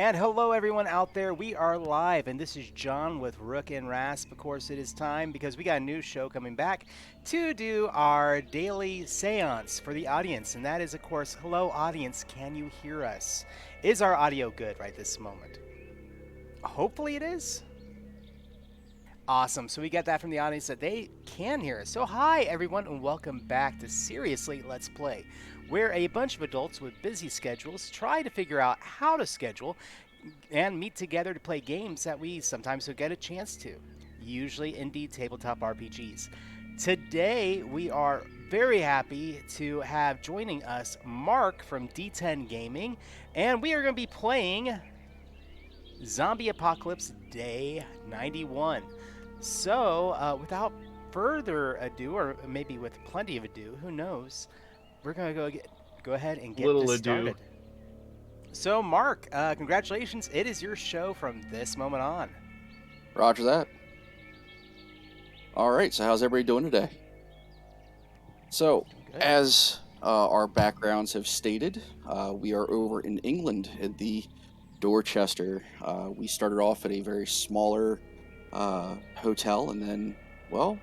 And hello, everyone out there. We are live, and this is John with Rook and Rasp. Of course, it is time because we got a new show coming back to do our daily seance for the audience. And that is, of course, hello, audience. Can you hear us? Is our audio good right this moment? Hopefully, it is. Awesome. So we get that from the audience that they can hear us. So hi everyone and welcome back to Seriously Let's Play, where a bunch of adults with busy schedules try to figure out how to schedule and meet together to play games that we sometimes don't get a chance to, usually indie tabletop RPGs. Today we are very happy to have joining us Mark from D10 Gaming, and we are going to be playing Zombie Apocalypse Day 91. So, without further ado, or maybe with plenty of ado, who knows, we're going to go ahead and get Little this ado. started. So, Mark, congratulations. It is your show from this moment on. Roger that. All right, so how's everybody doing today? So, Good. as our backgrounds have stated, we are over in England at the Dorchester. We started off at a very smaller hotel, and then, well,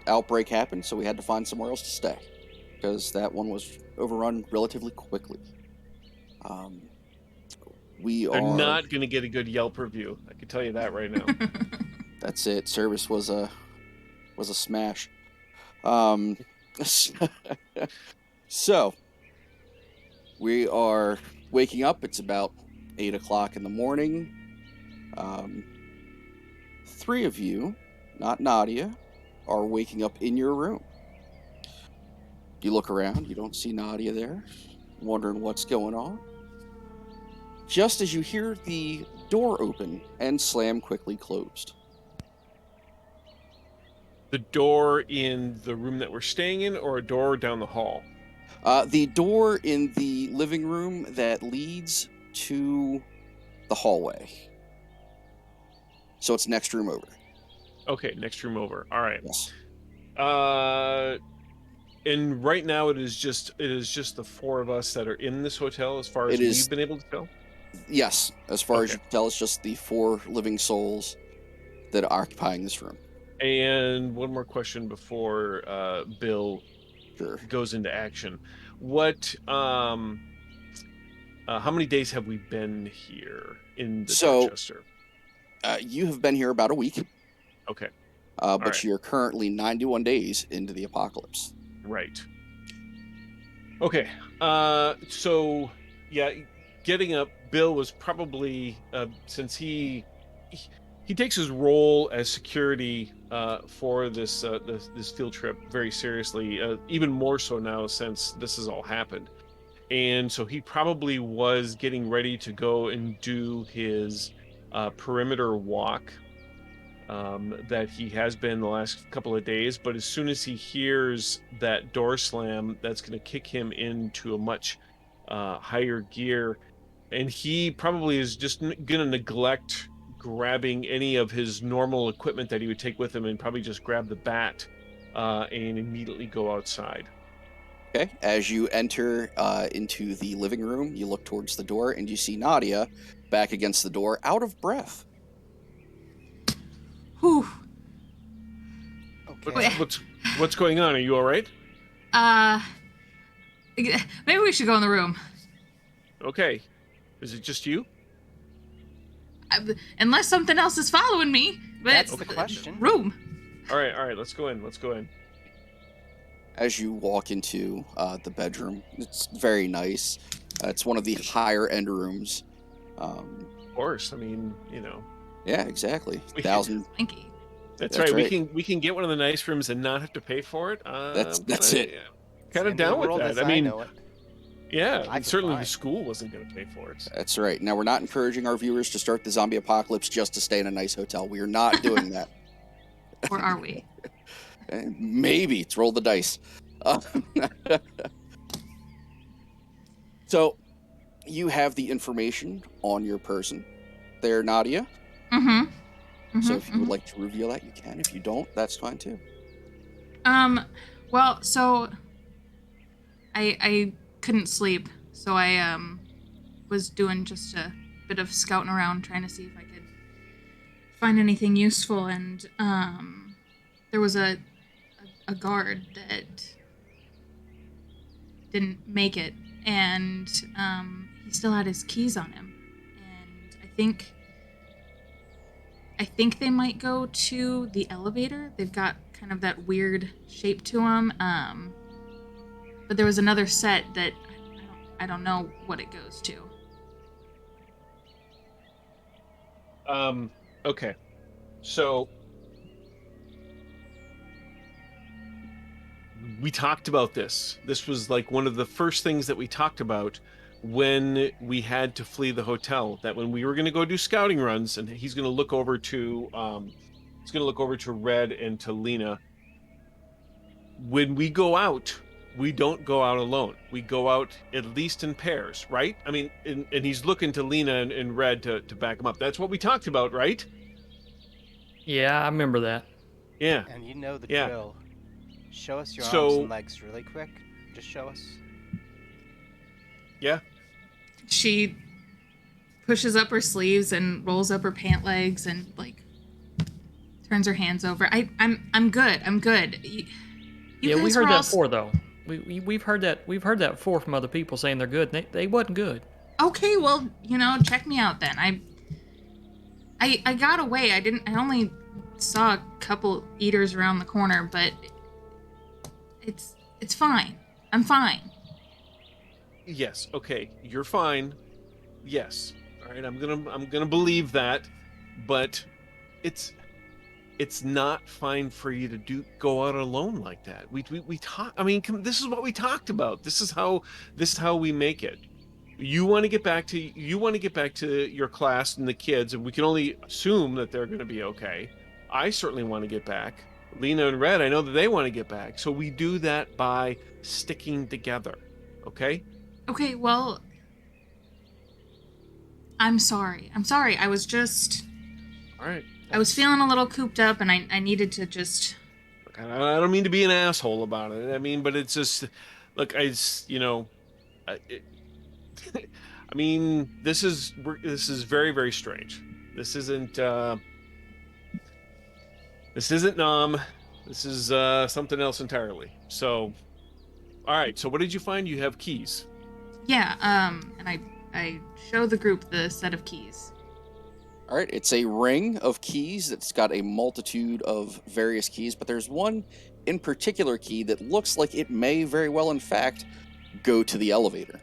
outbreak happened, so we had to find somewhere else to stay because that one was overrun relatively quickly. They're not going to get a good Yelp review. I can tell you that right now. That's it. Service was a smash. So we are waking up. It's about 8 o'clock in the morning. Three of you, not Nadia, are waking up in your room. You look around. You don't see Nadia there. Wondering what's going on. Just as you hear the door open and slam quickly closed. The door in the room that we're staying in, or a door down the hall? The door in the living room that leads to the hallway. So it's next room over. Okay, next room over. All right. Yes. And right now it is just the four of us that are in this hotel, as far as we've been able to tell. Yes, as far as Okay. you can tell, it's just the four living souls that are occupying this room. And one more question before Bill Sure. goes into action. What how many days have we been here in the Dorchester? You have been here about a week. Okay. But right. you're currently 91 days into the apocalypse. Right. Okay. So yeah, getting up, Bill was probably since he takes his role as security for this field trip very seriously, even more so now since this has all happened. And so he probably was getting ready to go and do his perimeter walk that he has been the last couple of days. But as soon as he hears that door slam, that's going to kick him into a much higher gear. And he probably is just going to neglect grabbing any of his normal equipment that he would take with him, and probably just grab the bat and immediately go outside. Okay. As you enter into the living room, you look towards the door and you see Nadia back against the door, out of breath. Whew. Okay. What's going on? Are you all right? Maybe we should go in the room. Okay. Is it just you? Unless something else is following me. But That's the question. Room. All right. Let's go in. As you walk into the bedroom, it's very nice. It's one of the higher end rooms. Of course. I mean, you know. Yeah, exactly. Thank you. That's right. We can get one of the nice rooms and not have to pay for it. That's it. It's Kind the of end down the with world that. as I mean, know it. yeah. I And certainly buy. the school wasn't going to pay for it. That's right. Now, we're not encouraging our viewers to start the zombie apocalypse just to stay in a nice hotel. We are not doing that. Or are we? Maybe. It's roll the dice. So, you have the information on your person there, Nadia. So if you would like to reveal that, you can. If you don't, that's fine too. Well, so I couldn't sleep, so I was doing just a bit of scouting around trying to see if I could find anything useful, and there was a guard that didn't make it, and he still had his keys on him, and I think they might go to the elevator. They've got kind of that weird shape to them, but there was another set that I don't know what it goes to. Okay. So we talked about this. This was like one of the first things that we talked about when we had to flee the hotel, that when we were going to go do scouting runs, and he's going to look over to Red and to Lena. When we go out, we don't go out alone. We go out at least in pairs, right? I mean, and he's looking to Lena and Red to back him up. That's what we talked about, right? Yeah, I remember that. Yeah. And you know the Yeah. drill. Show us your So- arms and legs really quick. Just show us. Yeah. She pushes up her sleeves and rolls up her pant legs and like turns her hands over. I'm good. I'm good. You Yeah, we guys heard were that all before though. We've heard that before from other people saying they're good. They wasn't good. Okay, well, check me out then. I got away. I only saw a couple eaters around the corner, but it's fine. I'm fine. Yes. Okay. You're fine. Yes. All right. I'm gonna believe that, but it's not fine for you to go out alone like that. We talk. I mean, this is what we talked about. This is how we make it. You want to get back to your class and the kids, and we can only assume that they're going to be okay. I certainly want to get back. Lena and Red, I know that they want to get back. So we do that by sticking together. Okay? Okay, well, I'm sorry. I was All right. I was feeling a little cooped up, and I needed to just. Look, I don't mean to be an asshole about it. I mean, but it's just, look, I mean, this is very, very strange. This isn't Nom. This is something else entirely. So, all right. So, what did you find? You have keys. Yeah, and I show the group the set of keys. All right, it's a ring of keys that's got a multitude of various keys, but there's one in particular key that looks like it may very well, in fact, go to the elevator.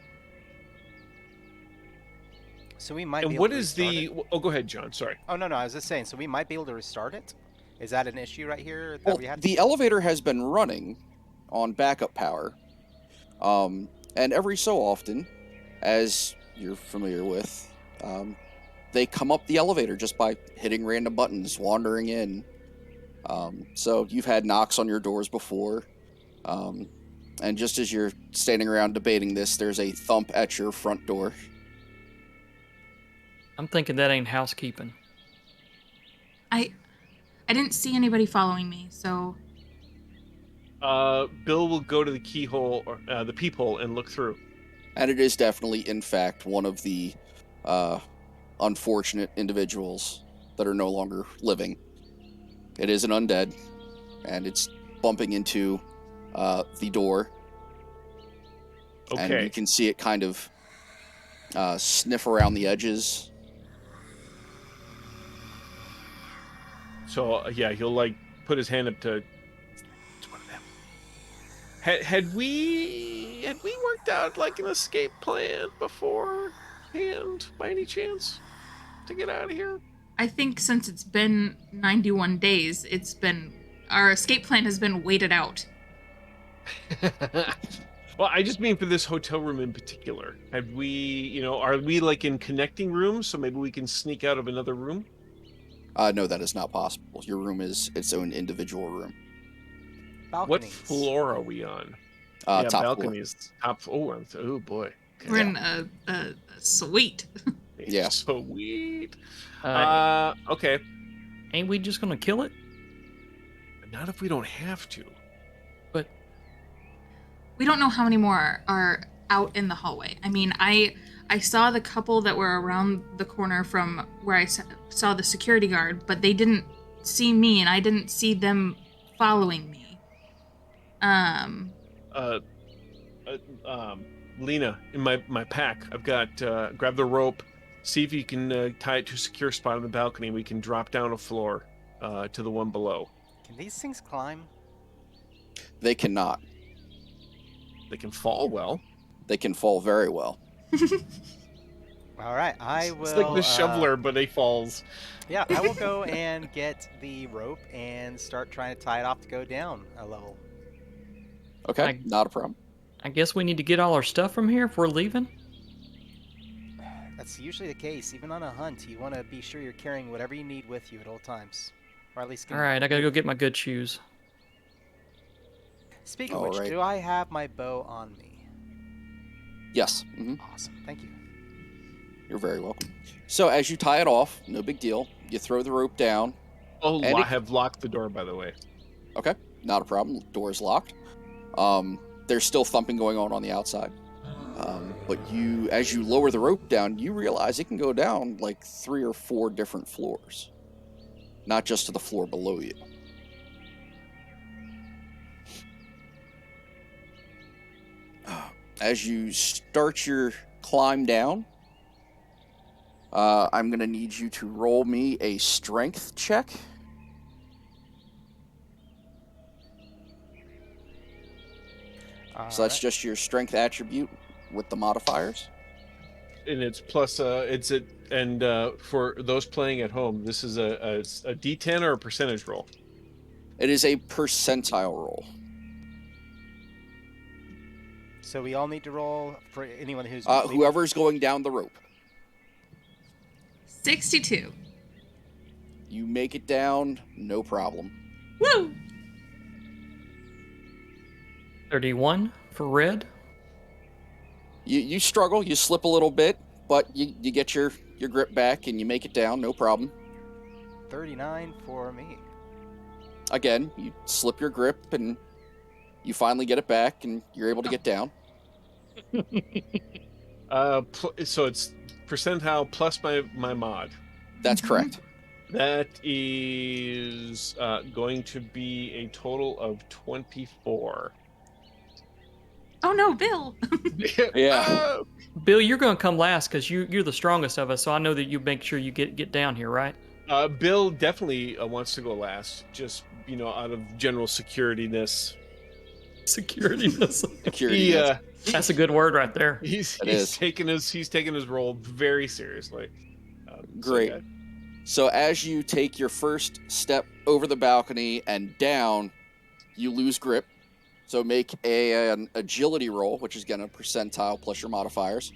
So we might And be what able to is restart the? it? Oh, go ahead, John. Sorry. Oh, no, I was just saying, so we might be able to restart it? Is that an issue right here that Well, we had? the elevator has been running on backup power, and every so often, as you're familiar with, they come up the elevator just by hitting random buttons, wandering in. So you've had knocks on your doors before, and just as you're standing around debating this, there's a thump at your front door. I'm thinking that ain't housekeeping. I didn't see anybody following me, so Bill will go to the keyhole or the peephole and look through. And it is definitely, in fact, one of the unfortunate individuals that are no longer living. It is an undead, and it's bumping into the door. And Okay. you can see it kind of sniff around the edges. So yeah, he'll like put his hand up to. It's one of them. Had we worked out like an escape plan beforehand by any chance to get out of here? I think since it's been 91 days, our escape plan has been waited out. Well, I just mean for this hotel room in particular. Have we, are we like in connecting rooms, so maybe we can sneak out of another room? No, that is not possible. Your room is its own individual room. What Balconies. floor are we on? Top floor. balconies. Oh boy. Okay. We're in a suite. Yeah. Sweet. Okay. Ain't we just gonna kill it? Not if we don't have to. But We don't know how many more are out in the hallway. I mean, I saw the couple that were around the corner from where I saw the security guard, but they didn't see me, and I didn't see them following me. Uh, Lena, in my pack, I've got grab the rope. See if you can tie it to a secure spot on the balcony. We can drop down a floor to the one below. Can these things climb? They cannot. They can fall well. They can fall very well. All right, I will. It's like the shoveler, but he falls. Yeah, I will go and get the rope and start trying to tie it off to go down a level. Okay, not a problem. I guess we need to get all our stuff from here if we're leaving. That's usually the case. Even on a hunt, you want to be sure you're carrying whatever you need with you at all times, or at least. All right, I gotta go get my good shoes. Speaking of All which, right. do I have my bow on me? Yes. Awesome, thank you. You're very welcome. So as you tie it off, no big deal. You throw the rope down. Oh, And I it- have locked the door, by the way. Okay, not a problem. Door is locked. There's still thumping going on the outside. But as you lower the rope down, you realize it can go down like 3 or 4 different floors, not just to the floor below you. As you start your climb down, I'm going to need you to roll me a strength check. So that's just your strength attribute with the modifiers. And it's plus for those playing at home, this is a D10 or a percentage roll. It is a percentile roll. So we all need to roll for anyone who's Whoever's going down the rope. 62. You make it down, no problem. Woo! 31 for red. You struggle, you slip a little bit, but you get your grip back and you make it down, no problem. 39 for me. Again, you slip your grip and you finally get it back and you're able to get down. So it's percentile plus my mod. That's correct. That is going to be a total of 24. Oh no, Bill! Yeah. Oh! Bill, you're gonna come last because you're the strongest of us, so I know that you make sure you get down here, right? Bill definitely wants to go last, just out of general security-ness. Security. Security. That's a good word right there. He's is. taking his role very seriously. Great. So as you take your first step over the balcony and down, you lose grip. So make an agility roll, which is again a percentile plus your modifiers.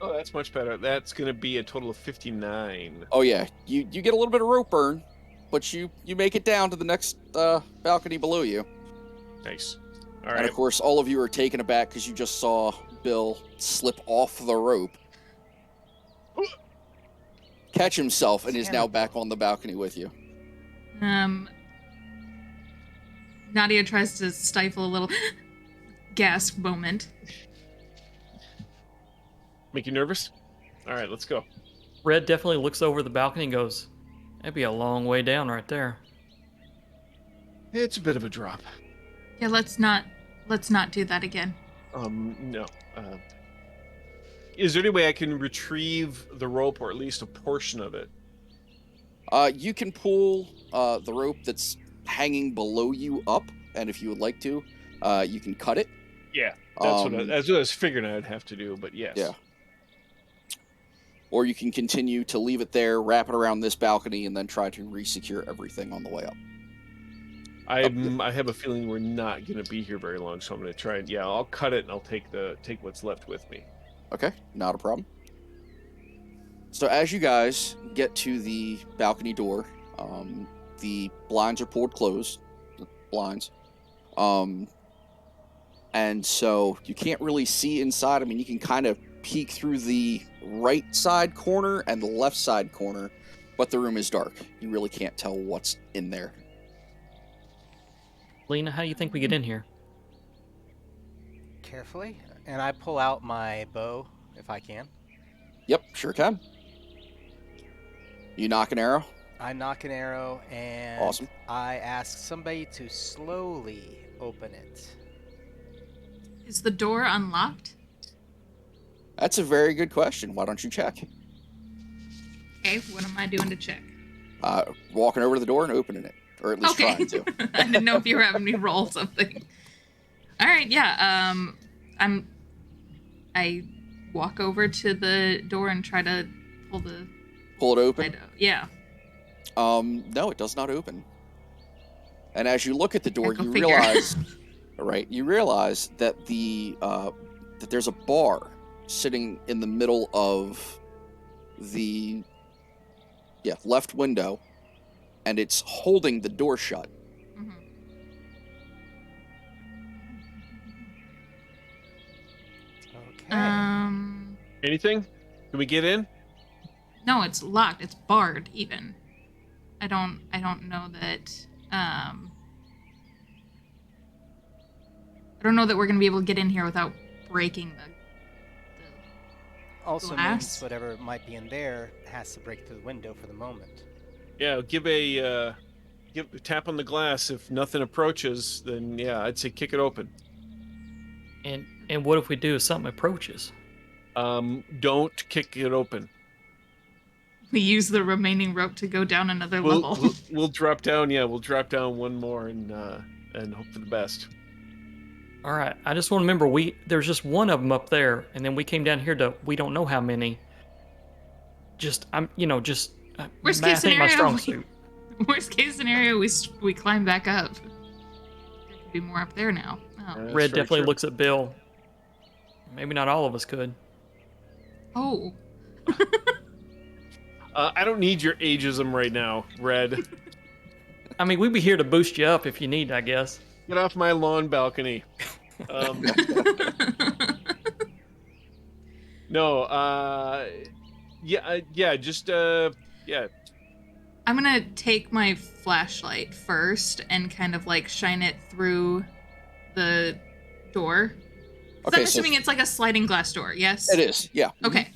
Oh, that's much better. That's going to be a total of 59. Oh yeah, you get a little bit of rope burn, but you make it down to the next balcony below you. Nice. All And right. of course, all of you are taken aback because you just saw Bill slip off the rope, catch himself, and is now back on the balcony with you. Nadia tries to stifle a little gasp moment. Make you nervous? All right, let's go. Red definitely looks over the balcony and goes, "That'd be a long way down right there." It's a bit of a drop. Yeah, let's not do that again. No. Is there any way I can retrieve the rope, or at least a portion of it? You can pull the rope that's hanging below you up, and if you would like to, you can cut it. Yeah, that's what I was figuring I'd have to do, but yes. Yeah. Or you can continue to leave it there, wrap it around this balcony, and then try to re-secure everything on the way up. I have a feeling we're not going to be here very long, so I'm going to try and I'll cut it and I'll take what's left with me. Okay, not a problem. So as you guys get to the balcony door, the blinds are pulled closed, the blinds, and so you can't really see inside. I mean, you can kind of peek through the right side corner and the left side corner, but the room is dark. You really can't tell what's in there. Lena, how do you think we get in here? Carefully, and I pull out my bow if I can. Yep, sure can. You knock an arrow. I knock an arrow and Awesome. I ask somebody to slowly open it. Is the door unlocked? That's a very good question. Why don't you check? Okay, what am I doing to check? Walking over to the door and opening it, or at least Okay. trying to. I didn't know if you were having me roll something. All right, yeah. I walk over to the door and try to pull the Pull it open. side out. Yeah. No, it does not open. And as you look at the door, Go you figure. realize, right? You realize that that there's a bar sitting in the middle of the left window, and it's holding the door shut. Mhm. Okay. Anything? Can we get in? No, it's locked. It's barred even. I don't know that I don't know that we're gonna be able to get in here without breaking the Also glass? means whatever might be in there has to break through the window for the moment. Yeah, give a tap on the glass. If nothing approaches, then yeah, I'd say kick it open. And what if we do if something approaches? Don't kick it open. We use the remaining rope to go down another level. We'll drop down. Yeah, we'll drop down one more and hope for the best. All right. I just want to remember there's just one of them up there, and then we came down here to we don't know how many. Just Worst math case ain't my scenario, strong suit. Worst case scenario, we climb back up. There could be more up there now. Oh. That's Red very definitely true. looks at Bill. Maybe not all of us could. Oh. I don't need your ageism right now, Red. I mean, we'd be here to boost you up if you need, I guess. Get off my lawn balcony. No, yeah. I'm gonna take my flashlight first and kind of like shine it through the door. 'Cause Okay, I'm so assuming it's like a sliding glass door, yes? it is. Yeah. Okay.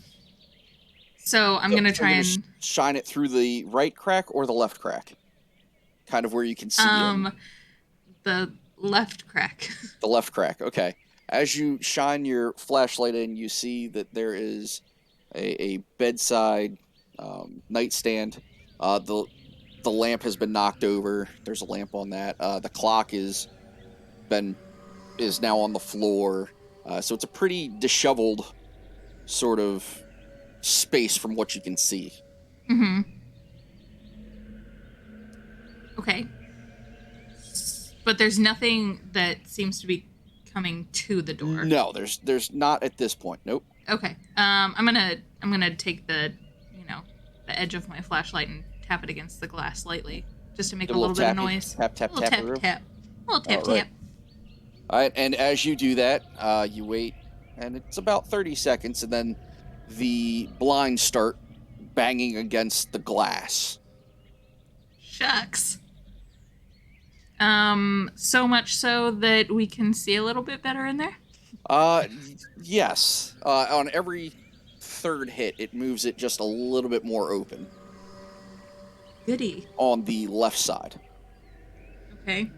So I'm gonna try you're and shine it through the right crack or the left crack, kind of where you can see in. the left crack. The left crack. Okay. As you shine your flashlight in, you see that there is a bedside nightstand. The lamp has been knocked over. There's a lamp on that. The clock is now on the floor. So it's a pretty disheveled sort of space from what you can see. Mm-hmm. Okay. But there's nothing that seems to be coming to the door. No, there's not at this point. Nope. Okay. I'm gonna take the edge of my flashlight and tap it against the glass lightly, just to make a little bit of noise. Tap tap A little tap. tap tap. A little tap All right. tap. All right, and as you do that, you wait, and it's about 30 seconds, and then the blinds start banging against the glass. Shucks. So much so that we can see a little bit better in there. Yes. On every third hit, it moves it just a little bit more open Goody. on the left side. Okay.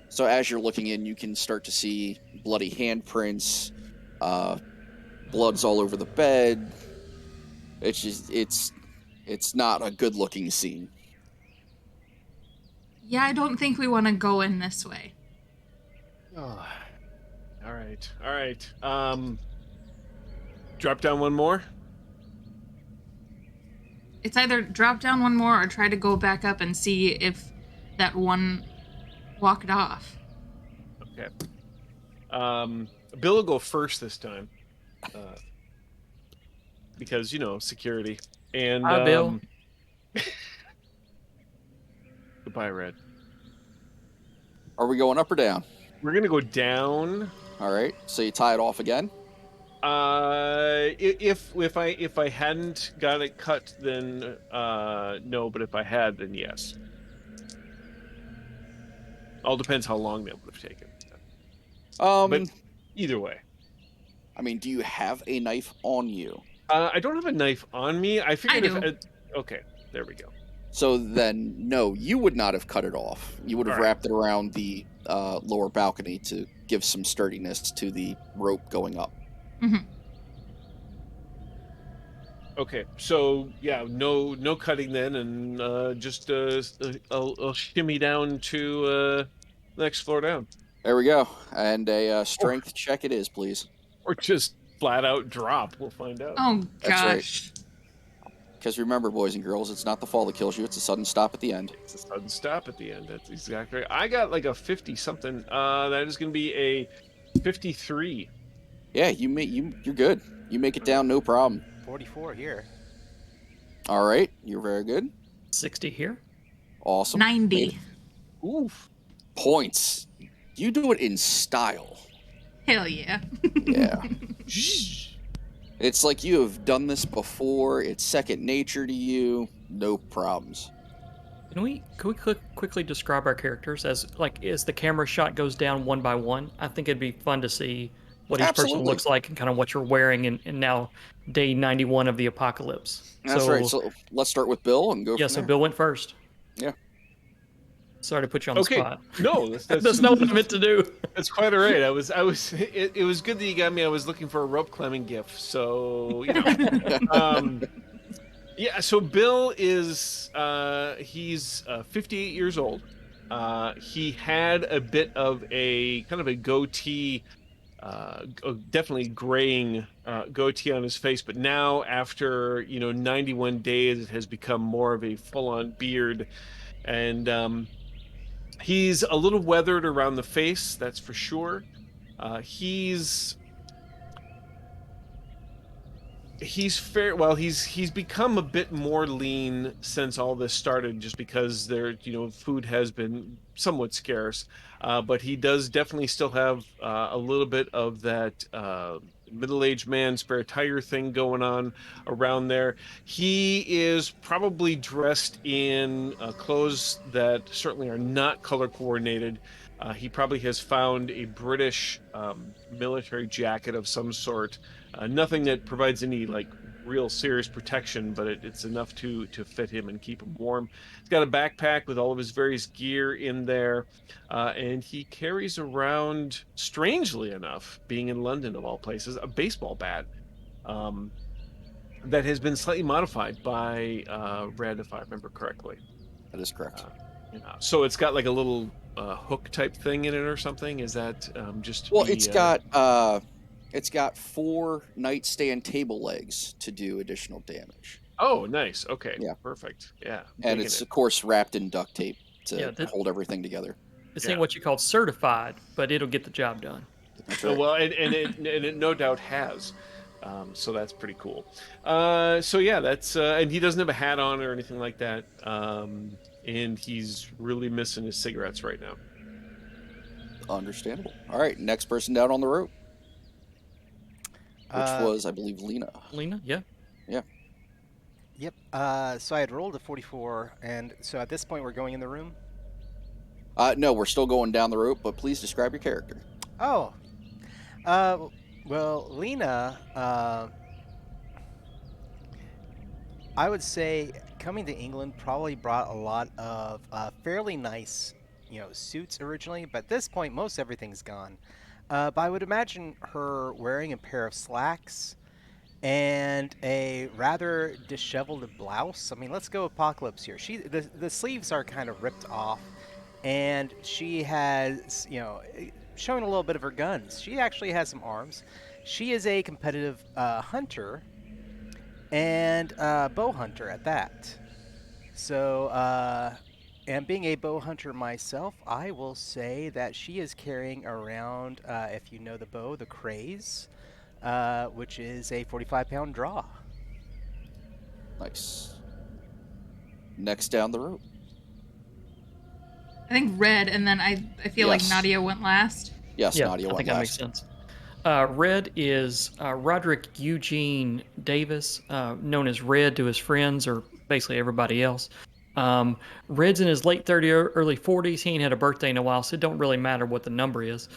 So as you're looking in, you can start to see bloody handprints, blood's all over the bed. It's just, it's not a good looking scene. Yeah, I don't think we want to go in this way. Oh. All right. Drop down one more. It's either drop down one more or try to go back up and see if that one walked off. Okay. Bill will go first this time. Because, security. And Hi, Bill. Goodbye, Red. Are we going up or down? We're gonna go down. All right. So you tie it off again. If I hadn't got it cut, then no. But if I had, then yes. All depends how long that would have taken. Um, But either way. I mean, do you have a knife on you? I don't have a knife on me. I figured do. Okay, there we go. So then, no, you would not have cut it off. You would have All right. wrapped it around the lower balcony to give some sturdiness to the rope going up. Okay, so yeah, no cutting then, and just I'll shimmy down to the next floor down, There we go. And a or strength check it is, please. just flat out drop. We'll find out. Oh That's right. gosh. Because remember, boys and girls, it's not the fall that kills you; it's a sudden stop at the end. It's a sudden stop at the end. That's exactly right. I got like a 50 something. That is going to be a 53. Yeah, you're good. You make it down, no problem. 44 here. All right, you're very good. 60 here. Awesome. 90. Oof. Points. You do it in style. Hell yeah. Yeah. It's like you have done this before. It's second nature to you. No problems. Can we quickly describe our characters as the camera shot goes down one by one? I think it'd be fun to see what each person Absolutely. looks like and kind of what you're wearing and now day 91 of the apocalypse. That's right. So let's start with Bill and go yeah, from so there. Bill went first. Yeah. Sorry to put you on the spot. No, That's not what I meant to do. That's quite all right. It was good that you got me. I was looking for a rope climbing gift, so you know. Yeah. So Bill is he's 58 years old. He had a bit of a kind of a goatee, definitely graying goatee on his face, but now after 91 days, it has become more of a full-on beard, and he's a little weathered around the face, that's for sure. He's fair. Well, he's become a bit more lean since all this started, just because food has been somewhat scarce. But he does definitely still have a little bit of that middle-aged man spare tire thing going on around there. He is probably dressed in clothes that certainly are not color coordinated. He probably has found a British military jacket of some sort. Nothing that provides any like real serious protection, but it's enough to fit him and keep him warm. He's got a backpack with all of his various gear in there, and he carries around, strangely enough, being in London of all places, a baseball bat that has been slightly modified by Red, if I remember correctly. That is correct. So it's got like a little hook type thing in it or something. Is that just? Well, it's got 4 nightstand table legs to do additional damage. Oh, nice. Okay. Yeah. Perfect. Yeah. And it's of course wrapped in duct tape to hold everything together. This ain't what you call certified, but it'll get the job done. That's right. Well, and it no doubt has. So that's pretty cool. So yeah, that's and he doesn't have a hat on or anything like that. And he's really missing his cigarettes right now. Understandable. All right, next person down on the rope, which was, I believe, Lena. Lena, yeah. Yeah. Yep. So I had rolled a 44, and so at this point we're going in the room. No, we're still going down the rope, but please describe your character. Oh. Well, Lena, I would say coming to England probably brought a lot of fairly nice, suits originally, but at this point most everything's gone. But I would imagine her wearing a pair of slacks and a rather disheveled blouse. I mean, let's go apocalypse here. The sleeves are kind of ripped off, and she has, showing a little bit of her guns. She actually has some arms. She is a competitive hunter and bow hunter at that. So, and being a bow hunter myself, I will say that she is carrying around, if you know the bow, the craze, which is a 45-pound draw. Nice. Next down the rope. I think Red, and then I feel like Nadia went last. Yes, Yeah, Nadia I went think that makes sense. Red is Roderick Eugene Davis, known as Red to his friends or basically everybody else. Red's in his late 30s, early 40s. He ain't had a birthday in a while, so it don't really matter what the number is.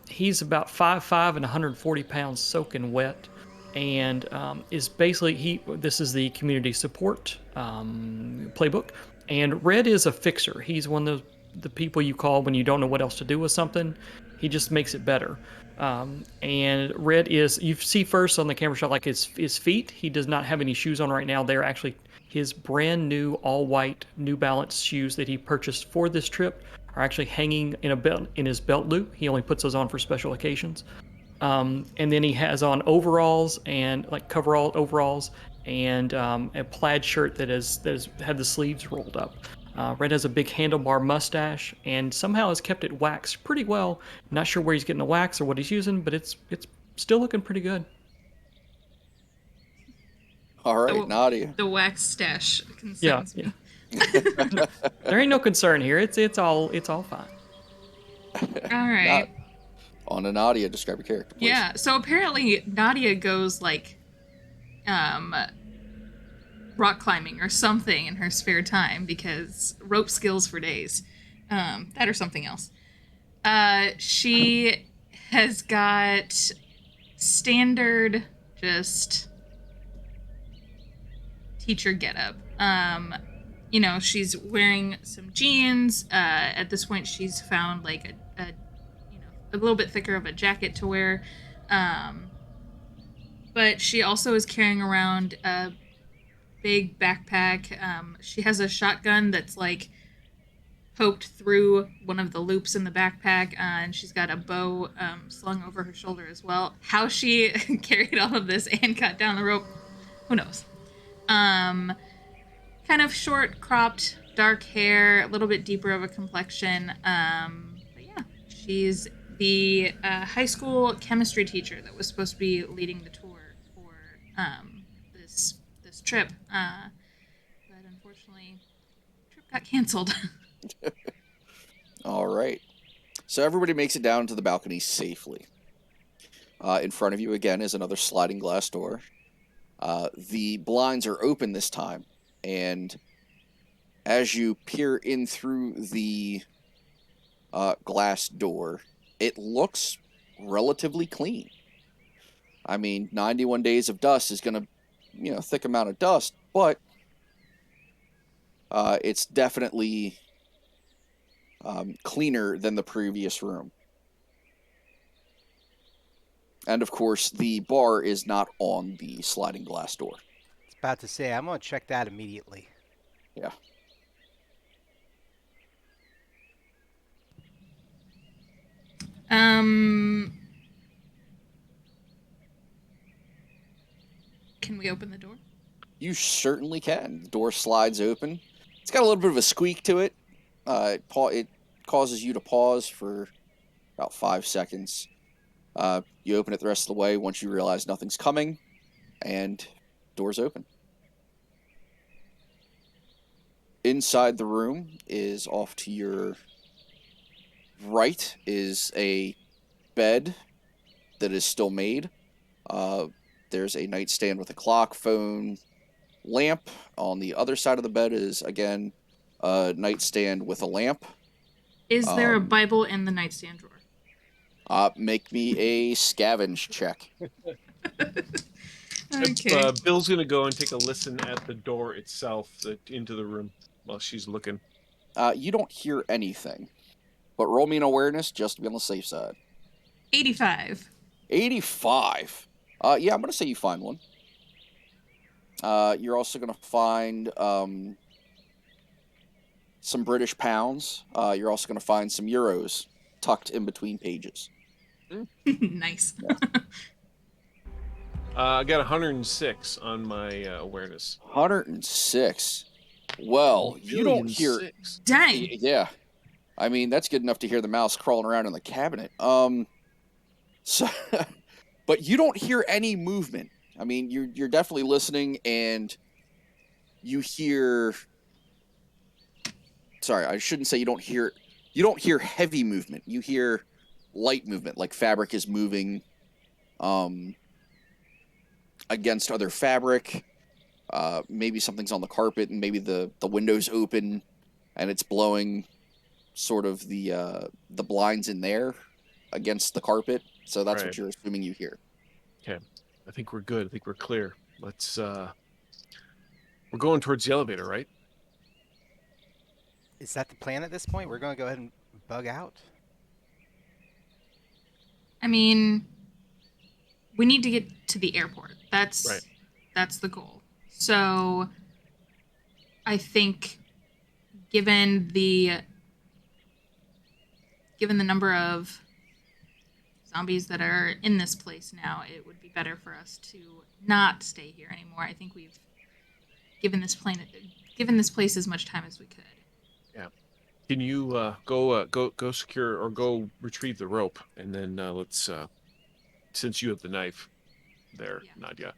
He's about 5'5" and 140 pounds soaking wet, and is basically this is the community support playbook. And Red is a fixer. He's one of the people you call when you don't know what else to do with something. He just makes it better. And Red is, you see first on the camera shot, like his feet. He does not have any shoes on right now. They're actually his brand new all white New Balance shoes that he purchased for this trip are actually hanging in a belt in his belt loop. He only puts those on for special occasions. And then he has on overalls and like coverall overalls and a plaid shirt that has had the sleeves rolled up. Red has a big handlebar mustache and somehow has kept it waxed pretty well. Not sure where he's getting the wax or what he's using, but it's still looking pretty good. All right, Nadia. The wax stash Yeah, concerns me. there ain't no concern here. It's all fine. All right. On to Nadia, describe your character, please. Yeah. So apparently Nadia goes like, rock climbing or something in her spare time because rope skills for days, that or something else. She has got standard just teacher getup. You know, she's wearing some jeans. At this point, she's found like a little bit thicker of a jacket to wear. But she also is carrying around a big backpack. She has a shotgun that's like poked through one of the loops in the backpack, and she's got a bow slung over her shoulder as well. How she carried all of this and cut down the rope, who knows? Kind of short, cropped, dark hair, a little bit deeper of a complexion. But yeah, she's the high school chemistry teacher that was supposed to be leading the tour for this trip. But unfortunately, the trip got canceled. All right. So everybody makes it down to the balcony safely. In front of you again is another sliding glass door. The blinds are open this time, and as you peer in through the glass door, it looks relatively clean. I mean, 91 days of dust is going to, thick amount of dust, but it's definitely cleaner than the previous room. And of course, the bar is not on the sliding glass door. It's about to say, I'm going to check that immediately. Yeah. Can we open the door? You certainly can. The door slides open. It's got a little bit of a squeak to it. It causes you to pause for about 5 seconds. You open it the rest of the way once you realize nothing's coming, and door's open. Inside the room is off to your right is a bed that is still made. There's a nightstand with a clock, phone, lamp. On the other side of the bed is, again, a nightstand with a lamp. Is there a Bible in the nightstand drawer? Make me a scavenge check. Okay. Bill's going to go and take a listen at the door itself into the room while she's looking. You don't hear anything, but roll me an awareness just to be on the safe side. 85. 85. Yeah, I'm going to say you find one. You're also going to find some British pounds. You're also going to find some euros tucked in between pages. Nice. Yeah. I got 106 on my awareness. 106. Well, you don't hear... Dang. Yeah. I mean, that's good enough to hear the mouse crawling around in the cabinet. So, but you don't hear any movement. I mean, you're definitely listening, and you hear... Sorry, I shouldn't say you don't hear... You don't hear heavy movement. You hear light movement, like fabric is moving against other fabric. Maybe something's on the carpet, and maybe the window's open, and it's blowing sort of the blinds in there against the carpet. So that's Right. what you're assuming you hear. Okay. I think we're good. I think we're clear. Let's we're going towards the elevator, right? Is that the plan at this point? We're going to go ahead and bug out? I mean, we need to get to the airport. Right. That's the goal. So I think given the number of zombies that are in this place now, it would be better for us to not stay here anymore. I think we've given this place as much time as we could. Yeah. Can you go secure or go retrieve the rope, and then let's since you have the knife there, Yeah. Nadia,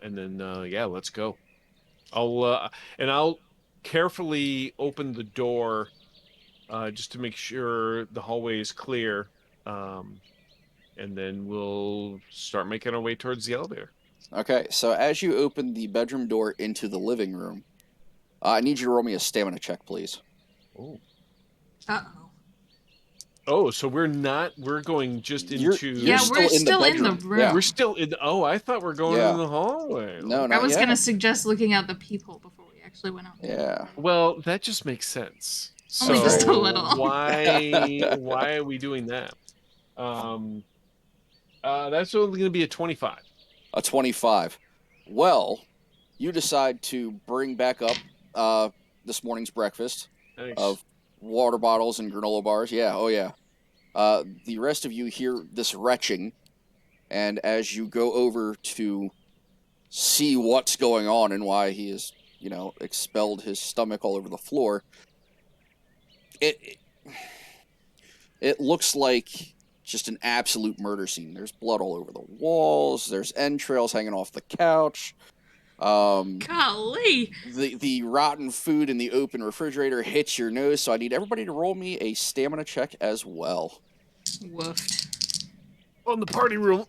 and then yeah, let's go. I'll carefully open the door just to make sure the hallway is clear, and then we'll start making our way towards the elevator. Okay, so as you open the bedroom door into the living room, I need you to roll me a stamina check, please. Oh. Uh-oh. Oh, so we're going just into. You're we're still in the still in the bedroom. room. Yeah. We're still in. Oh, I thought we're going Yeah. in the hallway. No, I not was yet. gonna suggest looking out the peephole before we actually went out. Yeah. Well, that just makes sense. Only So just a little. why are we doing that? That's only going to be a 25. A 25. Well, you decide to bring back up this morning's breakfast Thanks. of water bottles and granola bars. Yeah, oh yeah. The rest of you hear this retching, and as you go over to see what's going on and why he has, expelled his stomach all over the floor, it looks like just an absolute murder scene. There's blood all over the walls. There's entrails hanging off the couch. Golly. The rotten food in the open refrigerator hits your nose, so I need everybody to roll me a stamina check as well. Woofed. On the party room.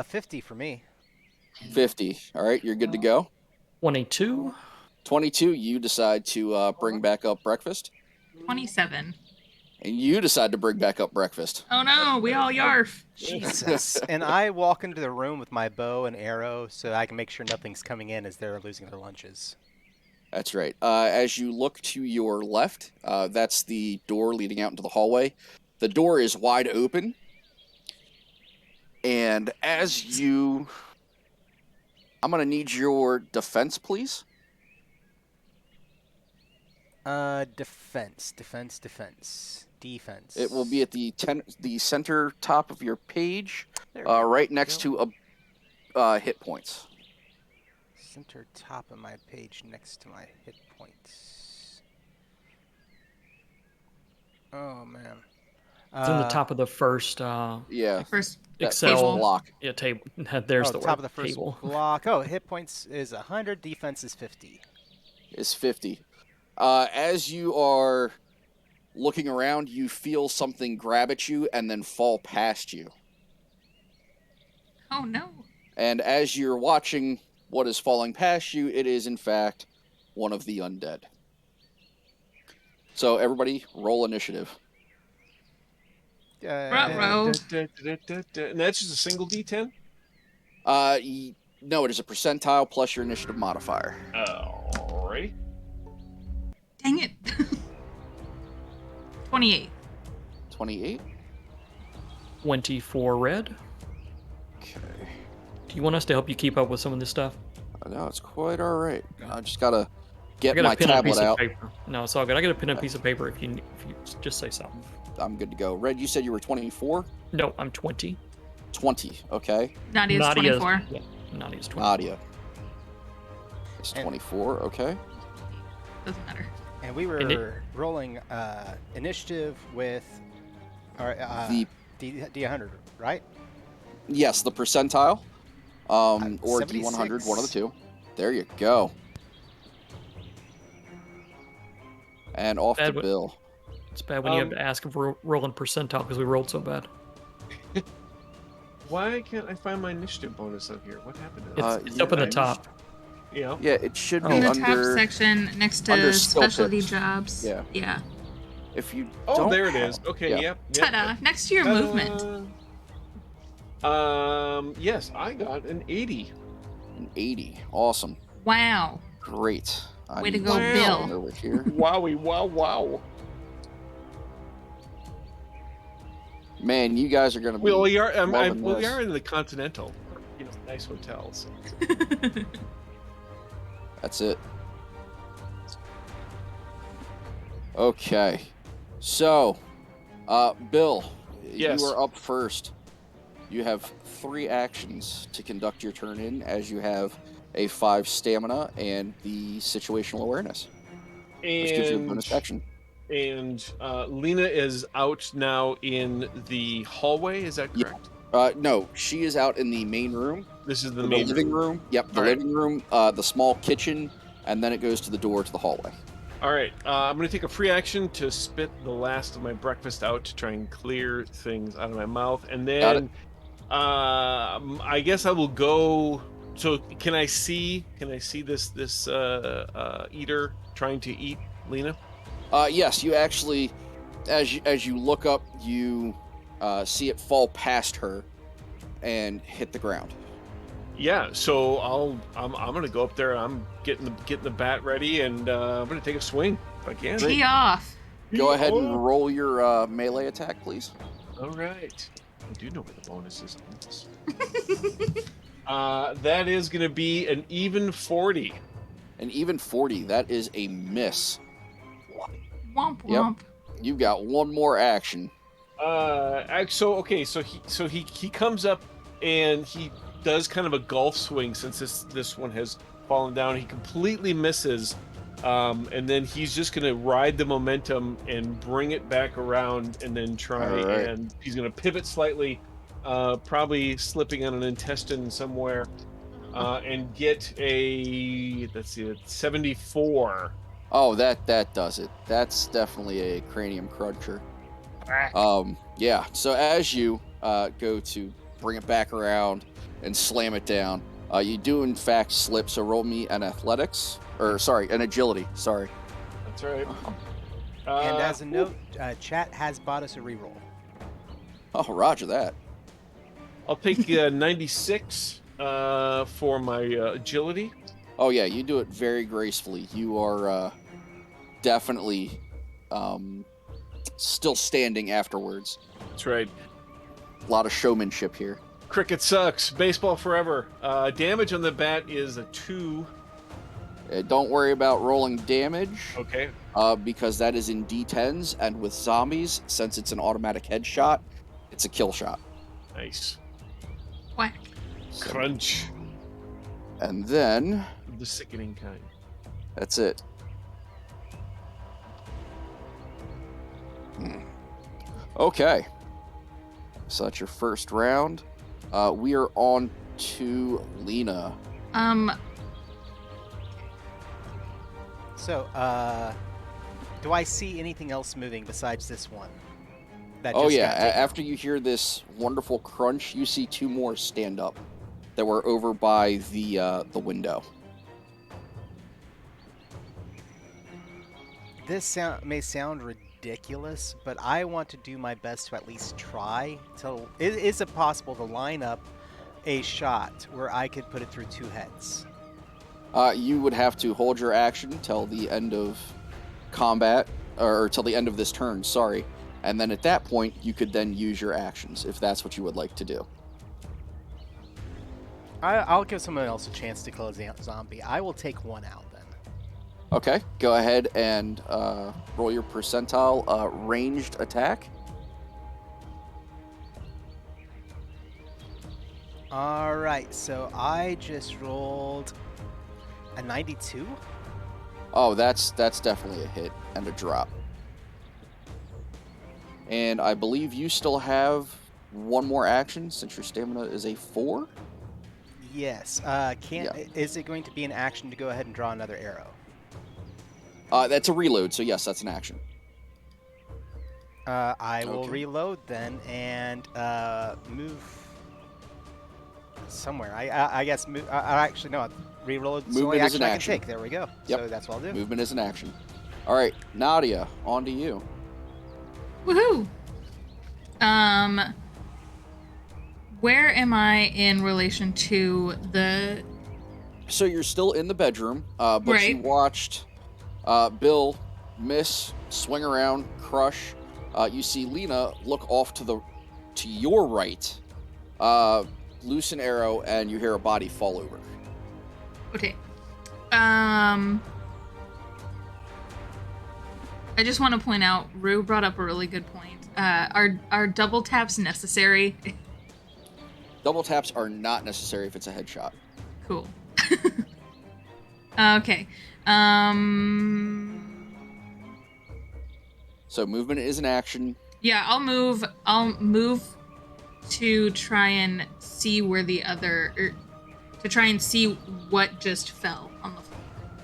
50 for me. 50. All right, you're good to go. 22. 22, you decide to bring back up breakfast. 27. And you decide to bring back up breakfast. Oh no, we all yarf. Jesus. And I walk into the room with my bow and arrow so I can make sure nothing's coming in as they're losing their lunches. That's right. As you look to your left, that's the door leading out into the hallway. The door is wide open. And as you... I'm going to need your defense, please. Defense. Defense. It will be at the center top of your page, There we go. right next to hit points. Center top of my page next to my hit points. Oh, man. It's on the top of the first Yeah. First That Excel first table. block. table. There's the top word of the first table. block. Oh, hit points is 100, defense is 50. Is 50. As you are looking around, you feel something grab at you and then fall past you. Oh no. And as you're watching what is falling past you, it is in fact one of the undead. So everybody, roll initiative. Ruh-roh. And that's just a single D10? No, it is a percentile plus your initiative modifier. Alrighty. Dang it. 28. 28. 24 red. Okay. Do you want us to help you keep up with some of this stuff? No, it's quite all right. I just gotta I get got my a pen and a tablet piece out. of paper. No, it's all good. I got a pen and a piece of paper if you just say so. I'm good to go. Red, you said you were 24? No, I'm 20. 20, okay. Nadia's 24. Yeah, Nadia's 20. Nadia is And- 24, okay. Doesn't matter. And we were rolling initiative with our The D100, right? Yes, the percentile, or D100, 76. one of the two. There you go. And off Bad to one. Bill. It's bad when you have to ask if we're rolling percentile because we rolled so bad. Why can't I find my initiative bonus up here? What happened to It's, that? it's up in the you top. Yeah. Yeah, it should Oh. be In the under. top section next under to skill specialty tips. jobs. Yeah. Yeah. If you Oh, don't there it have- is. Okay. Yeah. Yep. Ta-da! Next to your Ta-da. movement. Yes, I got an 80. An 80. Awesome. Wow. Great. I Way to need go, some Bill. sign over here. Wowie, wow. Man, you guys are gonna be. Well, we are. loving We this. are in the Continental, nice hotels. That's it. Okay. So, Bill, Yes. you are up first. You have 3 actions to conduct your turn in, as you have a 5 stamina and the situational awareness, which gives you a bonus action. And Lena is out now in the hallway. Is that Yeah. correct? No, she is out in the main room. This is the The main living room. Yep, the All right. living room, the small kitchen, and then it goes to the door to the hallway. All right. I'm going to take a free action to spit the last of my breakfast out to try and clear things out of my mouth, and Got it. then I guess I will go. So can I see this eater trying to eat Lena? Yes, you actually, as you look up, you see it fall past her and hit the ground. Yeah, so I'm gonna go up there. I'm getting the bat ready, and I'm gonna take a swing if I can. Tee off. Go ahead Oh. and roll your melee attack, please. All right. I do know where the bonus is on this. That is gonna be an even 40. An even 40. That is a miss. Womp Yep. womp. You've got one more action. So he comes up and he does kind of a golf swing since this one has fallen down. He completely misses, and then he's just gonna ride the momentum and bring it back around, and then try All right. and he's gonna pivot slightly, probably slipping on an intestine somewhere, and get a 74. Oh, that does it. That's definitely a cranium cruncher. Yeah. So as you go to bring it back around and slam it down, you do in fact slip. So roll me an athletics, or sorry, an agility. Sorry. That's right. And as a note, chat has bought us a reroll. Oh, Roger that. I'll take 96 for my agility. Oh yeah, you do it very gracefully. You are definitely still standing afterwards. That's right. A lot of showmanship here. Cricket sucks. Baseball forever. Damage on the bat is a 2. Don't worry about rolling damage, Okay. because that is in D10s, and with zombies, since it's an automatic headshot, it's a kill shot. Nice. Whack. So- Crunch. and then The sickening kind. that's it. Okay. So that's your first round. We are on to Lena. So, do I see anything else moving besides this one? That Oh just yeah, got taken? after you hear this wonderful crunch, you see 2 more stand up that were over by the window. This may sound ridiculous, but I want to do my best to at least try. So, is it possible to line up a shot where I could put it through 2 heads? You would have to hold your action till the end of combat, or till the end of this turn, sorry. And then at that point, you could then use your actions, if that's what you would like to do. I'll give someone else a chance to kill a zombie. I will take one out then. Okay, go ahead and roll your percentile ranged attack. All right, so I just rolled a 92. Oh, that's definitely a hit and a drop. And I believe you still have one more action since your stamina is a 4. Yes. Is it going to be an action to go ahead and draw another arrow? That's a reload, so yes, that's an action. I will Okay. reload then and move somewhere. I guess I actually no. Reload. It's the only Movement is an action I can action. take. There we go. Yep. So that's what I'll do. Movement is an action. All right, Nadia, on to you. Woohoo! Where am I in relation to the? So you're still in the bedroom, but you Right. watched Bill miss, swing around, crush. You see Lena look off to your right, loose an arrow, and you hear a body fall over. Okay. I just want to point out, Rue brought up a really good point. Are double taps necessary? Double taps are not necessary if it's a headshot. Cool. Okay. So movement is an action. Yeah, I'll move. I'll move to try and see where the other, to try and see what just fell on the floor.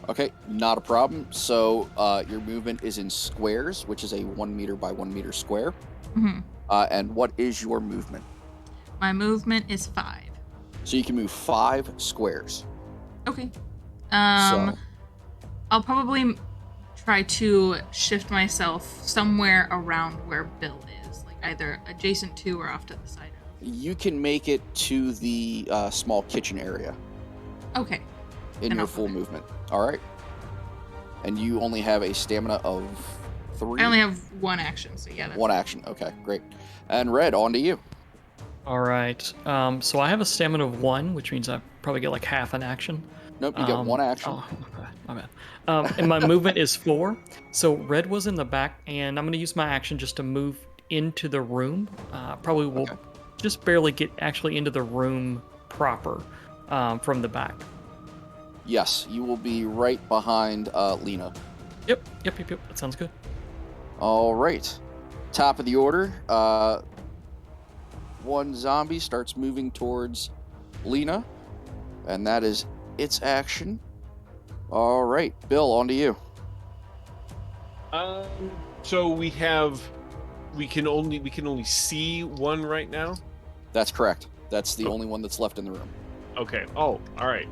Okay, not a problem. So your movement is in squares, which is a 1 meter by 1 meter square. Mm-hmm. And what is your movement? My movement is 5. So you can move 5 squares. Okay. So I'll probably try to shift myself somewhere around where Bill is, like either adjacent to or off to the side of. you can make it to the small kitchen area Okay. in And your I'll full go there. movement. All right. And you only have a stamina of 3. I only have one action, so yeah. That's 1 action. Okay, great. And Red, on to you. All right. So I have a stamina of 1, which means I probably get like half an action. Nope, you got 1 action. Oh, okay, my bad. And my movement is 4. So Red was in the back, and I'm going to use my action just to move into the room. Probably will Okay. just barely get actually into the room proper from the back. Yes, you will be right behind Lena. Yep. That sounds good. All right. Top of the order. One zombie starts moving towards Lena, and that is its action. All right, Bill, on to you. So we can only see one right now. That's correct. That's the only one that's left in the room. Okay. Oh, all right.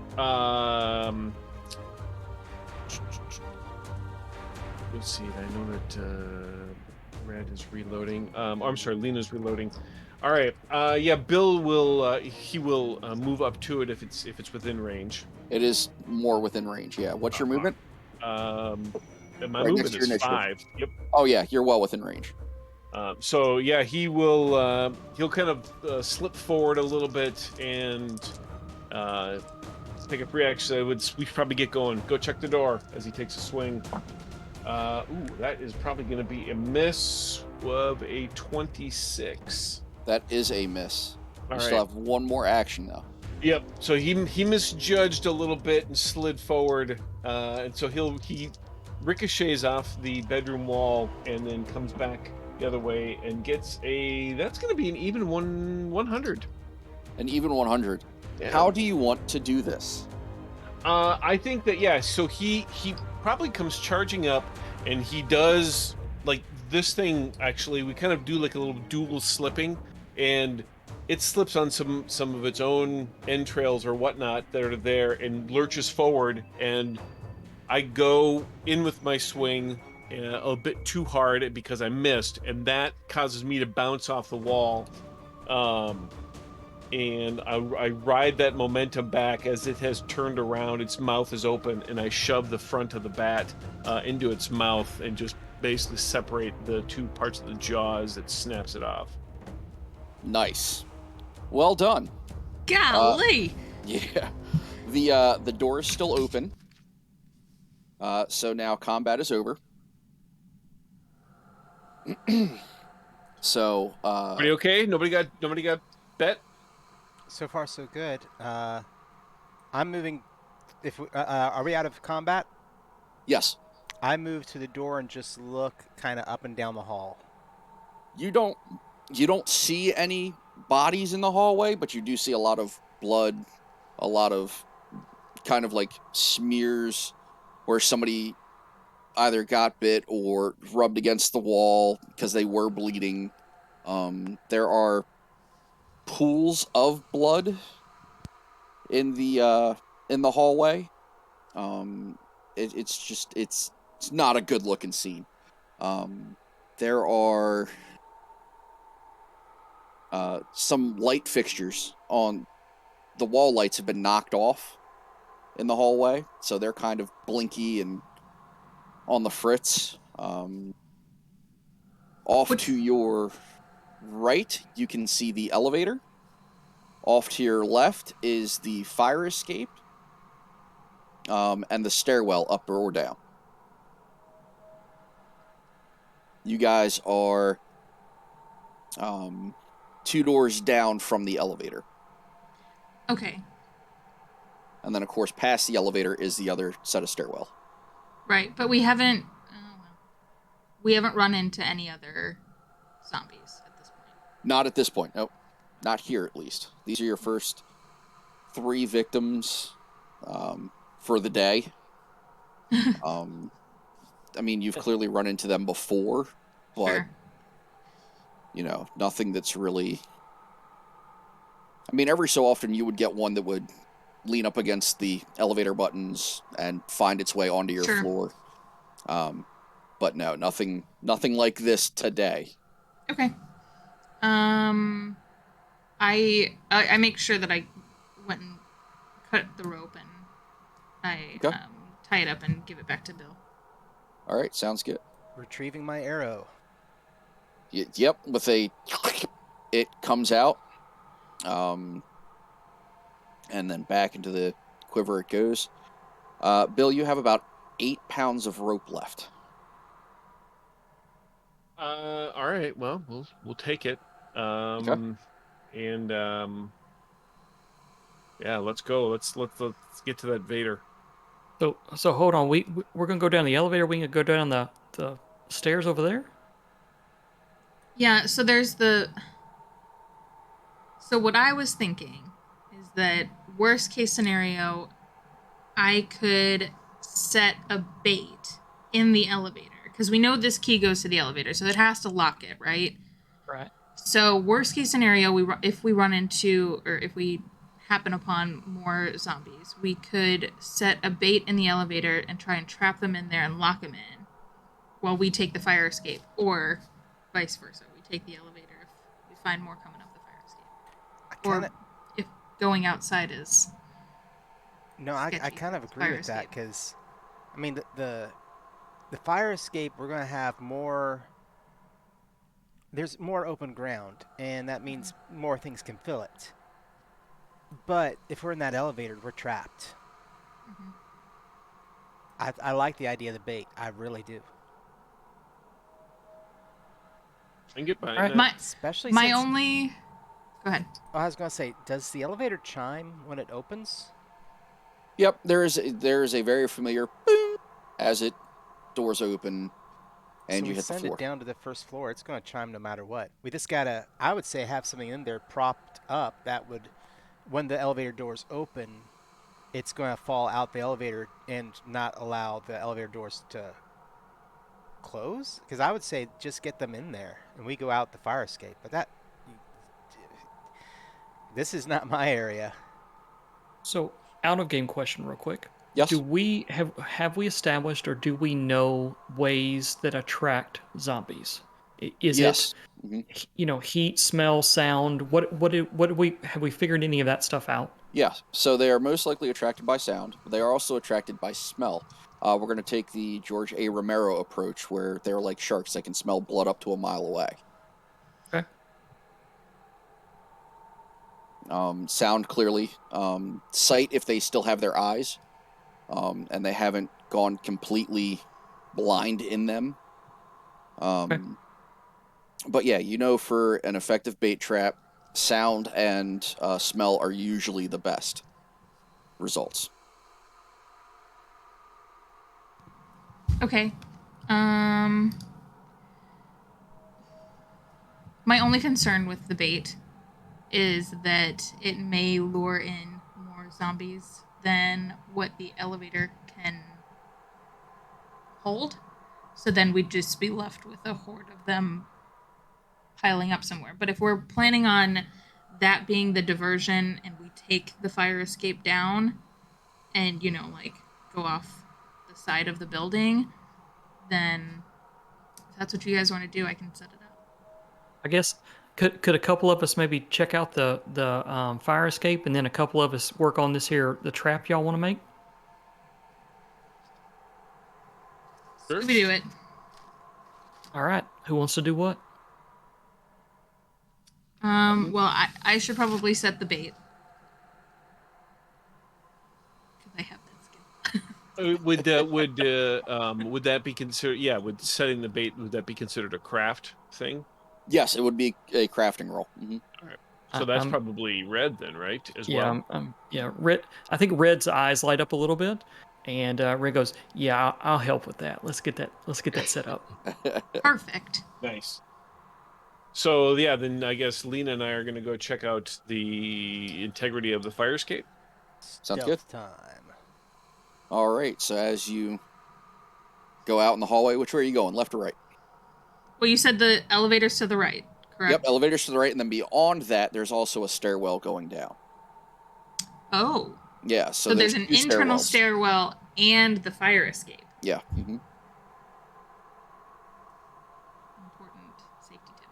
Let's see. I know that Red is reloading. I'm sorry, Lena's reloading. All right. Yeah, Bill will move up to it if it's within range. It is more within range, yeah. What's your movement? And my Right next movement to your is initiative. 5. Yep. Oh, yeah, you're well within range. So yeah, he'll kind of slip forward a little bit and take a free action. We should probably get going. Go check the door as he takes a swing. Ooh, that is probably going to be a miss of a 26. That is a miss. You All still right. have 1 more action, though. Yep. So he misjudged a little bit and slid forward, and so he ricochets off the bedroom wall and then comes back the other way and gets that's going to be an even 100. An even 100. Yeah. How do you want to do this? I think that, yeah, so he probably comes charging up, and he does like this thing. Actually, we kind of do like a little dual slipping, and it slips on some of its own entrails or whatnot that are there and lurches forward, and I go in with my swing a bit too hard because I missed, and that causes me to bounce off the wall. And I ride that momentum back as it has turned around. Its mouth is open, and I shove the front of the bat into its mouth and just basically separate the 2 parts of the jaw as it snaps it off. Nice. Well done. Golly! Yeah. The door is still open. So now combat is over. So Everybody okay? Nobody got bet? So far, so good. I'm moving. Are we out of combat? yes, I move to the door and just look kind of up and down the hall. you don't see any bodies in the hallway, but you do see a lot of blood, a lot of kind of like smears where somebody either got bit or rubbed against the wall because they were bleeding. There are pools of blood in the hallway. It's not a good looking scene. There are some light fixtures on the wall. Lights have been knocked off in the hallway, so they're kind of blinky and on the fritz. Off Which to your right, you can see the elevator. Off to your left is the fire escape, and the stairwell up or down. You guys are 2 doors down from the elevator. okay, And then, of course, past the elevator is the other set of stairwell. right, but we haven't. Oh, well. We haven't run into any other zombies at this point. Not at this point. Nope. Not here, at least. These are your first 3 victims for the day. I mean, you've clearly run into them before, but, Sure. Nothing that's really... I mean, every so often you would get one that would lean up against the elevator buttons and find its way onto your Sure. floor. But no, nothing like this today. Okay. I make sure that I went and cut the rope and I Okay. tie it up and give it back to Bill. All right, sounds good. Retrieving my arrow. Yep, with a... It comes out. And then back into the quiver it goes. Bill, you have about 8 pounds of rope left. All right. Well, we'll take it. Okay. And yeah, let's go. Let's get to that Vader. So hold on. We're gonna go down the elevator. We can go down the stairs over there. Yeah, so there's the. So what I was thinking is that worst case scenario, I could set a bait in the elevator because we know this key goes to the elevator, so it has to lock it, right? Right. So worst case scenario, if we run into or if we happen upon more zombies, we could set a bait in the elevator and try and trap them in there and lock them in while we take the fire escape, or vice versa. We take the elevator if we find more coming up the fire escape, or if going outside is. No, I sketchy kind of with agree fire with that escape. because, I mean, the fire escape, we're going to have more. There's more open ground, and that means more things can fill it. But if we're in that elevator, we're trapped. Mm-hmm. I like the idea of the bait. I really do. I can get behind All right. that. Especially My since. only. Go ahead. I was going to say, does the elevator chime when it opens? Yep, there is a very familiar boom as it doors open and So you we hit the send floor. it down to the first floor. It's going to chime no matter what. We just got to, I would say, have something in there propped up that would, when the elevator doors open, it's going to fall out the elevator and not allow the elevator doors to close. Because I would say just get them in there and we go out the fire escape. But this is not my area. So out of game question, real quick. Yes. Do we have we established or do we know ways that attract zombies? Is Yes. it heat, smell, sound? What do we have we figured any of that stuff out? Yeah, so they are most likely attracted by sound, but they are also attracted by smell. We're going to take the George A. Romero approach, where they're like sharks that can smell blood up to a mile away. Okay. Sound clearly. Sight if they still have their eyes, and they haven't gone completely blind in them. Okay. But yeah, for an effective bait trap, sound and smell are usually the best results. Okay. My only concern with the bait is that it may lure in more zombies than what the elevator can hold. So then we'd just be left with a horde of them piling up somewhere. But if we're planning on that being the diversion and we take the fire escape down and, like go off the side of the building, then if that's what you guys want to do, I can set it up. I guess could a couple of us maybe check out the fire escape, and then a couple of us work on the trap y'all want to make? Sure. Scooby do it. All right. Who wants to do what? Well, I should probably set the bait. Because I have that skill. Would that be considered? Yeah, would setting the bait, would that be considered a craft thing? Yes, it would be a crafting roll. All right. So that's probably Red then, right? As well. Yeah. Red. I think Red's eyes light up a little bit, and Red goes, "Yeah, I'll help with that. Let's get that set up." Perfect. Nice. So yeah, then I guess Lena and I are going to go check out the integrity of the fire escape. Sounds good. Time. All right, so as you go out in the hallway, which way are you going, left or right? Well, you said the elevator's to the right, correct? Yep, elevators to the right, and then beyond that, there's also a stairwell going down. Oh. Yeah, so there's an internal stairwells. stairwell and the fire escape. Yeah. Important safety tip.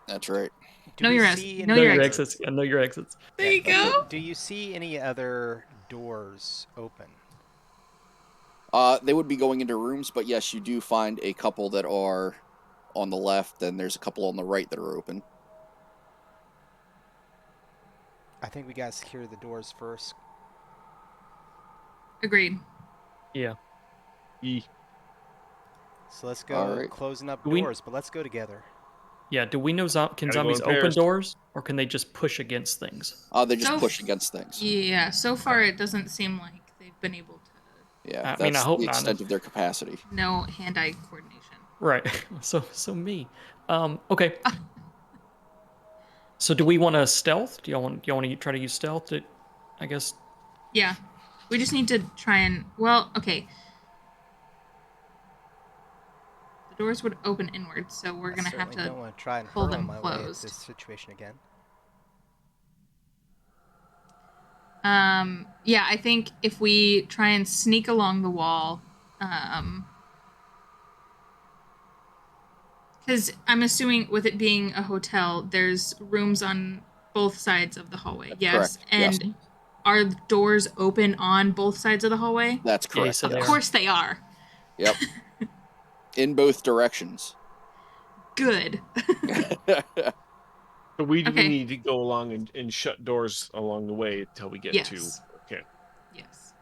That's right. Do Know we your see exits. any Know your other- exits. I know your exits. There you go. Do you see any other doors open? They would be going into rooms, but yes, you do find a couple that are on the left, and there's a couple on the right that are open. I think we gotta secure the doors first. Agreed. Yeah. So let's go All right. closing up We- doors, but let's go together. Yeah. Do we know can Gotta go zombies in open pairs. doors, or can they just push against things? They just So push against things. Yeah, so far it doesn't seem like they've been able to Yeah, I mean, I that's hope the not. extent of their capacity. know hand-eye coordination. Right. So me. Okay. So do we want to stealth? Do y'all want to try to use stealth? I guess. Yeah. We just need to try and okay. The doors would open inward, so we're gonna have Certainly don't to want to try and pull hurl them my way at closed. this situation again. Yeah, I think if we try and sneak along the wall, because I'm assuming with it being a hotel, there's rooms on both sides of the hallway. Yes, Correct, and yes. are the doors open on both sides of the hallway? That's Yeah, correct. so they Of are. course they are. Yep. In both directions. Good. So we Okay. need to go along and shut doors along the way until we get to. Yes. Okay. Yes.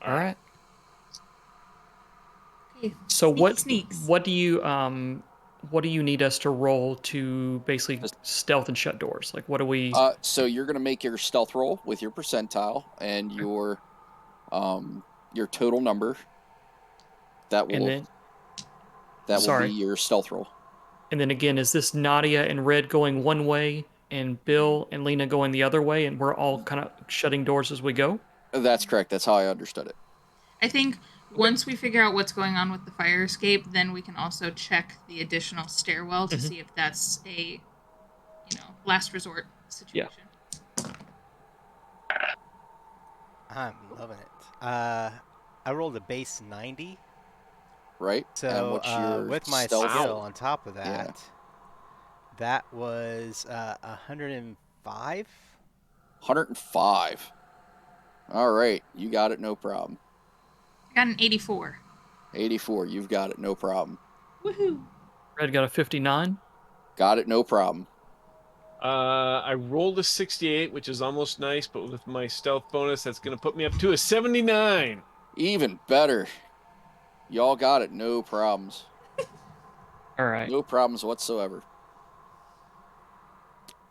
All right. Okay. So Sneaks. what do you need us to roll to basically stealth and shut doors? Like, what do we? So you're going to make your stealth roll with your percentile and your total number. That will And be your stealth roll. And then again, is this Nadia and Red going one way, and Bill and Lena going the other way, and we're all kind of shutting doors as we go? That's correct. That's how I understood it. I think once we figure out what's going on with the fire escape, then we can also check the additional stairwell to see if that's a, last resort situation. I'm loving it. I rolled a base 90. Right? So and what's your with my stealth? skill on top of that, Yeah. that was 105. 105. All right. You got it. No problem. I got an 84. 84. You've got it. No problem. Woohoo! Red got a 59. Got it. No problem. I rolled a 68, which is almost nice, but with my stealth bonus, that's going to put me up to a 79. Even better. Y'all got it. No problems. All right. No problems whatsoever.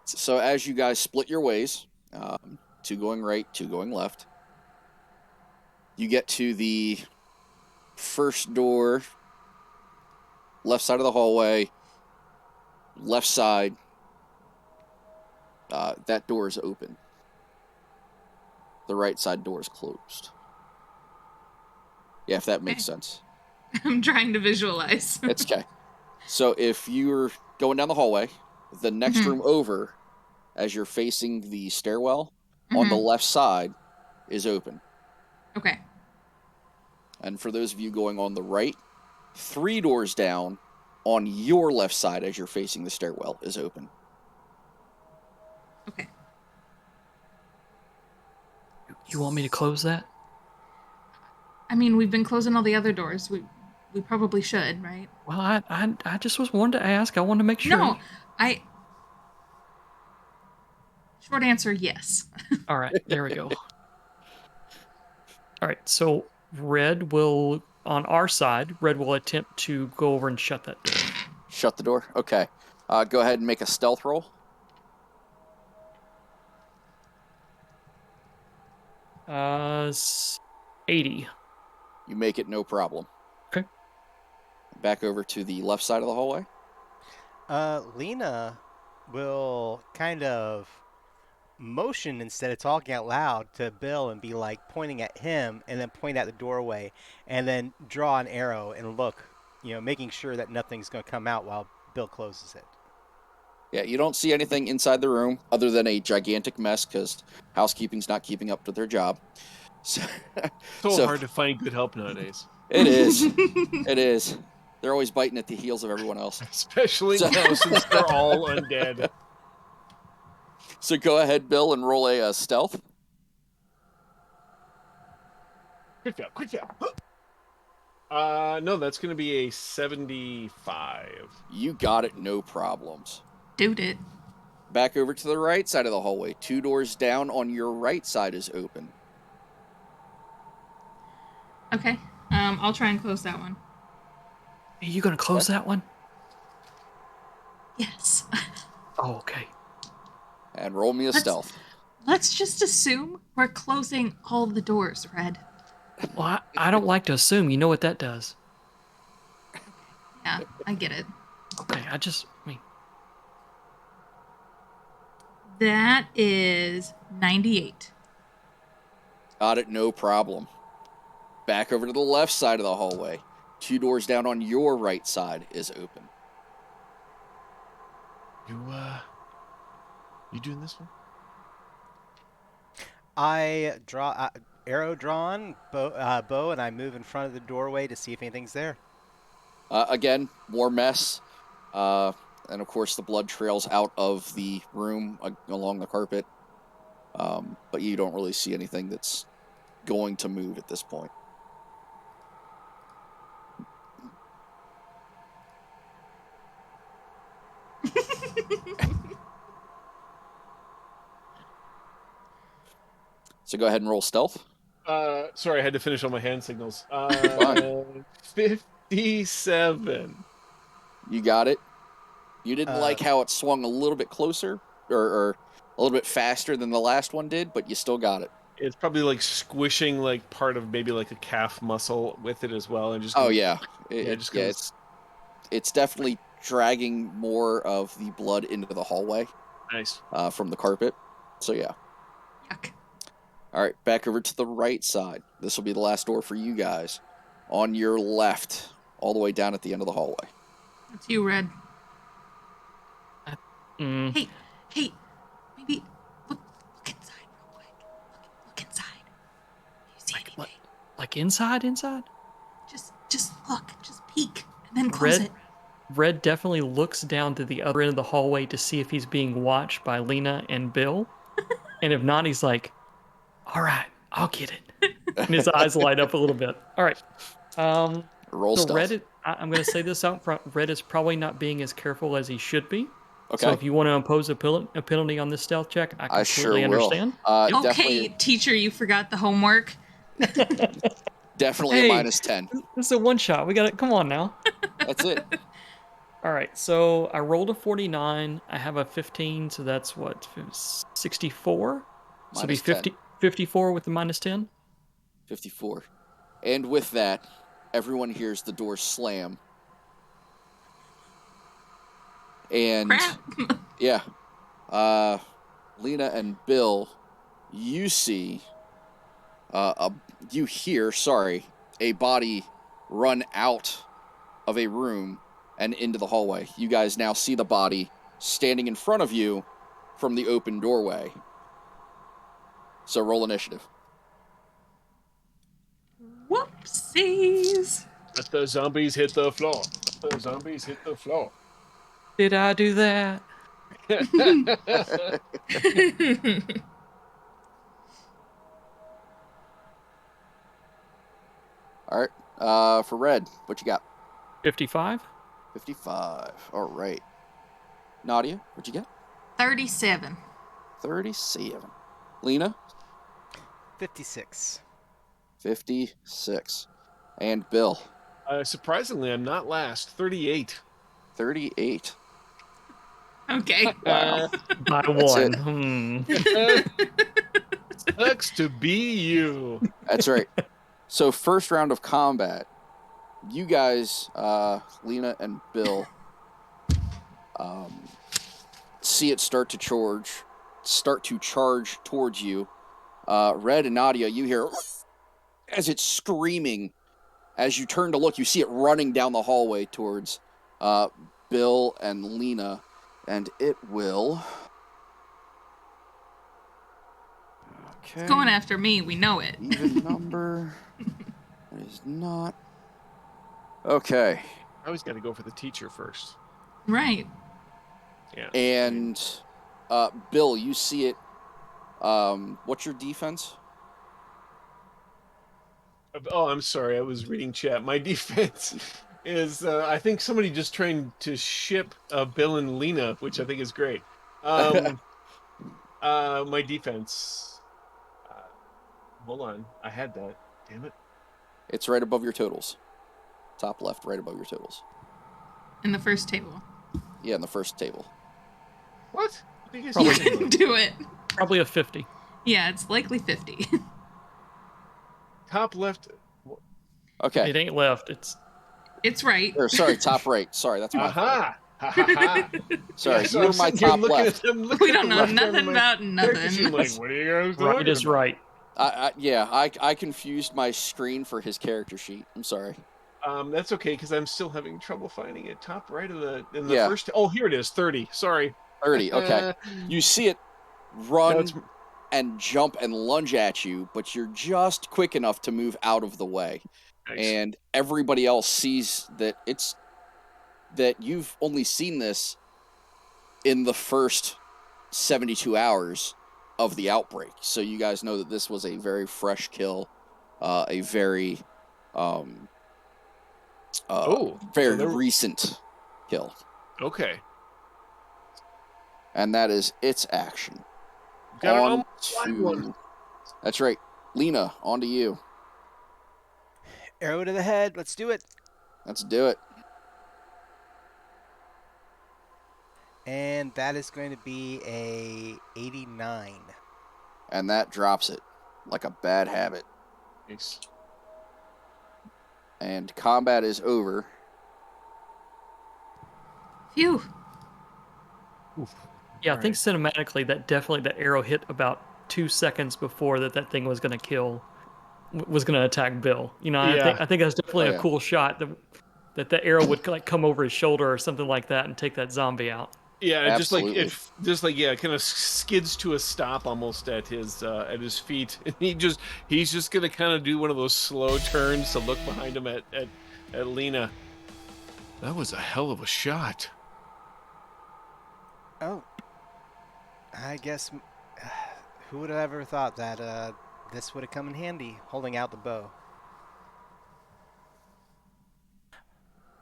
So as you guys split your ways, two going right, two going left, you get to the first door, left side of the hallway, left side. That door is open. The right side door is closed. Yeah, if that makes sense. I'm trying to visualize. It's okay. So if you're going down the hallway, the next room over as you're facing the stairwell, on the left side is open. Okay. And for those of you going on the right, 3 doors down on your left side as you're facing the stairwell is open. Okay. You want me to close that? I mean, we've been closing all the other doors. We probably should, right? Well, I just was wanted to ask. I wanted to make sure. No, I. Short answer, yes. All right, there we go. All right, so Red will, on our side, Red will attempt to go over and shut that door. Shut the door? Okay. Go ahead and make a stealth roll. 80. You make it, no problem. Okay. Back over to the left side of the hallway. Lena will kind of motion instead of talking out loud to Bill and be like pointing at him and then point at the doorway and then draw an arrow and look, making sure that nothing's going to come out while Bill closes it. Yeah, you don't see anything inside the room other than a gigantic mess because housekeeping's not keeping up to their job. So Hard to find good help nowadays. It is. It is. They're always biting at the heels of everyone else. Especially now since they're all undead. So go ahead, Bill, and roll a stealth. Quick job. No, that's going to be a 75. You got it, no problems. Dude it. Back over to the right side of the hallway. 2 doors down on your right side is open. Okay. I'll try and close that one. Are you going to close that one? Yes. Oh, okay. And roll me a stealth. Let's just assume we're closing all the doors, Red. Well, I don't like to assume. You know what that does. Yeah, I get it. Okay, That is 98. Got it, no problem. Back over to the left side of the hallway. 2 doors down on your right side is open. You doing this one? I draw arrow drawn, bow, and I move in front of the doorway to see if anything's there. Again, more mess. And of course, the blood trails out of the room along the carpet. But you don't really see anything that's going to move at this point. So go ahead and roll stealth. Sorry, I had to finish all my hand signals. Fine. 57. You got it. You didn't like how it swung a little bit closer or a little bit faster than the last one did, but you still got it. It's probably like squishing like part of maybe like a calf muscle with it as well, and just it's definitely dragging more of the blood into the hallway. Nice. From the carpet. So yeah. Yuck. All right, back over to the right side. This will be the last door for you guys. On your left, all the way down at the end of the hallway. That's you, Red. Mm. Hey, maybe look inside real quick. Look inside. You see anything? What? Like inside? Just look. Just peek, and then close it. Red definitely looks down to the other end of the hallway to see if he's being watched by Lena and Bill. And if not, he's like, all right, I'll get it. And his eyes light up a little bit. All right. Roll so stealth. I'm going to say this out front. Red is probably not being as careful as he should be. Okay. So if you want to impose a penalty on this stealth check, I completely sure understand. Will. Okay, Definitely, teacher, you forgot the homework. definitely Hey. a -10. This is a one shot. We got it. Come on now. That's it. All right. So I rolled a 49. I have a 15. So that's what? 64? So it'd be Minus 10. 54 with the -10. 54. And with that, everyone hears the door slam. And Crap. yeah, Lena and Bill, you see, you hear, a body run out of a room and into the hallway. You guys now see the body standing in front of you, from the open doorway. So roll initiative. Whoopsies. Let the zombies hit the floor. Let the zombies hit the floor. Did I do that? All right. For Red, what you got? 55. 55. All right. Nadia, what you get? 37. 37. Lena? 56. 56. And Bill? Surprisingly, I'm not last. 38. 38. Okay. Wow. By That's it. one. Sucks to be you. That's right. So first round of combat, you guys, Lena and Bill, see it start to charge towards you. Red and Nadia, you hear as it's screaming. As you turn to look, you see it running down the hallway towards Bill and Lena, and it will. Okay. It's going after me. We know it. Even number. It is not. Okay. I always got to go for the teacher first. Right. Yeah. And Bill, you see it. What's your defense? Oh, I'm sorry. I was reading chat. My defense is I think somebody just trying to ship Bill and Lena, which I think is great. My defense. Hold on. I had that. Damn it. It's right above your totals. Top left, right above your totals. In the first table. Yeah, in the first table. What? I think I Probably. said that. Do it. Probably a 50. Yeah, it's likely 50. Top left. Okay. It ain't left. It's right. Or, sorry, top right. Sorry, that's my fault. Aha! Ha ha ha! Sorry, Yeah, so you I'm were my sitting here top looking left. at them, looking We don't know right down nothing my about character sheet, nothing. like, what are you guys Right talking is about? right. I confused my screen for his character sheet. I'm sorry. That's okay because I'm still having trouble finding it. Top right of the Yeah. first. Oh, here it is. 30. Sorry. 30. Okay. You see it run That's and jump and lunge at you, but you're just quick enough to move out of the way. nice. And everybody else sees that you've only seen this in the first 72 hours of the outbreak. So you guys know that this was a very fresh kill, a very very recent kill. Okay. And that is its action. Got an On almost live one. to... That's right. Lena, on to you. Arrow to the head. Let's do it. Let's do it. And that is going to be a 89. And that drops it like a bad habit. Nice. And combat is over. Phew. Yeah, I think cinematically that arrow hit about 2 seconds before that thing was going to attack Bill. You know, Yeah. I think that's definitely Oh, yeah. a cool shot that the arrow would like come over his shoulder or something like that and take that zombie out. Yeah, and Absolutely. just like kind of skids to a stop almost at his feet. And he's just gonna kind of do one of those slow turns to look behind him at Lena. That was a hell of a shot. Oh. I guess... who would have ever thought that this would have come in handy, holding out the bow.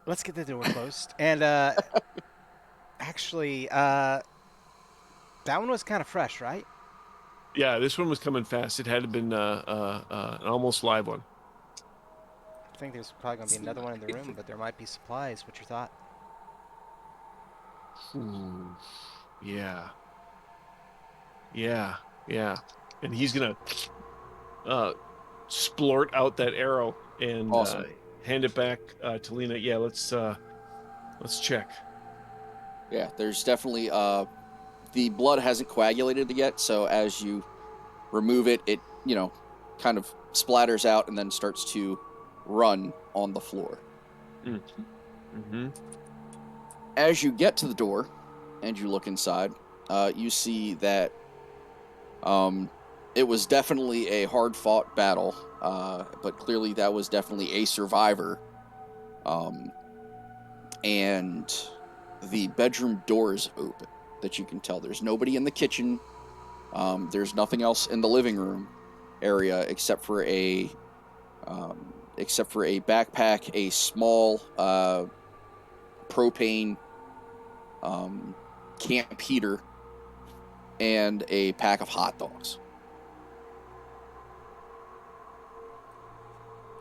Let's get the door closed. And, actually, that one was kind of fresh, right? Yeah, this one was coming fast. It had to have been an almost live one. I think there's probably going to be another one in the room, but there might be supplies. What's your thought? Ooh, yeah. And he's gonna splort out that arrow and Awesome. hand it back to Lena. Yeah, let's check. Yeah, there's definitely the blood hasn't coagulated yet, so as you remove it, it kind of splatters out and then starts to run on the floor. Mm-hmm. As you get to the door and you look inside, you see that it was definitely a hard-fought battle, but clearly that was definitely a survivor. And the bedroom door is open that you can tell. There's nobody in the kitchen. There's nothing else in the living room area except for a backpack, a small propane camp heater, and a pack of hot dogs.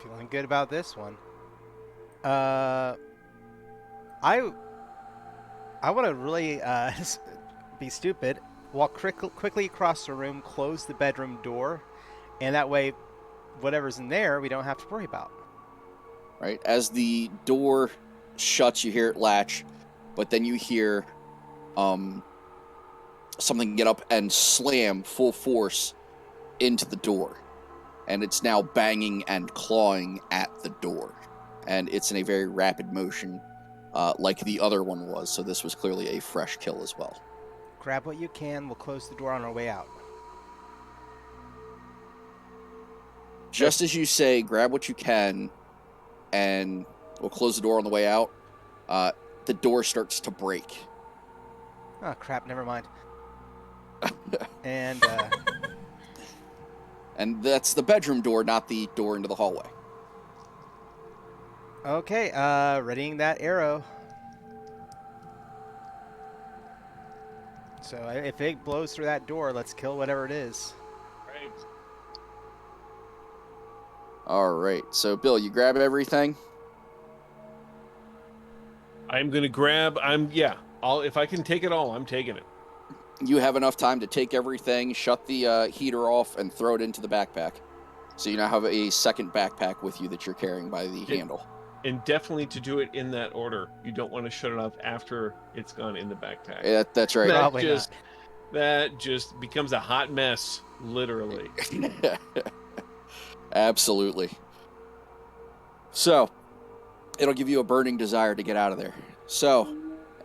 Feeling good about this one. I want to really be stupid. Walk quickly across the room, close the bedroom door, and that way, whatever's in there, we don't have to worry about. Right as the door shuts, you hear it latch, but then you hear something get up and slam full force into the door, and it's now banging and clawing at the door, and it's in a very rapid motion, like the other one was. So this was clearly a fresh kill as well. Grab what you can. We'll close the door on our way out. Just as you say, grab what you can, and we'll close the door on the way out. The door starts to break. Oh, crap. Never mind. And And that's the bedroom door, not the door into the hallway. okay, readying that arrow. So if it blows through that door, let's kill whatever it is. Right. All right. So, Bill, you grab everything. I'm gonna grab. If I can take it all, I'm taking it. You have enough time to take everything, shut the heater off, and throw it into the backpack. So you now have a second backpack with you that you're carrying by the handle. And definitely to do it in that order. You don't want to shut it off after it's gone in the backpack. Yeah, that's right. Probably That just becomes a hot mess, literally. Absolutely. So, it'll give you a burning desire to get out of there. So,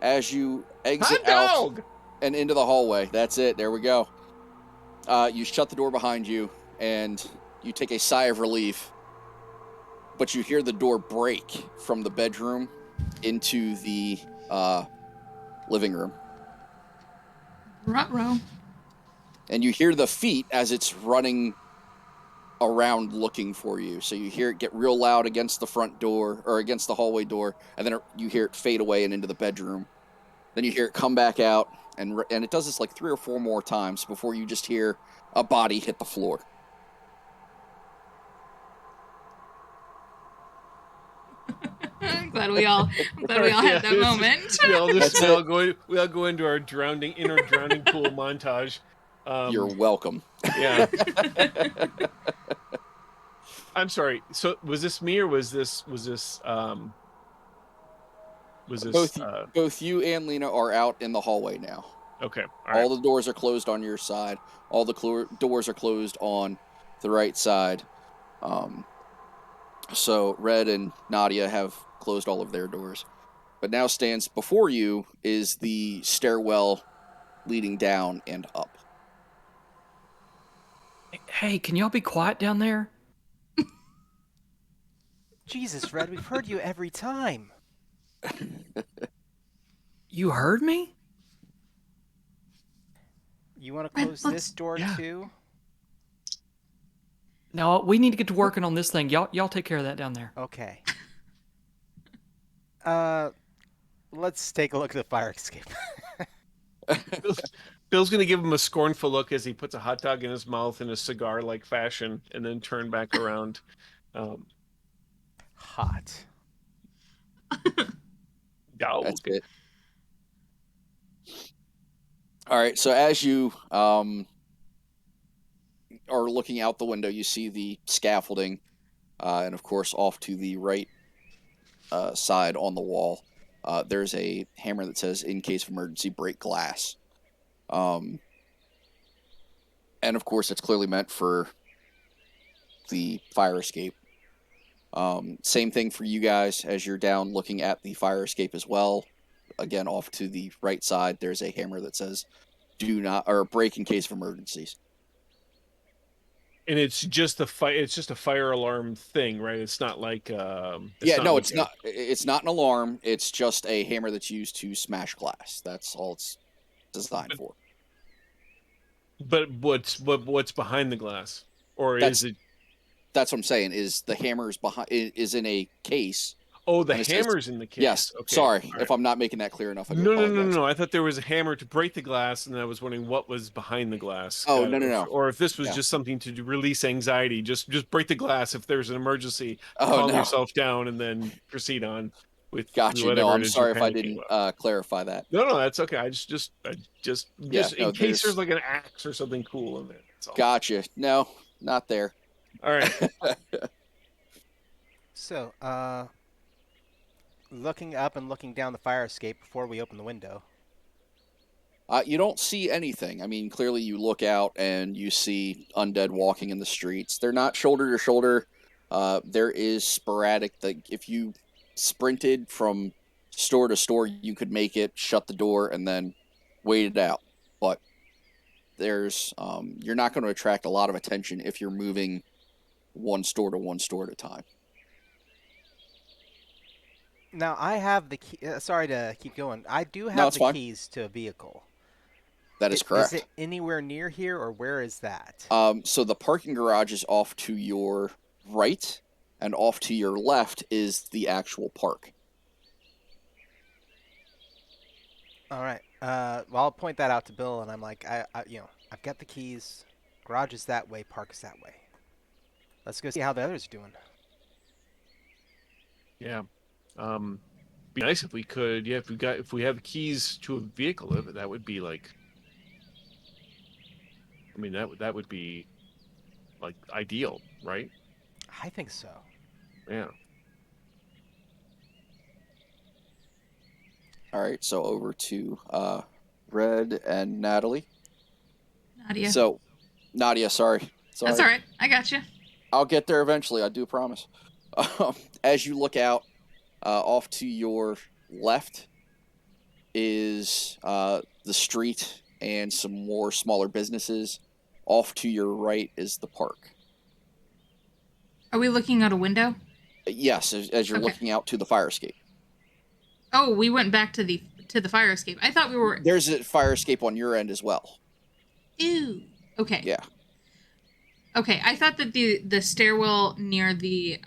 as you exit out and into the hallway, that's it. There we go. You shut the door behind you, and you take a sigh of relief. But you hear the door break from the bedroom into the living room. Ruh-roh. And you hear the feet as it's running around looking for you. So you hear it get real loud against the front door, or against the hallway door, and then you hear it fade away and into the bedroom. Then you hear it come back out, and it does this like 3 or 4 more times before you just hear a body hit the floor. I'm glad we all had that moment. We all go into our inner drowning pool montage. You're welcome. Yeah. I'm sorry. So was this me, or was this both you and Lena are out in the hallway now. Okay. All the doors are closed on your side. All the doors are closed on the right side. So Red and Nadia have closed all of their doors. But now stands before you is the stairwell leading down and up. Hey, can y'all be quiet down there? Jesus, Red, we've heard you every time. You heard me? You want to close this door too? No, we need to get to working on this thing. Y'all take care of that down there. Okay. Let's take a look at the fire escape. Bill's gonna give him a scornful look as he puts a hot dog in his mouth in a cigar-like fashion, and then turn back around. Hot. That's it. All right, so as you are looking out the window, you see the scaffolding, and of course, off to the right side on the wall, there's a hammer that says, "In case of emergency, break glass." And of course, it's clearly meant for the fire escape. Same thing for you guys as you're down looking at the fire escape as well. Again, off to the right side, there's a hammer that says, do not, or break in case of emergencies. And it's just it's just a fire alarm thing, right? It's not like Yeah, no, it's not. It's not an alarm. It's just a hammer that's used to smash glass. That's all it's designed for. But what's behind the glass, or That's is it? that's what I'm saying. Is the hammer's behind is in a case, Oh, the and it says hammer's in the yes. case. Okay, Sorry all if right. I'm not making that clear enough. I do No, no, no, no, apologize. no. I thought there was a hammer to break the glass, and I was wondering what was behind the glass. Oh, Got no, it. no, no. Or if this was Yeah. just something to release anxiety. Just break the glass if there's an emergency. Oh, Calm no. yourself down, and then proceed on with Gotcha. No, whatever I'm it is you're sorry if I panicking didn't about. clarify that. No, no, that's okay. I just Yeah. in No, case there's there's. like an axe or something cool in there. That's all. Gotcha. No, not there. All right. So, looking up and looking down the fire escape before we open the window. You don't see anything. I mean, clearly you look out and you see undead walking in the streets. They're not shoulder to shoulder. There is sporadic. Like if you sprinted from store to store, you could make it, shut the door, and then wait it out. But there's you're not going to attract a lot of attention if you're moving one store to one store at a time. Now, I have the key. Sorry to keep going. I do No, have it's the fine. keys to a vehicle. That is Is correct. it anywhere near here, or where is that? So the parking garage is off to your right, and off to your left is the actual park. All right. Well, I'll point that out to Bill, and I'm like, I've got the keys. Garage is that way. Park is that way. Let's go see how the others are doing. Yeah. Be nice if we could. Yeah, if we have keys to a vehicle, that would be like. I mean, that would be like ideal, right? I think so. Yeah. All right, so over to Red and Natalie. Nadia. So, Nadia, sorry. That's all right. I got you. I'll get there eventually. I do promise. As you look out, off to your left is the street and some more smaller businesses. Off to your right is the park. Are we looking out a window? Yes, as you're Okay. looking out to the fire escape. Oh, we went back to the fire escape. I thought we were. There's a fire escape on your end as well. Ew. Okay. Yeah. Okay. I thought that the stairwell near the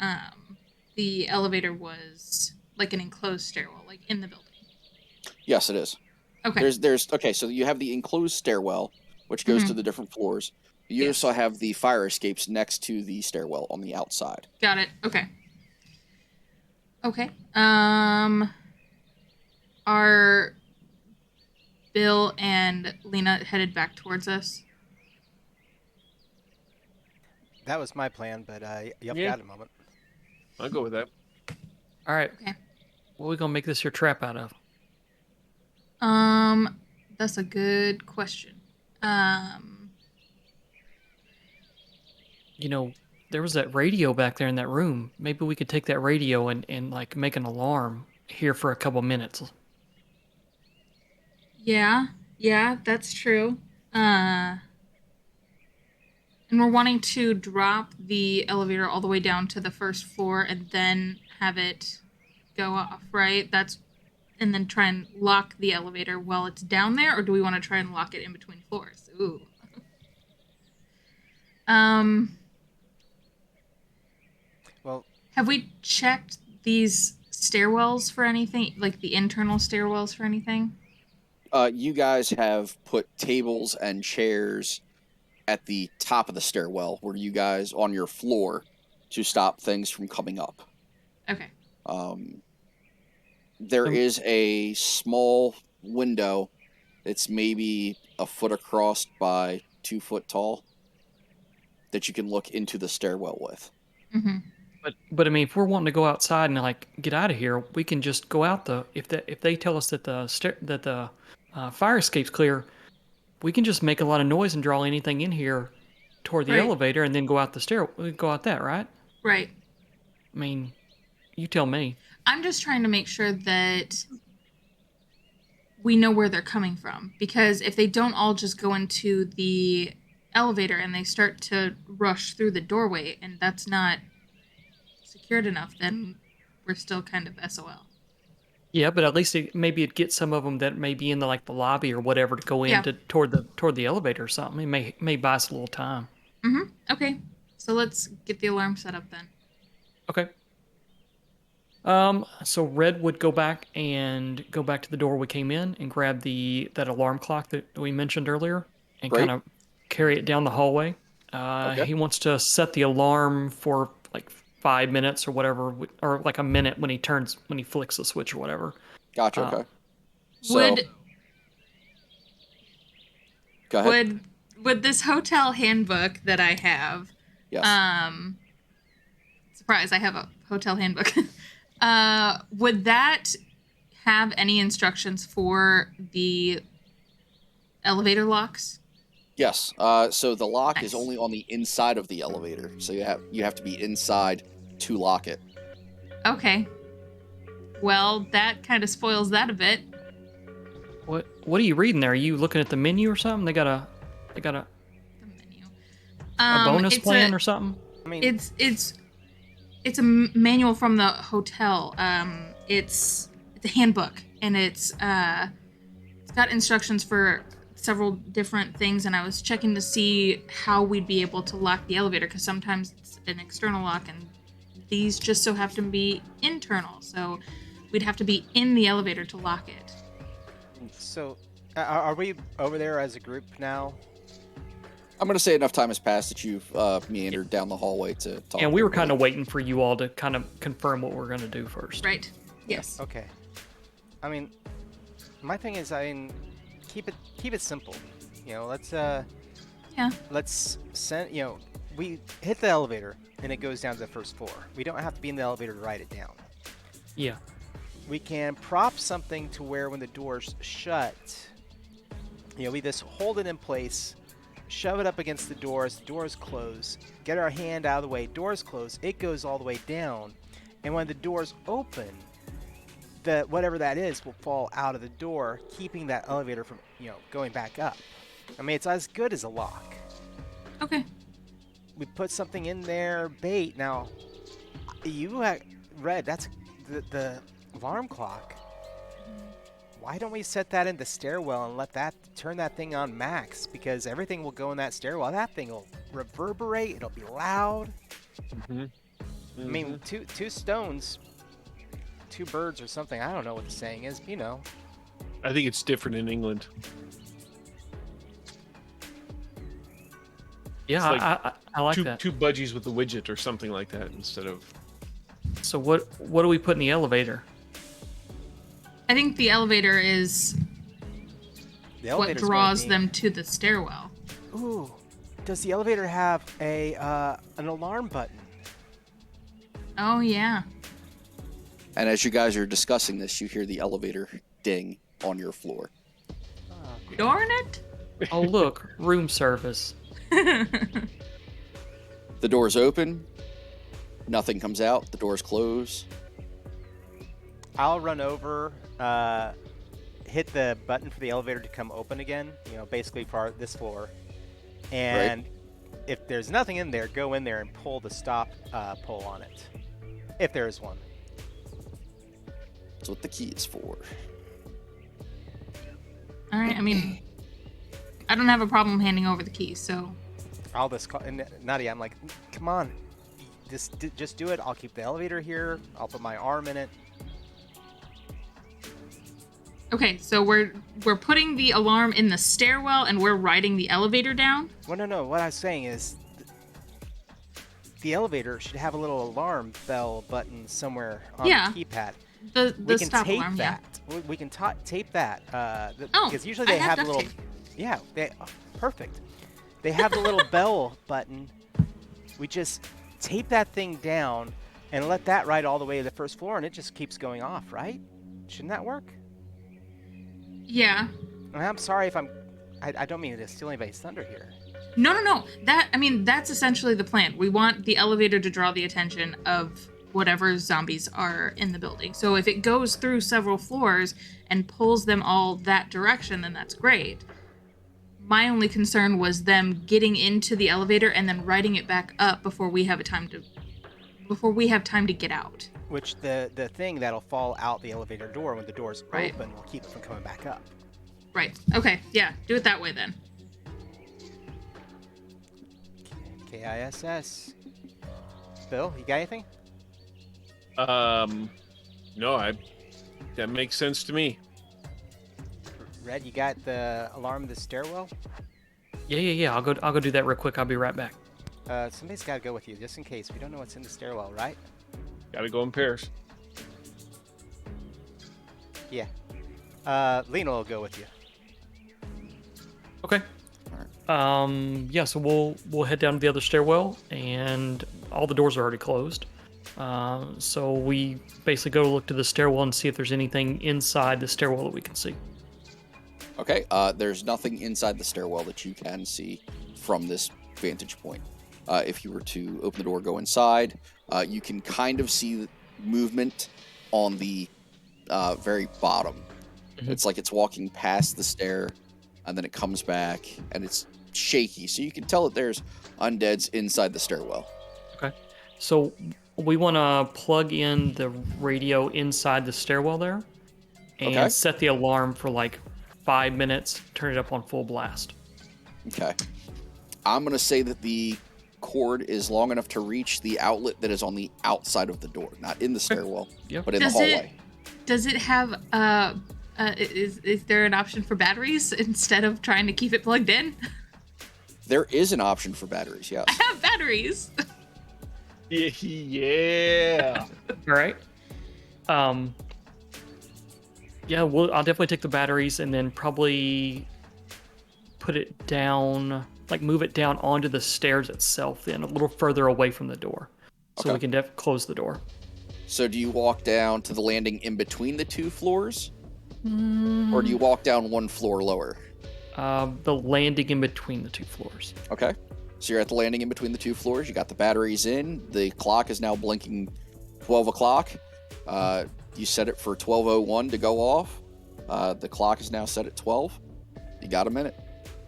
elevator was like an enclosed stairwell, like in the building. Yes, it is. Okay. There's okay, so you have the enclosed stairwell, which goes to the different floors. You Yes. also have the fire escapes next to the stairwell on the outside. Got it. Okay. Okay. Are Bill and Lena headed back towards us? That was my plan, but you've Yeah. got a moment. I'll go with that. All right. Okay. What are we gonna make this your trap out of? That's a good question. You know, there was that radio back there in that room. Maybe we could take that radio and like make an alarm here for a couple minutes. Yeah, that's true. And we're wanting to drop the elevator all the way down to the first floor and then have it go off, right? And then try and lock the elevator while it's down there, or do we want to try and lock it in between floors? Ooh. Well, Have we checked these stairwells for anything, like the internal stairwells for anything? You guys have put tables and chairs at the top of the stairwell where you guys on your floor to stop things from coming up. Okay. There is a small window. It's maybe a foot across by 2 foot tall that you can look into the stairwell with. Mm-hmm. But I mean, if we're wanting to go outside and like get out of here, we can just go out if they tell us that the fire escape's clear, we can just make a lot of noise and draw anything in here toward the Right. elevator and then go out the stair. Go out that, right? Right. I mean, you tell me. I'm just trying to make sure that we know where they're coming from. Because if they don't all just go into the elevator and they start to rush through the doorway and that's not secured enough, then we're still kind of SOL. Yeah, but at least maybe it'd get some of them that may be in the lobby or whatever to go Yeah. into toward the elevator or something. It may buy us a little time. Mm-hmm. Okay. So let's get the alarm set up then. Okay. So Red would go back to the door we came in and grab that alarm clock that we mentioned earlier and Great. kind of carry it down the hallway. Okay. He wants to set the alarm for like 5 minutes or whatever, or like a minute when he flicks the switch or whatever. Gotcha. Uh, Okay. So, Would go ahead. would this hotel handbook that I have, Yes. surprise, I have a hotel handbook. Would that have any instructions for the elevator locks? Yes. So the lock is Nice. only on the inside of the elevator, so you have to be inside to lock it. Okay. Well, that kind of spoils that a bit. what are you reading there? Are you looking at the menu or something? They got a The menu. a bonus It's plan or something? I mean, it's a manual from the hotel. It's a handbook, and it's got instructions for several different things. And I was checking to see how we'd be able to lock the elevator, because sometimes it's an external lock, and these just so happen to be internal. So we'd have to be in the elevator to lock it. so are we over there as a group now? I'm going to say enough time has passed that you've meandered down the hallway to talk. And we to were kind of everybody. waiting for you all to kind of confirm what we're going to do first. Right. Yes. Okay. I mean, my thing is, keep it simple. Let's send. We hit the elevator and it goes down to the first floor. We don't have to be in the elevator to write it down. Yeah. We can prop something to where when the doors shut, we just hold it in place, shove it up against the doors close, get our hand out of the way, doors close, it goes all the way down, and when the doors open, whatever that is will fall out of the door, keeping that elevator from, going back up. I mean, it's as good as a lock. Okay. We put something in there, bait. Now, you read, that's the alarm clock. Why don't we set that in the stairwell and turn that thing on max? Because everything will go in that stairwell. That thing will reverberate. It'll be loud. Mm-hmm. I mean, two stones, two birds or something. I don't know what the saying is. I think it's different in England. Yeah, It's like I like that. Two budgies with a widget or something like that instead of. So what do we put in the elevator? I think the elevator is The what elevator's going draws to them to the stairwell. Ooh, does the elevator have an alarm button? Oh, yeah. And as you guys are discussing this, you hear the elevator ding on your floor. Darn it. Oh, look, room service. The doors open. Nothing comes out. The doors close. I'll run over, hit the button for the elevator to come open again, basically for this floor. And if there's nothing in there, go in there and pull the stop pull on it. If there is one. That's what the key is for. All right. I mean, I don't have a problem handing over the keys, so. I'll just call, and Nadia, I'm like, come on, just do it. I'll keep the elevator here. I'll put my arm in it. Okay, so we're putting the alarm in the stairwell and we're riding the elevator down? Well, no. What I was saying is, the elevator should have a little alarm bell button somewhere on Yeah. the keypad. The We can stop tape alarm, that. We can tape that. Oh, because usually I they have have a little. duct tape. Yeah, perfect. They have the little bell button. We just tape that thing down and let that ride all the way to the first floor, and it just keeps going off, right? Shouldn't that work? Yeah. And I'm sorry if I don't mean to steal anybody's thunder here. No. That's essentially the plan. We want the elevator to draw the attention of whatever zombies are in the building. So if it goes through several floors and pulls them all that direction, then that's great. My only concern was them getting into the elevator and then riding it back up before we have time to get out. Which the thing that'll fall out the elevator door when the door's Right. open will keep it from coming back up. Right. Okay. Yeah. Do it that way then. KISS. Bill, you got anything? No, that makes sense to me. Red, you got the alarm in the stairwell? Yeah. I'll go do that real quick. I'll be right back. Somebody's got to go with you, just in case. We don't know what's in the stairwell, right? Gotta go in pairs. Yeah. Lena will go with you. Okay. Yeah, so we'll head down to the other stairwell, and all the doors are already closed. So we basically go to look to the stairwell and see if there's anything inside the stairwell that we can see. Okay, there's nothing inside the stairwell that you can see from this vantage point. If you were to open the door, go inside, you can kind of see movement on the very bottom. Mhm. It's like it's walking past the stair, and then it comes back, and it's shaky. So you can tell that there's undeads inside the stairwell. Okay. So we want to plug in the radio inside the stairwell there, and Okay. set the alarm for like 5 minutes. Turn it up on full blast. Okay. I'm going to say that the cord is long enough to reach the outlet that is on the outside of the door, not in the stairwell, Yep. but in the hallway. Does it have is there an option for batteries instead of trying to keep it plugged in? There is an option for batteries, yes. I have batteries. Yeah. All right. Yeah, I'll definitely take the batteries and then probably put it down, like move it down onto the stairs itself, then a little further away from the door, so Okay. we can close the door. So do you walk down to the landing in between the two floors? Or do you walk down one floor lower? The landing in between the two floors. Okay. So you're at the landing in between the two floors. You got the batteries in. The clock is now blinking 12 o'clock. You set it for 12:01 to go off. The clock is now set at 12. You got a minute.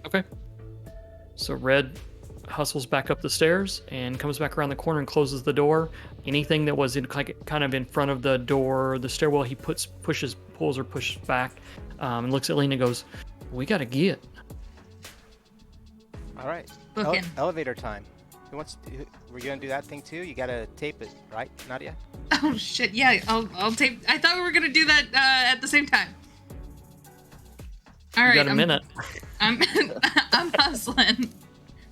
Okay. So Red hustles back up the stairs and comes back around the corner and closes the door. Anything that was kind of in front of the door, the stairwell, he pulls or pushes back, and looks at Lena and goes, "We gotta get." All right. Booking. Elevator time. We're gonna do that thing too? You gotta tape it, right, Nadia? Oh shit! Yeah, I'll tape. I thought we were gonna do that at the same time. All right, You got a minute. I'm hustling.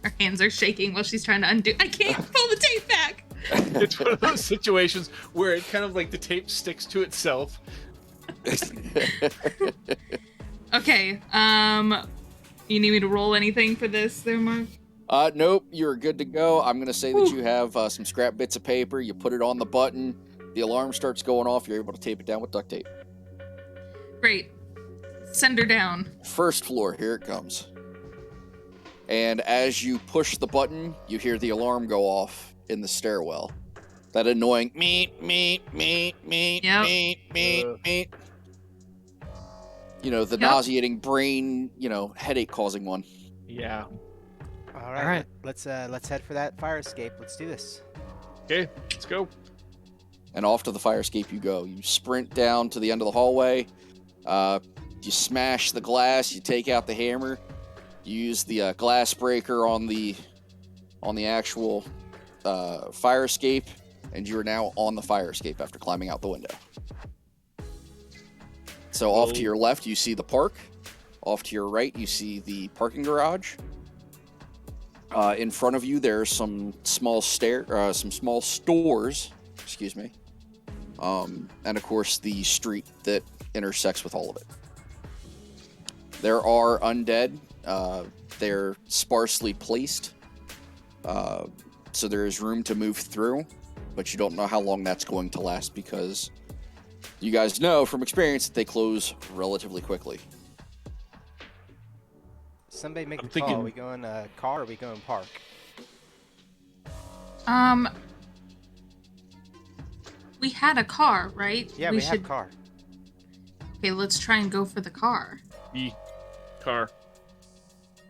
Her hands are shaking while she's trying to undo. I can't pull the tape back. It's one of those situations where it kind of like the tape sticks to itself. Okay. You need me to roll anything for this, there, Mark? Nope, you're good to go. I'm going to say that you have some scrap bits of paper. You put it on the button. The alarm starts going off. You're able to tape it down with duct tape. Great. Send her down. First floor, here it comes. And as you push the button, you hear the alarm go off in the stairwell. That annoying meet. Yep. Meet. You know, the nauseating brain, headache causing one. Yeah. All right. Let's head for that fire escape. Let's do this. Okay, let's go. And off to the fire escape you go. You sprint down to the end of the hallway. You smash the glass. You take out the hammer. You use the glass breaker on the actual fire escape, and you are now on the fire escape after climbing out the window. So off to your left, you see the park. Off to your right, you see the parking garage. In front of you, there's some small stores. Excuse me. And of course, the street that intersects with all of it. There are undead. They're sparsely placed. So there is room to move through, but you don't know how long that's going to last because you guys know from experience that they close relatively quickly. Somebody make I'm the thinking- call. Are we going car or are we going park? We had a car, right? Yeah, we have car. Okay, let's try and go for the car. The car.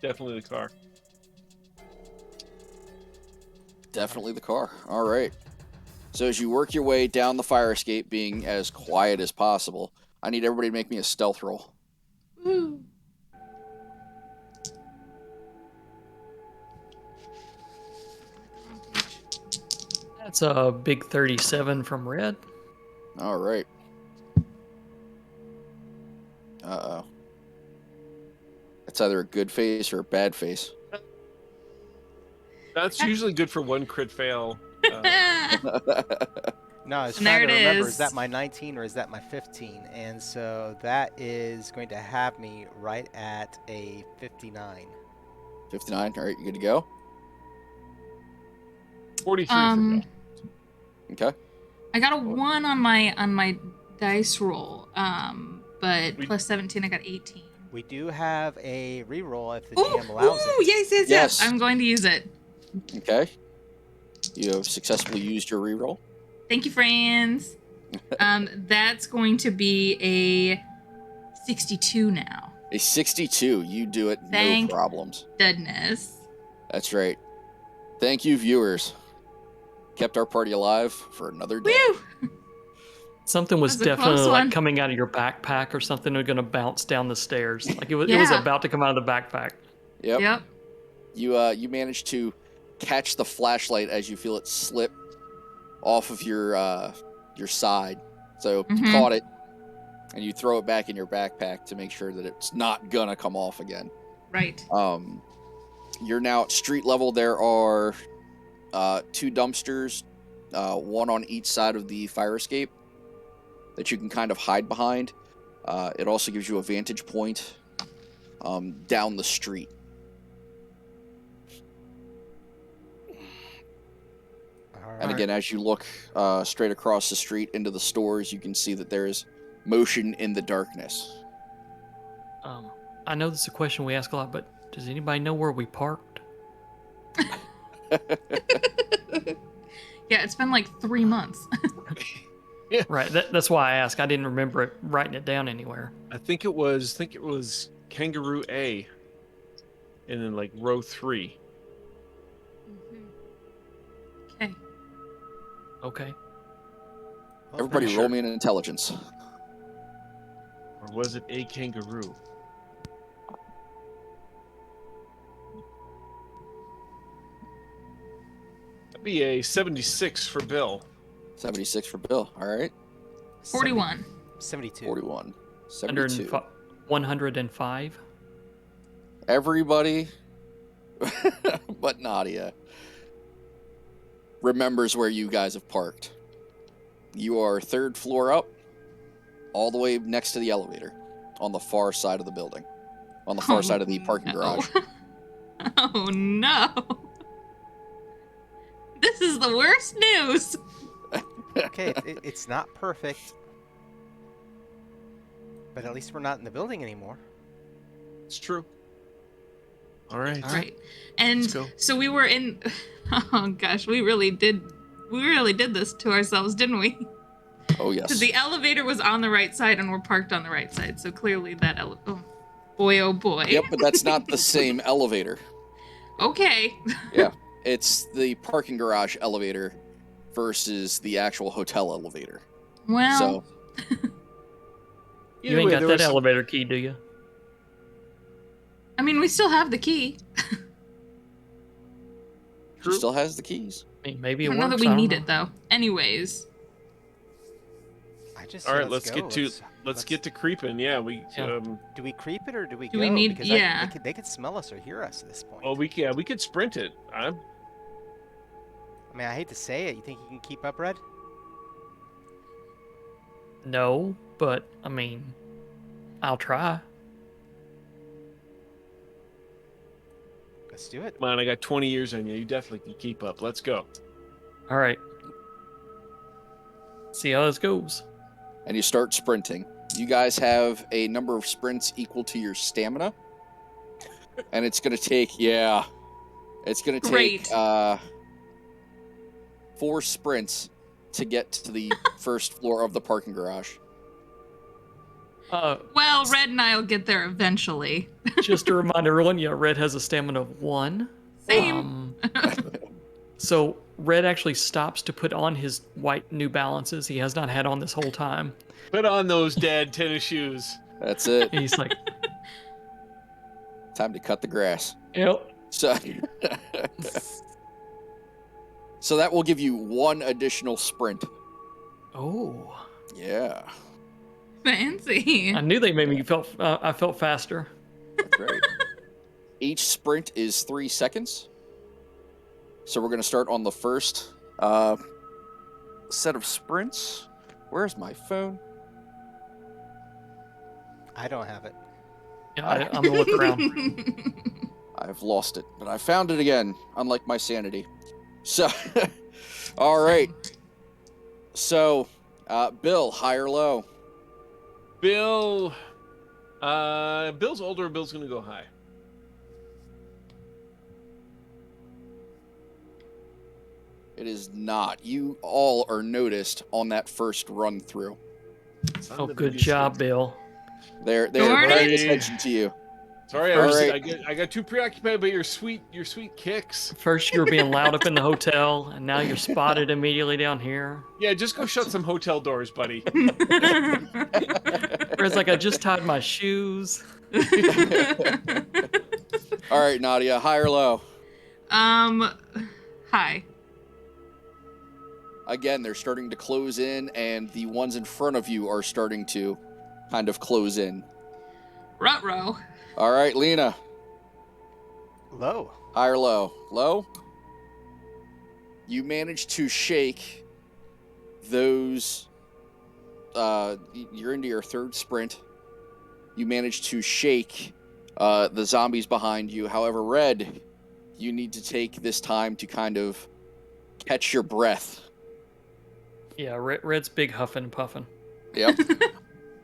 Definitely the car. Definitely the car. All right. So as you work your way down the fire escape, being as quiet as possible, I need everybody to make me a stealth roll. Woo. That's a big 37 from Red. All right. Uh-oh. It's either a good face or a bad face. That's usually good for one crit fail. No, I was And trying there to it remember, is. is that my 19 or is that my 15? And so that is going to have me right at a 59. 59. All right, you good to go? 43 for Bill. Okay. I got a 1 on my dice roll. But plus 17, I got 18. We do have a reroll if the Ooh, GM allows ooh, it. yes. Yes. I'm going to use it. Okay. You have successfully used your reroll. Thank you, friends. That's going to be a 62 now. A 62. You do it, Thank no problems. Goodness. That's right. Thank you, viewers. Kept our party alive for another day. Woo! Something was That was a close definitely one. like coming out of your backpack or something was going to bounce down the stairs. Like it was Yeah. about to come out of the backpack. Yep. You managed to catch the flashlight as you feel it slip off of your side. So you Mhm. caught it, and you throw it back in your backpack to make sure that it's not gonna come off again. Right. You're now at street level. There are 2 dumpsters, one on each side of the fire escape that you can kind of hide behind. It also gives you a vantage point down the street. And again, as you look straight across the street into the stores, you can see that there is motion in the darkness. I know this is a question we ask a lot, but does anybody know where we parked? Yeah, it's been like 3 months. Right. That's why I asked. I didn't remember it writing it down anywhere. I think it was Kangaroo A. And then like row 3. Okay. Okay. Everybody roll me an intelligence. Or was it a kangaroo? That'd be a 76 for Bill. 76 for Bill. All right. 41. 72. 41. 72. 105. Everybody but Nadia remembers where you guys have parked. You are 3rd floor up, all the way next to the elevator, on the far side of the building, on the far side of the parking garage. Oh no. This is the worst news. Okay, it's not perfect. But at least we're not in the building anymore. It's true. All right. All right. And Let's go. so we were in oh gosh, we really did this to ourselves, didn't we? Oh, yes. Because the elevator was on the right side and we're parked on the right side. So clearly that oh boy. Yep, but that's not the same elevator. Okay. Yeah, it's the parking garage elevator versus the actual hotel elevator. Well, So, You ain't got that elevator key, do you? I mean, we still have the key. she still has the keys. I mean, maybe I it don't know works. that we I don't need know. it though. Anyways, I just All say right, let's go. get to creeping. Yeah, we Yeah. Do we creep it or do we Do go? we need- Because yeah. they could smell us or hear us at this point. oh, we could sprint it. I mean, I hate to say it. You think you can keep up, Red? No, but I mean, I'll try. Let's do it. Come on, I got 20 years on you. You definitely can keep up. Let's go. All right. See how this goes. And you start sprinting. You guys have a number of sprints equal to your stamina. And it's going to take, it's going to take Great. 4 sprints to get to the first floor of the parking garage. Well, Red and I'll get there eventually. Just to remind everyone, Red has a stamina of 1. Same. So Red actually stops to put on his white New Balances he has not had on this whole time. Put on those dad tennis shoes. That's it. And he's like, Time to cut the grass. yep. So, so that will give you 1 additional sprint. Oh. Yeah, Fancy. I knew they made me I felt faster. that's right. Each sprint is 3 seconds. So we're going to start on the first set of sprints. Where's my phone? I don't have it. Yeah, I'm gonna look around. I've lost it, but I found it again, unlike my sanity. So, all right. So, Bill, high or low? Bill. Bill's older. Bill's gonna go high. It is not. You all are noticed on that first run through. Oh, good job, Bill. They're Darn paying it. attention to you. Sorry, All right. I got too preoccupied by your sweet kicks. First you were being loud up in the hotel, and now you're spotted immediately down here. Yeah, just go shut some hotel doors, buddy. Red's like, I just tied my shoes. All right, Nadia, high or low? Hi. Again, they're starting to close in, and the ones in front of you are starting to kind of close in. Ruh-roh. All right, Lena, Low. high or low? Low? You managed to shake those. You're into your third sprint. You managed to shake the zombies behind you. However, Red, you need to take this time to kind of catch your breath. Yeah, Red's big huffing and puffing. Yep.